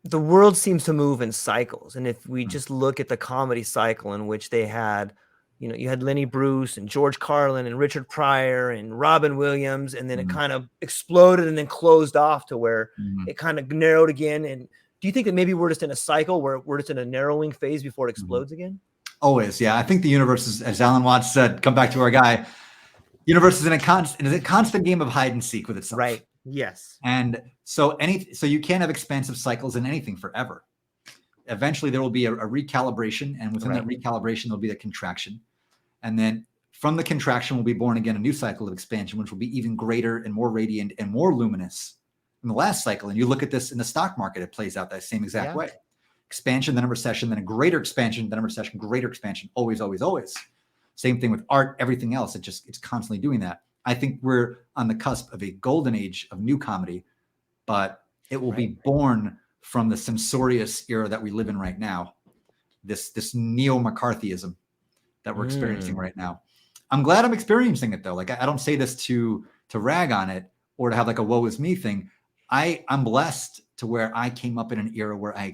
the world seems to move in cycles, and if we just look at the comedy cycle in which they had, you had Lenny Bruce and George Carlin and Richard Pryor and Robin Williams, and then it kind of exploded and then closed off to where it kind of narrowed again. And do you think that maybe we're just in a cycle where we're just in a narrowing phase before it explodes again? Always, yeah. I think the universe is, as Alan Watts said, come back to our guy. Universe is in a constant game of hide and seek with itself. Right. Yes. And so you can't have expansive cycles in anything forever. Eventually there will be a recalibration, and within that recalibration, there'll be a contraction. And then from the contraction will be born again a new cycle of expansion, which will be even greater and more radiant and more luminous than the last cycle. And you look at this in the stock market, it plays out that same exact way. Expansion, then a recession, then a greater expansion, then a recession, greater expansion, always, always, always. Same thing with art, everything else. It's constantly doing that. I think we're on the cusp of a golden age of new comedy, but it will be born from the censorious era that we live in right now. This neo-McCarthyism that we're experiencing right now. I'm glad I'm experiencing it though. Like I don't say this to rag on it or to have like a woe is me thing. I'm blessed to where I came up in an era where I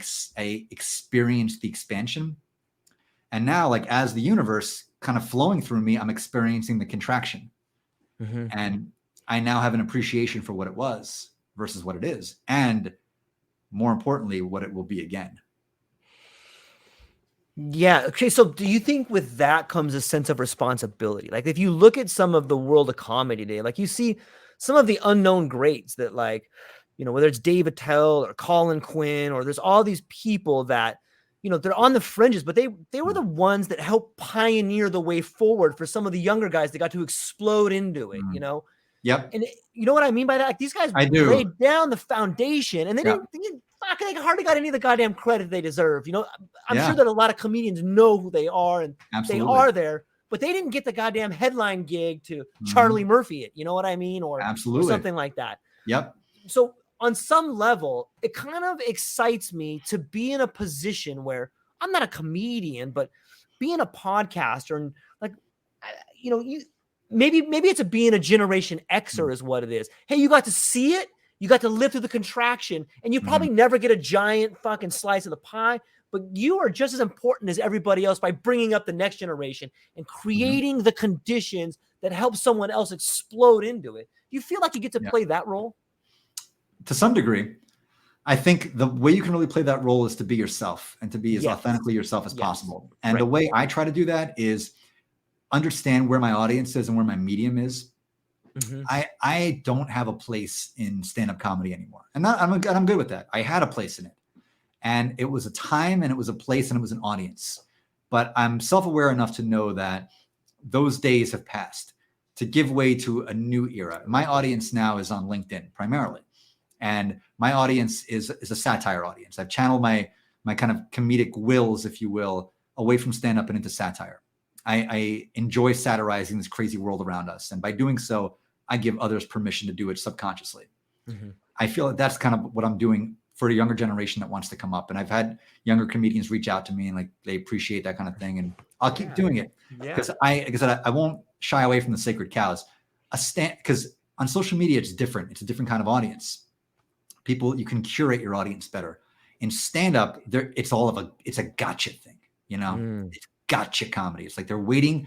experienced the expansion. And now, like as the universe kind of flowing through me, I'm experiencing the contraction. And I now have an appreciation for what it was versus what it is. And more importantly, what it will be again. Yeah. Okay. So do you think with that comes a sense of responsibility? Like if you look at some of the world of comedy today, like you see some of the unknown greats that like, whether it's Dave Attell or Colin Quinn, or there's all these people that, they're on the fringes, but they were the ones that helped pioneer the way forward for some of the younger guys that got to explode into it, Yep. And you know what I mean by that? Like these guys laid down the foundation, and they hardly got any of the goddamn credit they deserve. I'm sure that a lot of comedians know who they are, and they are there, but they didn't get the goddamn headline gig to Charlie Murphy it. You know what I mean? Or something like that. Yep. So on some level, it kind of excites me to be in a position where I'm not a comedian, but being a podcaster and like, maybe it's being a Generation Xer is what it is. Hey, you got to see it. You got to live through the contraction, and you probably never get a giant fucking slice of the pie, but you are just as important as everybody else by bringing up the next generation and creating the conditions that help someone else explode into it. Do you feel like you get to play that role? To some degree. I think the way you can really play that role is to be yourself and to be as authentically yourself as possible. And the way I try to do that is understand where my audience is and where my medium is. I don't have a place in stand-up comedy anymore. And I'm good with that. I had a place in it. And it was a time and it was a place and it was an audience. But I'm self-aware enough to know that those days have passed to give way to a new era. My audience now is on LinkedIn primarily. And my audience is a satire audience. I've channeled my kind of comedic wills, if you will, away from stand-up and into satire. I enjoy satirizing this crazy world around us. And by doing so, I give others permission to do it subconsciously. I feel that that's kind of what I'm doing for a younger generation that wants to come up. And I've had younger comedians reach out to me and like they appreciate that kind of thing. And I'll keep doing it because I won't shy away from the sacred cows. Because on social media, it's different. It's a different kind of audience. People, you can curate your audience better. In stand-up, it's a gotcha thing, you know? It's gotcha comedy. It's like they're waiting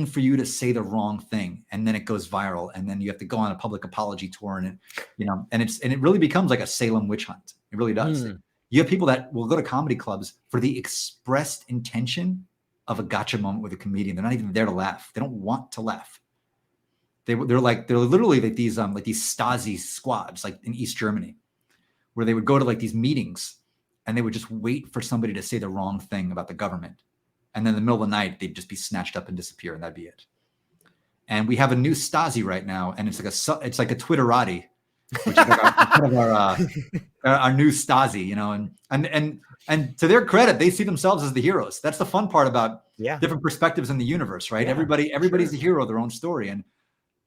for you to say the wrong thing, and then it goes viral, and then you have to go on a public apology tour, and it really becomes like a Salem witch hunt. It really does. You have people that will go to comedy clubs for the expressed intention of a gotcha moment with a comedian. They're not even there to laugh. They don't want to laugh. They're literally like these Stasi squads, like in East Germany, where they would go to like these meetings and they would just wait for somebody to say the wrong thing about the government. And then in the middle of the night, they'd just be snatched up and disappear, and that'd be it. And we have a new Stasi right now, and it's like a Twitterati, which is like our new Stasi, you know. And to their credit, they see themselves as the heroes. That's the fun part about different perspectives in the universe, right? Everybody's the hero of their own story.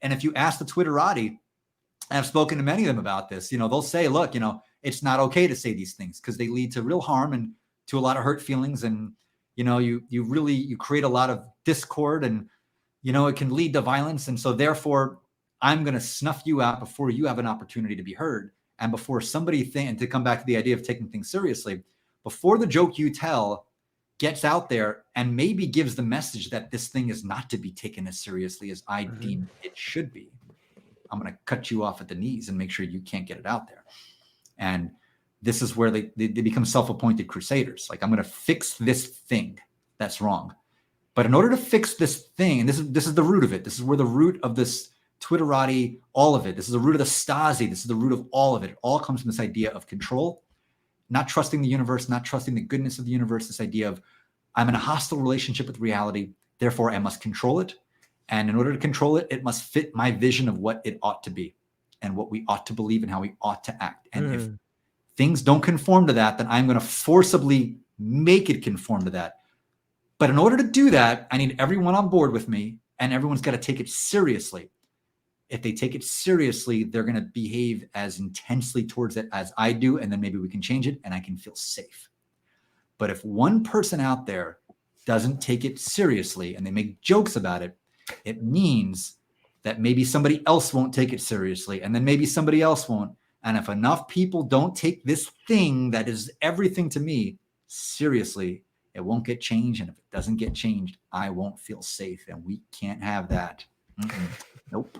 And if you ask the Twitterati, and I've spoken to many of them about this, you know, they'll say, look, you know, it's not okay to say these things because they lead to real harm and to a lot of hurt feelings. And, you know, you create a lot of discord and, you know, it can lead to violence. And so therefore, I'm going to snuff you out before you have an opportunity to be heard. And before somebody and to come back to the idea of taking things seriously, before the joke you tell gets out there and maybe gives the message that this thing is not to be taken as seriously as I deem it should be, I'm going to cut you off at the knees and make sure you can't get it out there. And this is where they become self-appointed crusaders. Like, I'm going to fix this thing that's wrong. But in order to fix this thing, and this is the root of it. This is where the root of this Twitterati, all of it. This is the root of the Stasi. This is the root of all of it. It all comes from this idea of control, not trusting the universe, not trusting the goodness of the universe. This idea of I'm in a hostile relationship with reality. Therefore, I must control it. And in order to control it, it must fit my vision of what it ought to be and what we ought to believe and how we ought to act. And if things don't conform to that, then I'm going to forcibly make it conform to that. But in order to do that, I need everyone on board with me, and everyone's got to take it seriously. If they take it seriously, they're going to behave as intensely towards it as I do, and then maybe we can change it and I can feel safe. But if one person out there doesn't take it seriously and they make jokes about it, it means that maybe somebody else won't take it seriously, and then maybe somebody else won't. And if enough people don't take this thing that is everything to me seriously, it won't get changed. And if it doesn't get changed, I won't feel safe. And we can't have that. Nope.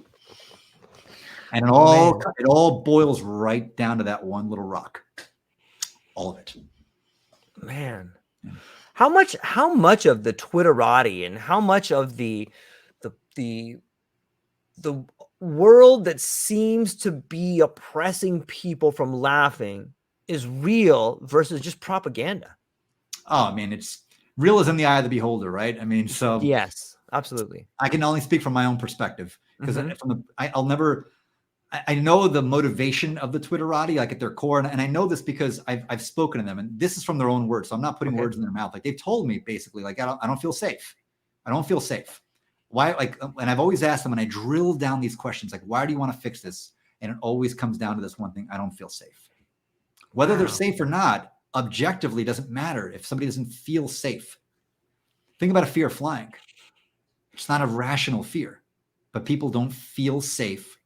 And it all boils right down to that one little rock. All of it. Man. How much of the Twitterati and how much of the world that seems to be oppressing people from laughing is real versus just propaganda? Oh, I mean, it's real is in the eye of the beholder, right? I mean, so yes, absolutely. I can only speak from my own perspective because I know the motivation of the Twitterati, like at their core. And I know this because I've spoken to them, and this is from their own words. So I'm not putting words in their mouth. Like, they've told me basically, like, I don't feel safe. I don't feel safe. Why? Like, and I've always asked them, and I drill down these questions, like, why do you want to fix this? And it always comes down to this one thing: I don't feel safe. Whether they're safe or not, objectively doesn't matter if somebody doesn't feel safe. Think about a fear of flying. It's not a rational fear, but people don't feel safe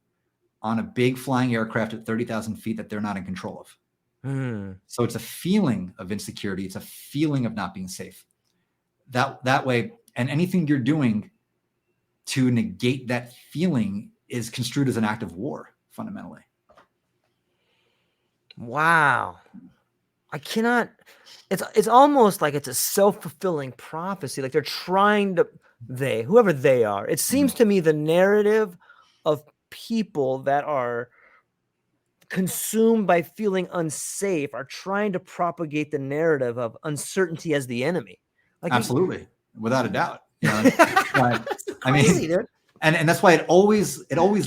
on a big flying aircraft at 30,000 feet that they're not in control of. Mm. So it's a feeling of insecurity. It's a feeling of not being safe. That way, and anything you're doing to negate that feeling is construed as an act of war, fundamentally. Wow. I cannot, it's almost like it's a self-fulfilling prophecy. Like they're trying to, whoever they are, it seems to me the narrative of people that are consumed by feeling unsafe are trying to propagate the narrative of uncertainty as the enemy. Like Absolutely, without a doubt. You know, that's crazy, dude. And that's why it always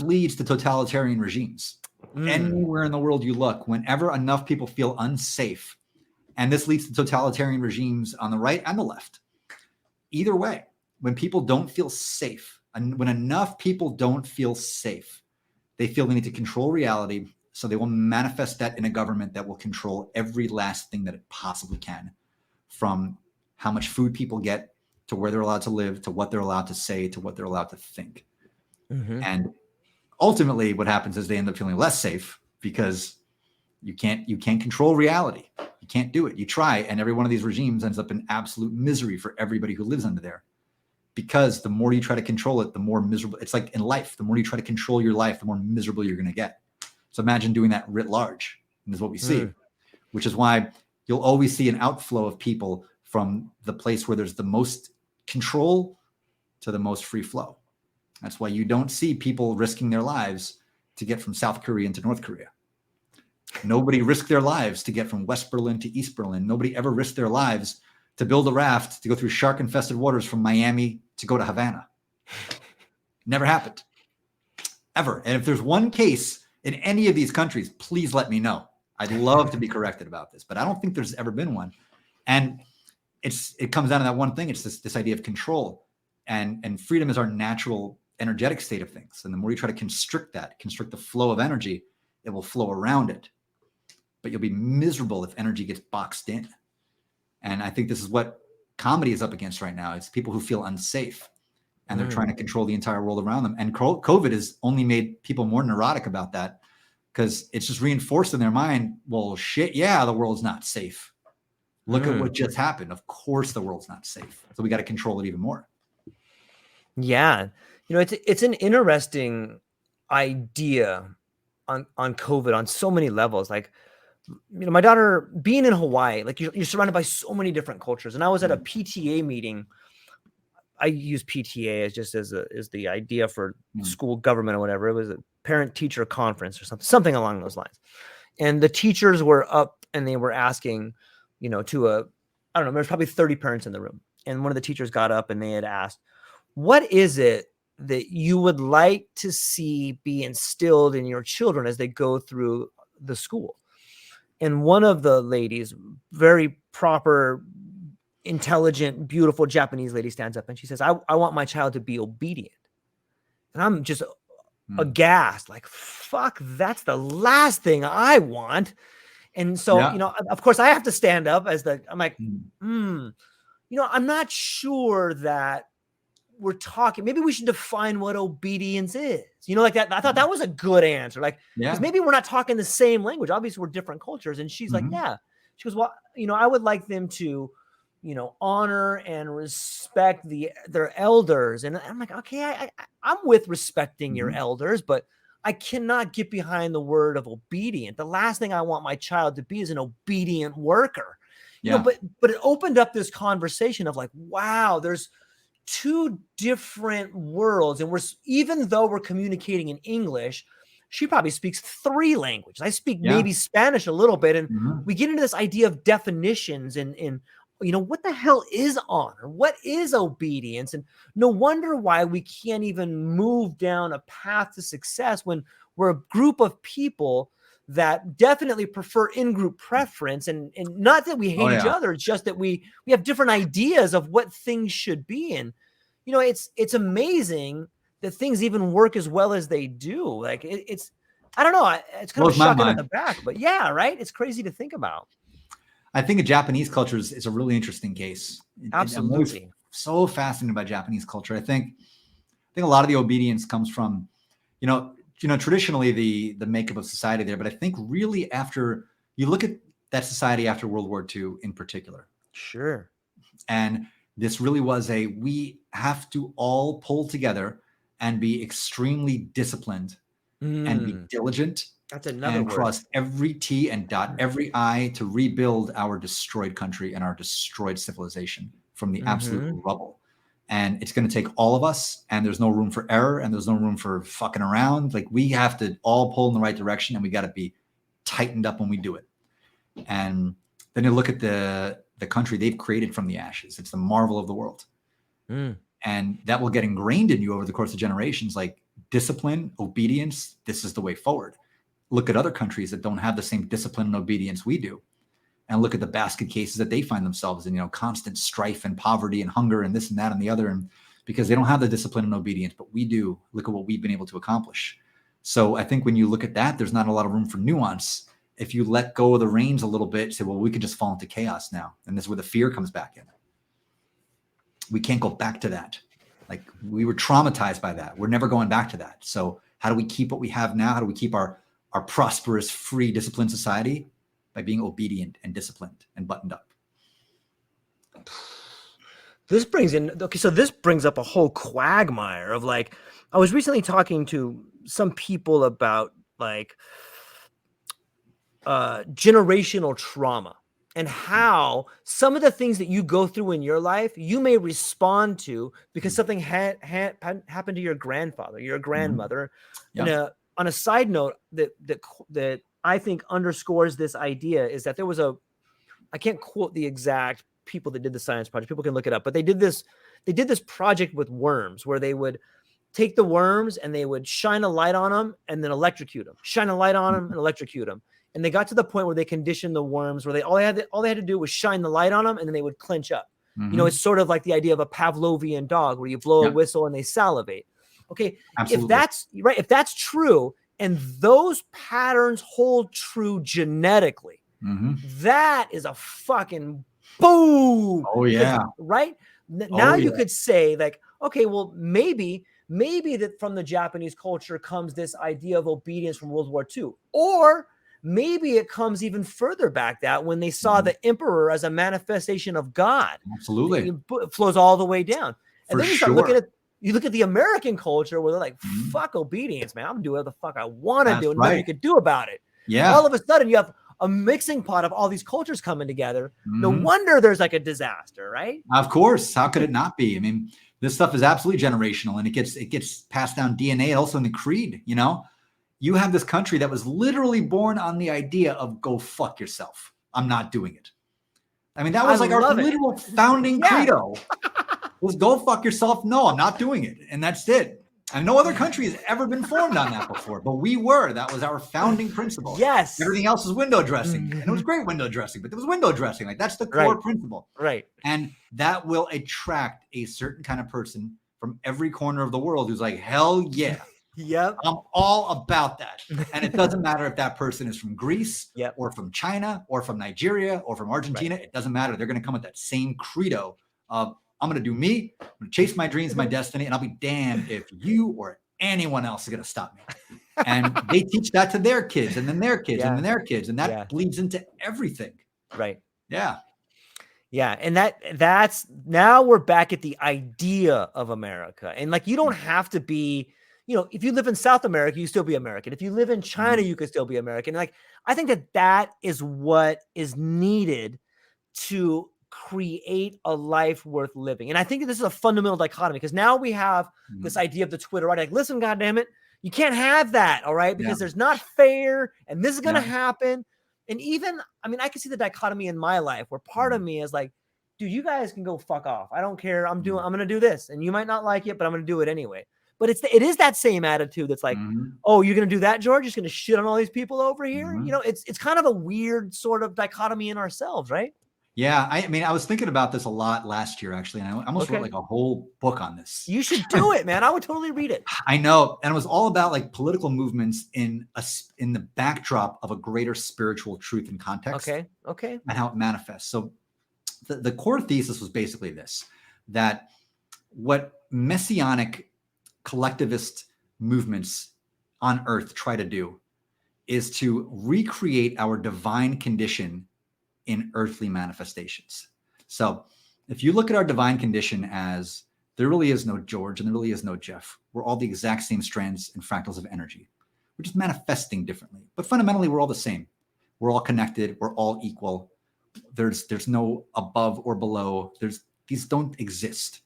leads to totalitarian regimes. Anywhere in the world you look, whenever enough people feel unsafe, and this leads to totalitarian regimes on the right and the left. Either way, when people don't feel safe, and when enough people don't feel safe, they feel they need to control reality. So they will manifest that in a government that will control every last thing that it possibly can, from how much food people get, to where they're allowed to live, to what they're allowed to say, to what they're allowed to think. And ultimately what happens is they end up feeling less safe because you can't control reality. You can't do it. You try, and every one of these regimes ends up in absolute misery for everybody who lives under there. Because the more you try to control it, the more miserable. It's like in life, the more you try to control your life, the more miserable you're going to get. So imagine doing that writ large. And this is what we see, which is why you'll always see an outflow of people from the place where there's the most control to the most free flow. That's why you don't see people risking their lives to get from South Korea into North Korea. Nobody risked their lives to get from West Berlin to East Berlin. Nobody ever risked their lives to build a raft to go through shark-infested waters from Miami to go to Havana. Never happened. Ever. And if there's one case in any of these countries, please let me know. I'd love to be corrected about this, but I don't think there's ever been one. And it comes down to that one thing. It's this idea of control. And freedom is our natural energetic state of things. And the more you try to constrict the flow of energy, it will flow around it. But you'll be miserable if energy gets boxed in. And I think this is what comedy is up against right now. It's people who feel unsafe, and they're trying to control the entire world around them. And COVID has only made people more neurotic about that, because it's just reinforced in their mind, well, shit, yeah, the world's not safe. Look at what just happened. Of course the world's not safe. So we got to control it even more. Yeah. You know, it's an interesting idea on COVID on so many levels. Like, you know, my daughter being in Hawaii, like you're surrounded by so many different cultures. And I was at a PTA meeting. I use PTA as just as the idea for school government or whatever. It was a parent teacher conference or something along those lines. And the teachers were up and they were asking, you know, I don't know, there's probably 30 parents in the room. And one of the teachers got up and they had asked, what is it that you would like to see be instilled in your children as they go through the school? And one of the ladies, very proper, intelligent, beautiful Japanese lady, stands up and she says, I want my child to be obedient. And I'm just aghast, like, fuck, that's the last thing I want. And so, you know, of course I have to stand up I'm like, you know, I'm not sure that we're talking, maybe we should define what obedience is, you know, like that. I thought that was a good answer. Like, because maybe we're not talking the same language. Obviously we're different cultures. And she's like, yeah, she goes, well, you know, I would like them to, you know, honor and respect their elders. And I'm like, okay, I'm with respecting your elders, but I cannot get behind the word of obedient. The last thing I want my child to be is an obedient worker, you know, but it opened up this conversation of like, wow, there's two different worlds. And even though we're communicating in English, she probably speaks 3 languages. I speak maybe Spanish a little bit. And we get into this idea of definitions and, you know, what the hell is honor? What is obedience? And no wonder why we can't even move down a path to success when we're a group of people that definitely prefer in-group preference, and not that we hate each other. It's just that we have different ideas of what things should be. And, you know, it's amazing that things even work as well as they do. Like it's, I don't know. It's kind of a shock in the back, but yeah, right. It's crazy to think about. I think a Japanese culture is a really interesting case. Absolutely. I'm so fascinated by Japanese culture. I think a lot of the obedience comes from, you know, traditionally the makeup of society there. But I think really after you look at that society after World War II in particular. Sure. And this really was we have to all pull together and be extremely disciplined and be diligent That's another and word. cross every T and dot every I to rebuild our destroyed country and our destroyed civilization from the absolute rubble. And it's going to take all of us, and there's no room for error, and there's no room for fucking around. Like, we have to all pull in the right direction, and we got to be tightened up when we do it. And then you look at the country they've created from the ashes. It's the marvel of the world. And that will get ingrained in you over the course of generations, like discipline, obedience. This is the way forward. Look at other countries that don't have the same discipline and obedience we do. And look at the basket cases that they find themselves in, constant strife and poverty and hunger and this and that and the other. And because they don't have the discipline and obedience, but we do. Look at what we've been able to accomplish. So I think when you look at that, there's not a lot of room for nuance. If you let go of the reins a little bit, say, well, we could just fall into chaos now. And this is where the fear comes back in. We can't go back to that. Like, we were traumatized by that. We're never going back to that. So how do we keep what we have now? How do we keep our prosperous, free, disciplined society? By being obedient and disciplined and buttoned up. This brings up a whole quagmire of, like, I was recently talking to some people about, like, generational trauma and how some of the things that you go through in your life, you may respond to because something happened to your grandfather, your grandmother. And on a side note that I think underscores this idea is that there was I can't quote the exact people that did the science project. People can look it up, but they did this project with worms where they would take the worms and they would shine a light on them and then electrocute them, shine a light on them and electrocute them. And they got to the point where they conditioned the worms where all they had to do was shine the light on them and then they would clench up. It's sort of like the idea of a Pavlovian dog where you blow a whistle and they salivate. Okay. Absolutely. If that's true, and those patterns hold true genetically, that is a fucking boom. Oh, yeah. Right? Now you could say, like, okay, well, maybe that from the Japanese culture comes this idea of obedience from World War II. Or maybe it comes even further back, that when they saw the emperor as a manifestation of God. Absolutely. It flows all the way down. And then you start looking at you look at the American culture where they're like, fuck obedience, man. I'm gonna do whatever the fuck I want to do, and nothing you can do about it. Yeah. All of a sudden, you have a mixing pot of all these cultures coming together. No wonder there's like a disaster, right? Of course. How could it not be? I mean, this stuff is absolutely generational, and it gets passed down DNA, also in the creed. You have this country that was literally born on the idea of go fuck yourself. I'm not doing it. I mean, that was like our literal founding credo. Was go fuck yourself. No, I'm not doing it. And that's it. And no other country has ever been formed on that before, but we were. That was our founding principle. Yes. Everything else was window dressing. And it was great window dressing, but there was window dressing. Like, that's the core principle. Right. And that will attract a certain kind of person from every corner of the world who's like, hell yeah. Yep. I'm all about that. And it doesn't matter if that person is from Greece or from China or from Nigeria or from Argentina. It doesn't matter. They're going to come with that same credo of, I'm going to do me. I'm going to chase my dreams, my destiny, and I'll be damned if you or anyone else is going to stop me. And they teach that to their kids and then their kids and then their kids. And that bleeds into everything. Right. Yeah. Yeah. And that's now we're back at the idea of America. And, like, you don't have to be, if you live in South America, you still be American. If you live in China, you could still be American. Like, I think that is what is needed to create a life worth living. And I think that this is a fundamental dichotomy, because now we have this idea of the Twitter, right? Like, listen, goddammit, you can't have that, all right? Because there's not fair, and this is going to happen. And even, I mean, I can see the dichotomy in my life where part of me is like, dude, you guys can go fuck off. I don't care. I'm going to do this, and you might not like it, but I'm going to do it anyway. But it is that same attitude that's like, oh, you're going to do that, George? You're just going to shit on all these people over here? It's kind of a weird sort of dichotomy in ourselves, right? Yeah, I mean, I was thinking about this a lot last year, actually, and I almost wrote like a whole book on this. You should do it, man. I would totally read it. I know, and it was all about, like, political movements in the backdrop of a greater spiritual truth and context. Okay. And how it manifests. So the core thesis was basically this: that what messianic collectivist movements on earth try to do is to recreate our divine condition in earthly manifestations. So if you look at our divine condition as there really is no George and there really is no Geoff, we're all the exact same strands and fractals of energy. We're just manifesting differently, but fundamentally we're all the same. We're all connected. We're all equal. There's no above or below. These don't exist.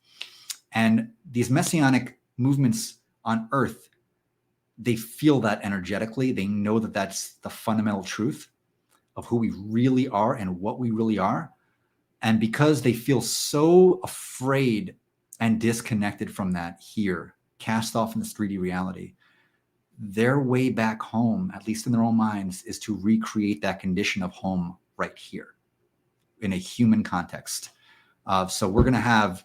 And these messianic movements on earth, they feel that energetically. They know that that's the fundamental truth of who we really are and what we really are. And because they feel so afraid and disconnected from that here, cast off in this 3D reality, their way back home, at least in their own minds, is to recreate that condition of home right here in a human context. So we're going to have,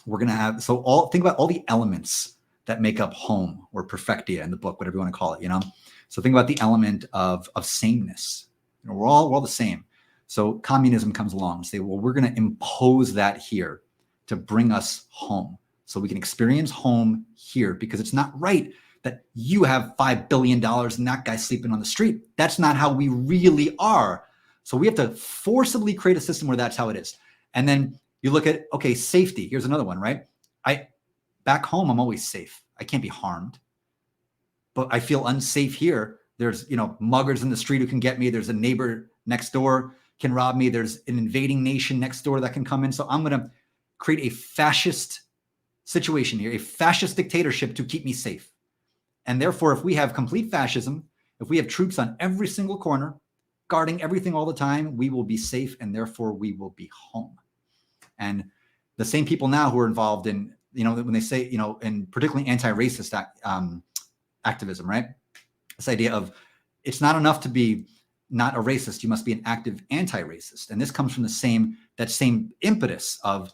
think about all the elements that make up home or perfectia in the book, whatever you want to call it, So think about the element of sameness. We're all the same. So communism comes along and say, well, we're going to impose that here to bring us home so we can experience home here, because it's not right that you have $5 billion and that guy's sleeping on the street. That's not how we really are. So we have to forcibly create a system where that's how it is. And then you look at, okay, safety. Here's another one, right? Back home, I'm always safe. I can't be harmed. But I feel unsafe here. There's, muggers in the street who can get me. There's a neighbor next door can rob me. There's an invading nation next door that can come in. So I'm going to create a fascist situation here, a fascist dictatorship to keep me safe. And therefore, if we have complete fascism, if we have troops on every single corner, guarding everything all the time, we will be safe, and therefore we will be home. And the same people now who are involved in, when they say, and particularly anti-racist activism, right? This idea of it's not enough to be not a racist, you must be an active anti-racist. And this comes from that same impetus of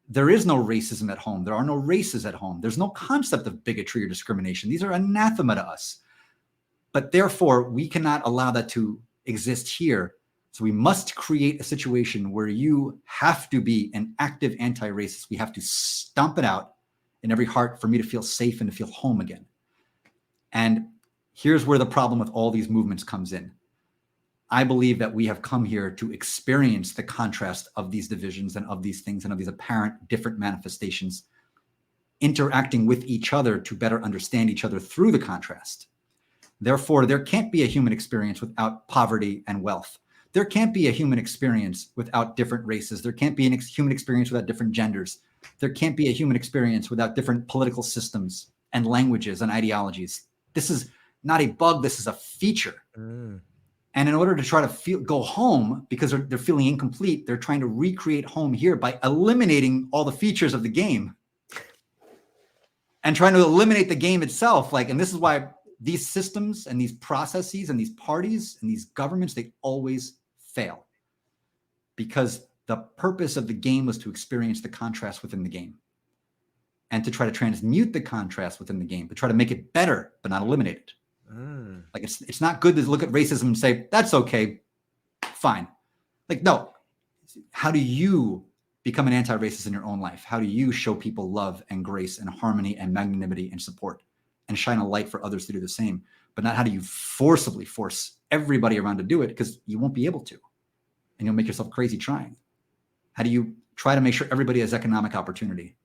there is no racism at home. There are no races at home. There's no concept of bigotry or discrimination. These are anathema to us. But therefore, we cannot allow that to exist here. So we must create a situation where you have to be an active anti-racist. We have to stomp it out in every heart for me to feel safe and to feel home again. And here's where the problem with all these movements comes in. I believe that we have come here to experience the contrast of these divisions and of these things and of these apparent different manifestations interacting with each other to better understand each other through the contrast. Therefore, there can't be a human experience without poverty and wealth. There can't be a human experience without different races. There can't be a human experience without different genders. There can't be a human experience without different political systems and languages and ideologies. This is not a bug. This is a feature. And in order to try to go home, because they're feeling incomplete, they're trying to recreate home here by eliminating all the features of the game and trying to eliminate the game itself. And this is why these systems and these processes and these parties and these governments, they always fail, because the purpose of the game was to experience the contrast within the game and to try to transmute the contrast within the game, but try to make it better, but not eliminate it. It's not good to look at racism and say, that's okay, fine. No, how do you become an anti-racist in your own life? How do you show people love and grace and harmony and magnanimity and support and shine a light for others to do the same? But not how do you forcibly force everybody around to do it, because you won't be able to, and you'll make yourself crazy trying. How do you try to make sure everybody has economic opportunity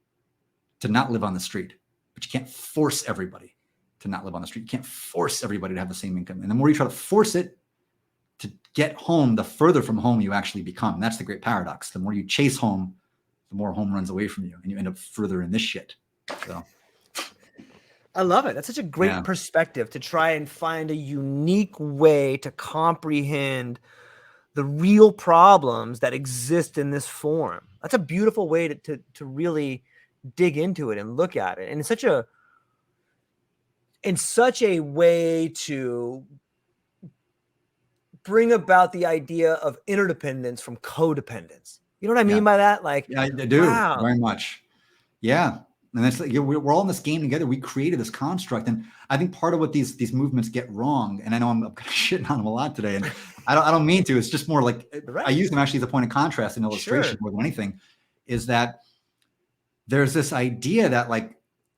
to not live on the street? But you can't force everybody to not live on the street. You can't force everybody to have the same income. And the more you try to force it to get home, the further from home you actually become. And that's the great paradox. The more you chase home, the more home runs away from you, and you end up further in this shit. So I love it. That's such a great perspective to try and find a unique way to comprehend the real problems that exist in this form. That's a beautiful way to really dig into it and look at it. And it's such a way to bring about the idea of interdependence from codependence. You know what I mean by that? Yeah, I do. Wow. Very much. Yeah. And that's we're all in this game together. We created this construct. And I think part of what these movements get wrong, and I know I'm kind of shitting on them a lot today, and I don't mean to, it's just more I use them actually as a point of contrast and illustration more than anything, is that there's this idea that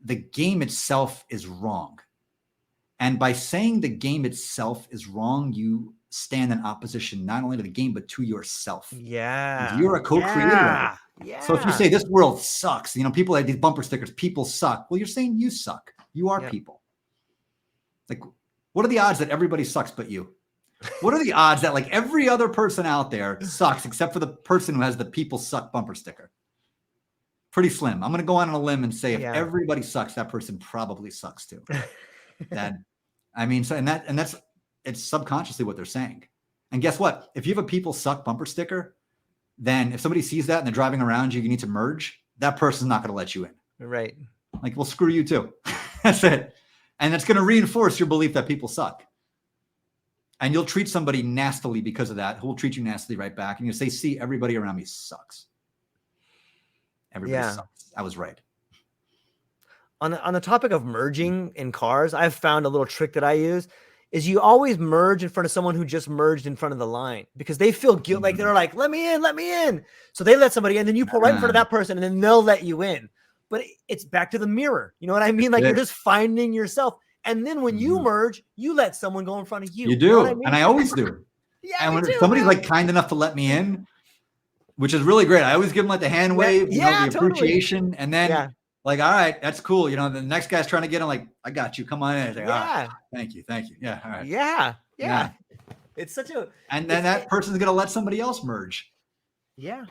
the game itself is wrong. And by saying the game itself is wrong, you stand in opposition, not only to the game, but to yourself. Yeah. You're a co-creator of it. Yeah. So if you say this world sucks, people have these bumper stickers, people suck. Well, you're saying you suck. You are people. Like, what are the odds that everybody sucks but you? What are the odds that like every other person out there sucks except for the person who has the people suck bumper sticker? Pretty slim. I'm going to go on a limb and say if everybody sucks, that person probably sucks too. It's subconsciously what they're saying. And guess what? If you have a people suck bumper sticker, then if somebody sees that and they're driving around you, you need to merge, that person's not going to let you in. Right. Like, well, screw you too. That's it. And it's going to reinforce your belief that people suck. And you'll treat somebody nastily because of that, who will treat you nastily right back. And you'll say, see, everybody around me sucks. Everybody sucks. I was right. On the topic of merging in cars, I've found a little trick that I use is you always merge in front of someone who just merged in front of the line because they feel guilt. Like they're like, let me in. So they let somebody in, then you pull right in front of that person and then they'll let you in. But it's back to the mirror. You know what I mean? Like you're just finding yourself. And then when you merge, you let someone go in front of you. You do. You know what I mean? And I always do. And when somebody's like kind enough to let me in, which is really great. I always give them like the hand wave, the appreciation. And then like, all right, that's cool. The next guy's trying to get in, like, I got you. Come on in. Like, all right, thank you. Yeah. All right. Yeah. It's such a, and then that person's going to let somebody else merge. Yeah.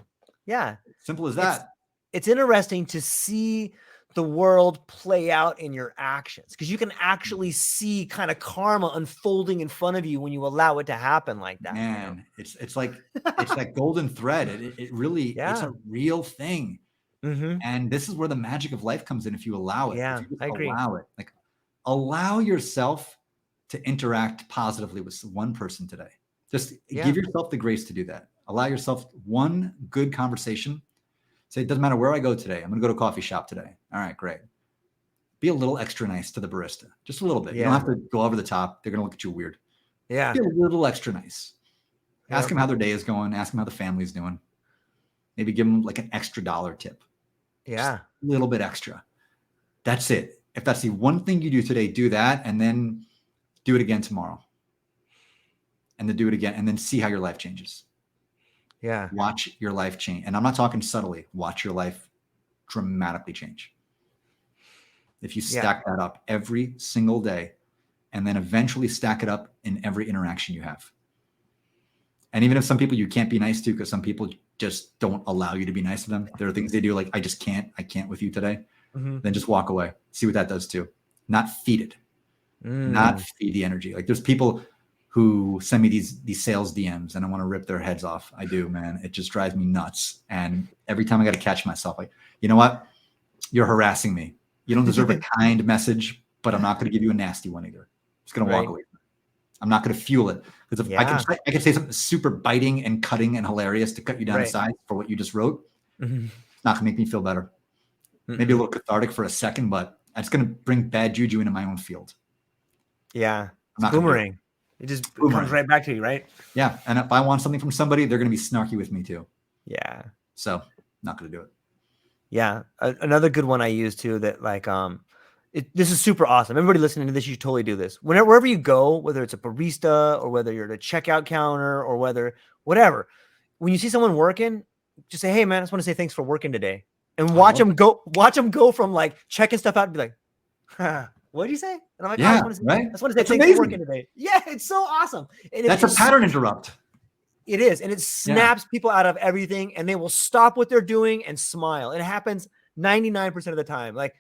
Simple as that. It's interesting to see the world play out in your actions because you can actually see kind of karma unfolding in front of you when you allow it to happen like that. Man, it's like that golden thread. It really, it's a real thing. Mm-hmm. And this is where the magic of life comes in if you allow it. Yeah, I agree. Allow it. Like, allow yourself to interact positively with one person today. Just give yourself the grace to do that. Allow yourself one good conversation. Say, it doesn't matter where I go today. I'm going to go to a coffee shop today. All right, great. Be a little extra nice to the barista. Just a little bit. You don't have to go over the top. They're going to look at you weird. Yeah. Be a little extra nice. Ask them how their day is going. Ask them how the family's doing. Maybe give them like an extra $1 tip. Yeah. Just a little bit extra. That's it. If that's the one thing you do today, do that and then do it again tomorrow. And then do it again and then see how your life changes. Yeah. Watch your life change. And I'm not talking subtly. Watch your life dramatically change. If you stack that up every single day and then eventually stack it up in every interaction you have. And even if some people you can't be nice to because some people just don't allow you to be nice to them. There are things they do like, I can't with you today. Mm-hmm. Then just walk away. See what that does too. Not feed it. Not feed the energy. Like there's people who send me these sales DMs and I want to rip their heads off. I do, man. It just drives me nuts. And every time I got to catch myself, like, you know what? You're harassing me. You don't deserve a kind message, but I'm not going to give you a nasty one either. I'm just going to walk away. I'm not going to fuel it because if I can say something super biting and cutting and hilarious to cut you down to size for what you just wrote. Mm-hmm. It's not going to make me feel better. Mm-hmm. Maybe a little cathartic for a second, but it's going to bring bad juju into my own field. Yeah. It's boomerang. It just comes right back to you, right? Yeah. And if I want something from somebody, they're going to be snarky with me too. Yeah. So not going to do it. Yeah. Another good one I use too that like, this is super awesome. Everybody listening to this, you should totally do this. Wherever you go, whether it's a barista or whether you're at a checkout counter or whatever, when you see someone working, just say, hey man, I just want to say thanks for working today. And watch them go from like checking stuff out and be like, what did you say? And I'm like, I just want to say thanks for working today. Yeah, it's so awesome. And that's a pattern interrupt. It is. And it snaps people out of everything and they will stop what they're doing and smile. It happens 99% of the time. Like,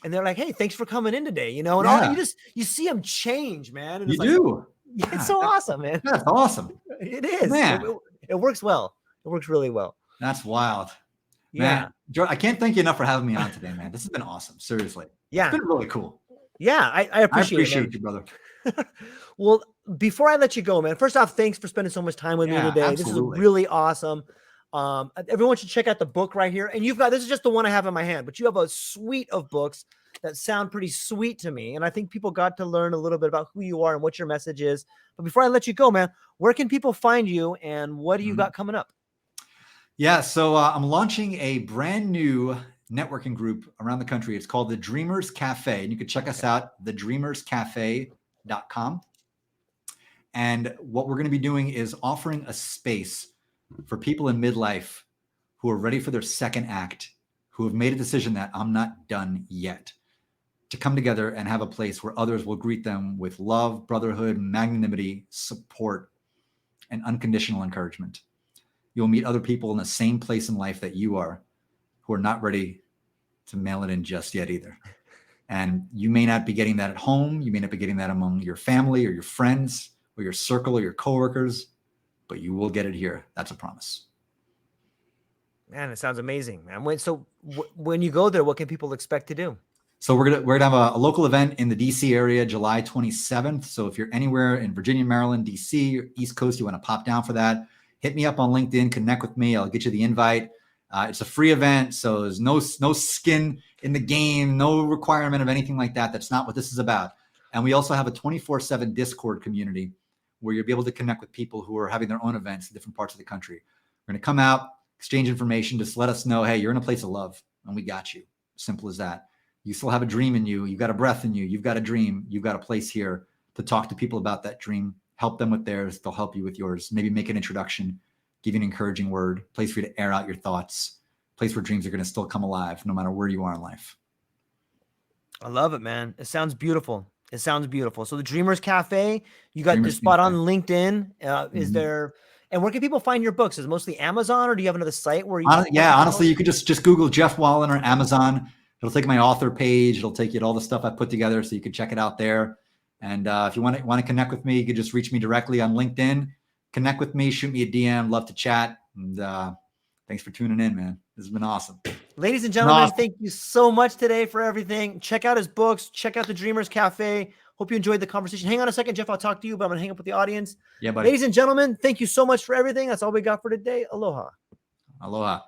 and they're like, hey, thanks for coming in today. And all, you see them change, man. And you do. It's so awesome, man. That's awesome. It is. Man. It works well. It works really well. That's wild. Man, Jordan, I can't thank you enough for having me on today, man. This has been awesome. Seriously. Yeah. It's been really cool. Yeah, I appreciate you, brother. Well, before I let you go, man, first off, thanks for spending so much time with me today. Absolutely. This is really awesome. Everyone should check out the book right here. And this is just the one I have in my hand, but you have a suite of books that sound pretty sweet to me. And I think people got to learn a little bit about who you are and what your message is. But before I let you go, man, where can people find you and what do you got coming up? Yeah, so I'm launching a brand new networking group around the country. It's called the Dreamers Cafe. And you can check us out, thedreamerscafe.com. And what we're going to be doing is offering a space for people in midlife who are ready for their second act, who have made a decision that I'm not done yet, to come together and have a place where others will greet them with love, brotherhood, magnanimity, support, and unconditional encouragement. You'll meet other people in the same place in life that you are, who are not ready to mail it in just yet either. And you may not be getting that at home. You may not be getting that among your family or your friends or your circle or your coworkers, but you will get it here. That's a promise. Man, it sounds amazing, man. So when you go there, what can people expect to do? So we're gonna have a local event in the DC area, July 27th. So if you're anywhere in Virginia, Maryland, DC, or East Coast, you want to pop down for that, hit me up on LinkedIn, connect with me. I'll get you the invite. It's a free event, so there's no skin in the game, no requirement of anything like that. That's not what this is about. And we also have a 24/7 Discord community where you'll be able to connect with people who are having their own events in different parts of the country. We're going to come out, exchange information, just let us know, hey, you're in a place of love, and we got you. Simple as that. You still have a dream in you. You've got a breath in you. You've got a dream. You've got a place here to talk to people about that dream, help them with theirs. They'll help you with yours. Maybe make an introduction, give you an encouraging word, place for you to air out your thoughts, place where dreams are going to still come alive no matter where you are in life. I love it, man. It sounds beautiful. It sounds beautiful. So the Dreamers Cafe, you got this spot on LinkedIn. Is there, and where can people find your books? Is it mostly Amazon, or do you have another site where you? Honestly, you could just Google Geoff Woliner Amazon. It'll take my author page. It'll take you to all the stuff I put together, so you can check it out there. And if you want to connect with me, you can just reach me directly on LinkedIn. Connect with me, shoot me a DM. Love to chat. And thanks for tuning in, man. This has been awesome. Ladies and gentlemen, thank you so much today for everything. Check out his books. Check out the Dreamers Cafe. Hope you enjoyed the conversation. Hang on a second, Geoff. I'll talk to you, but I'm going to hang up with the audience. Yeah, buddy. Ladies and gentlemen, thank you so much for everything. That's all we got for today. Aloha. Aloha.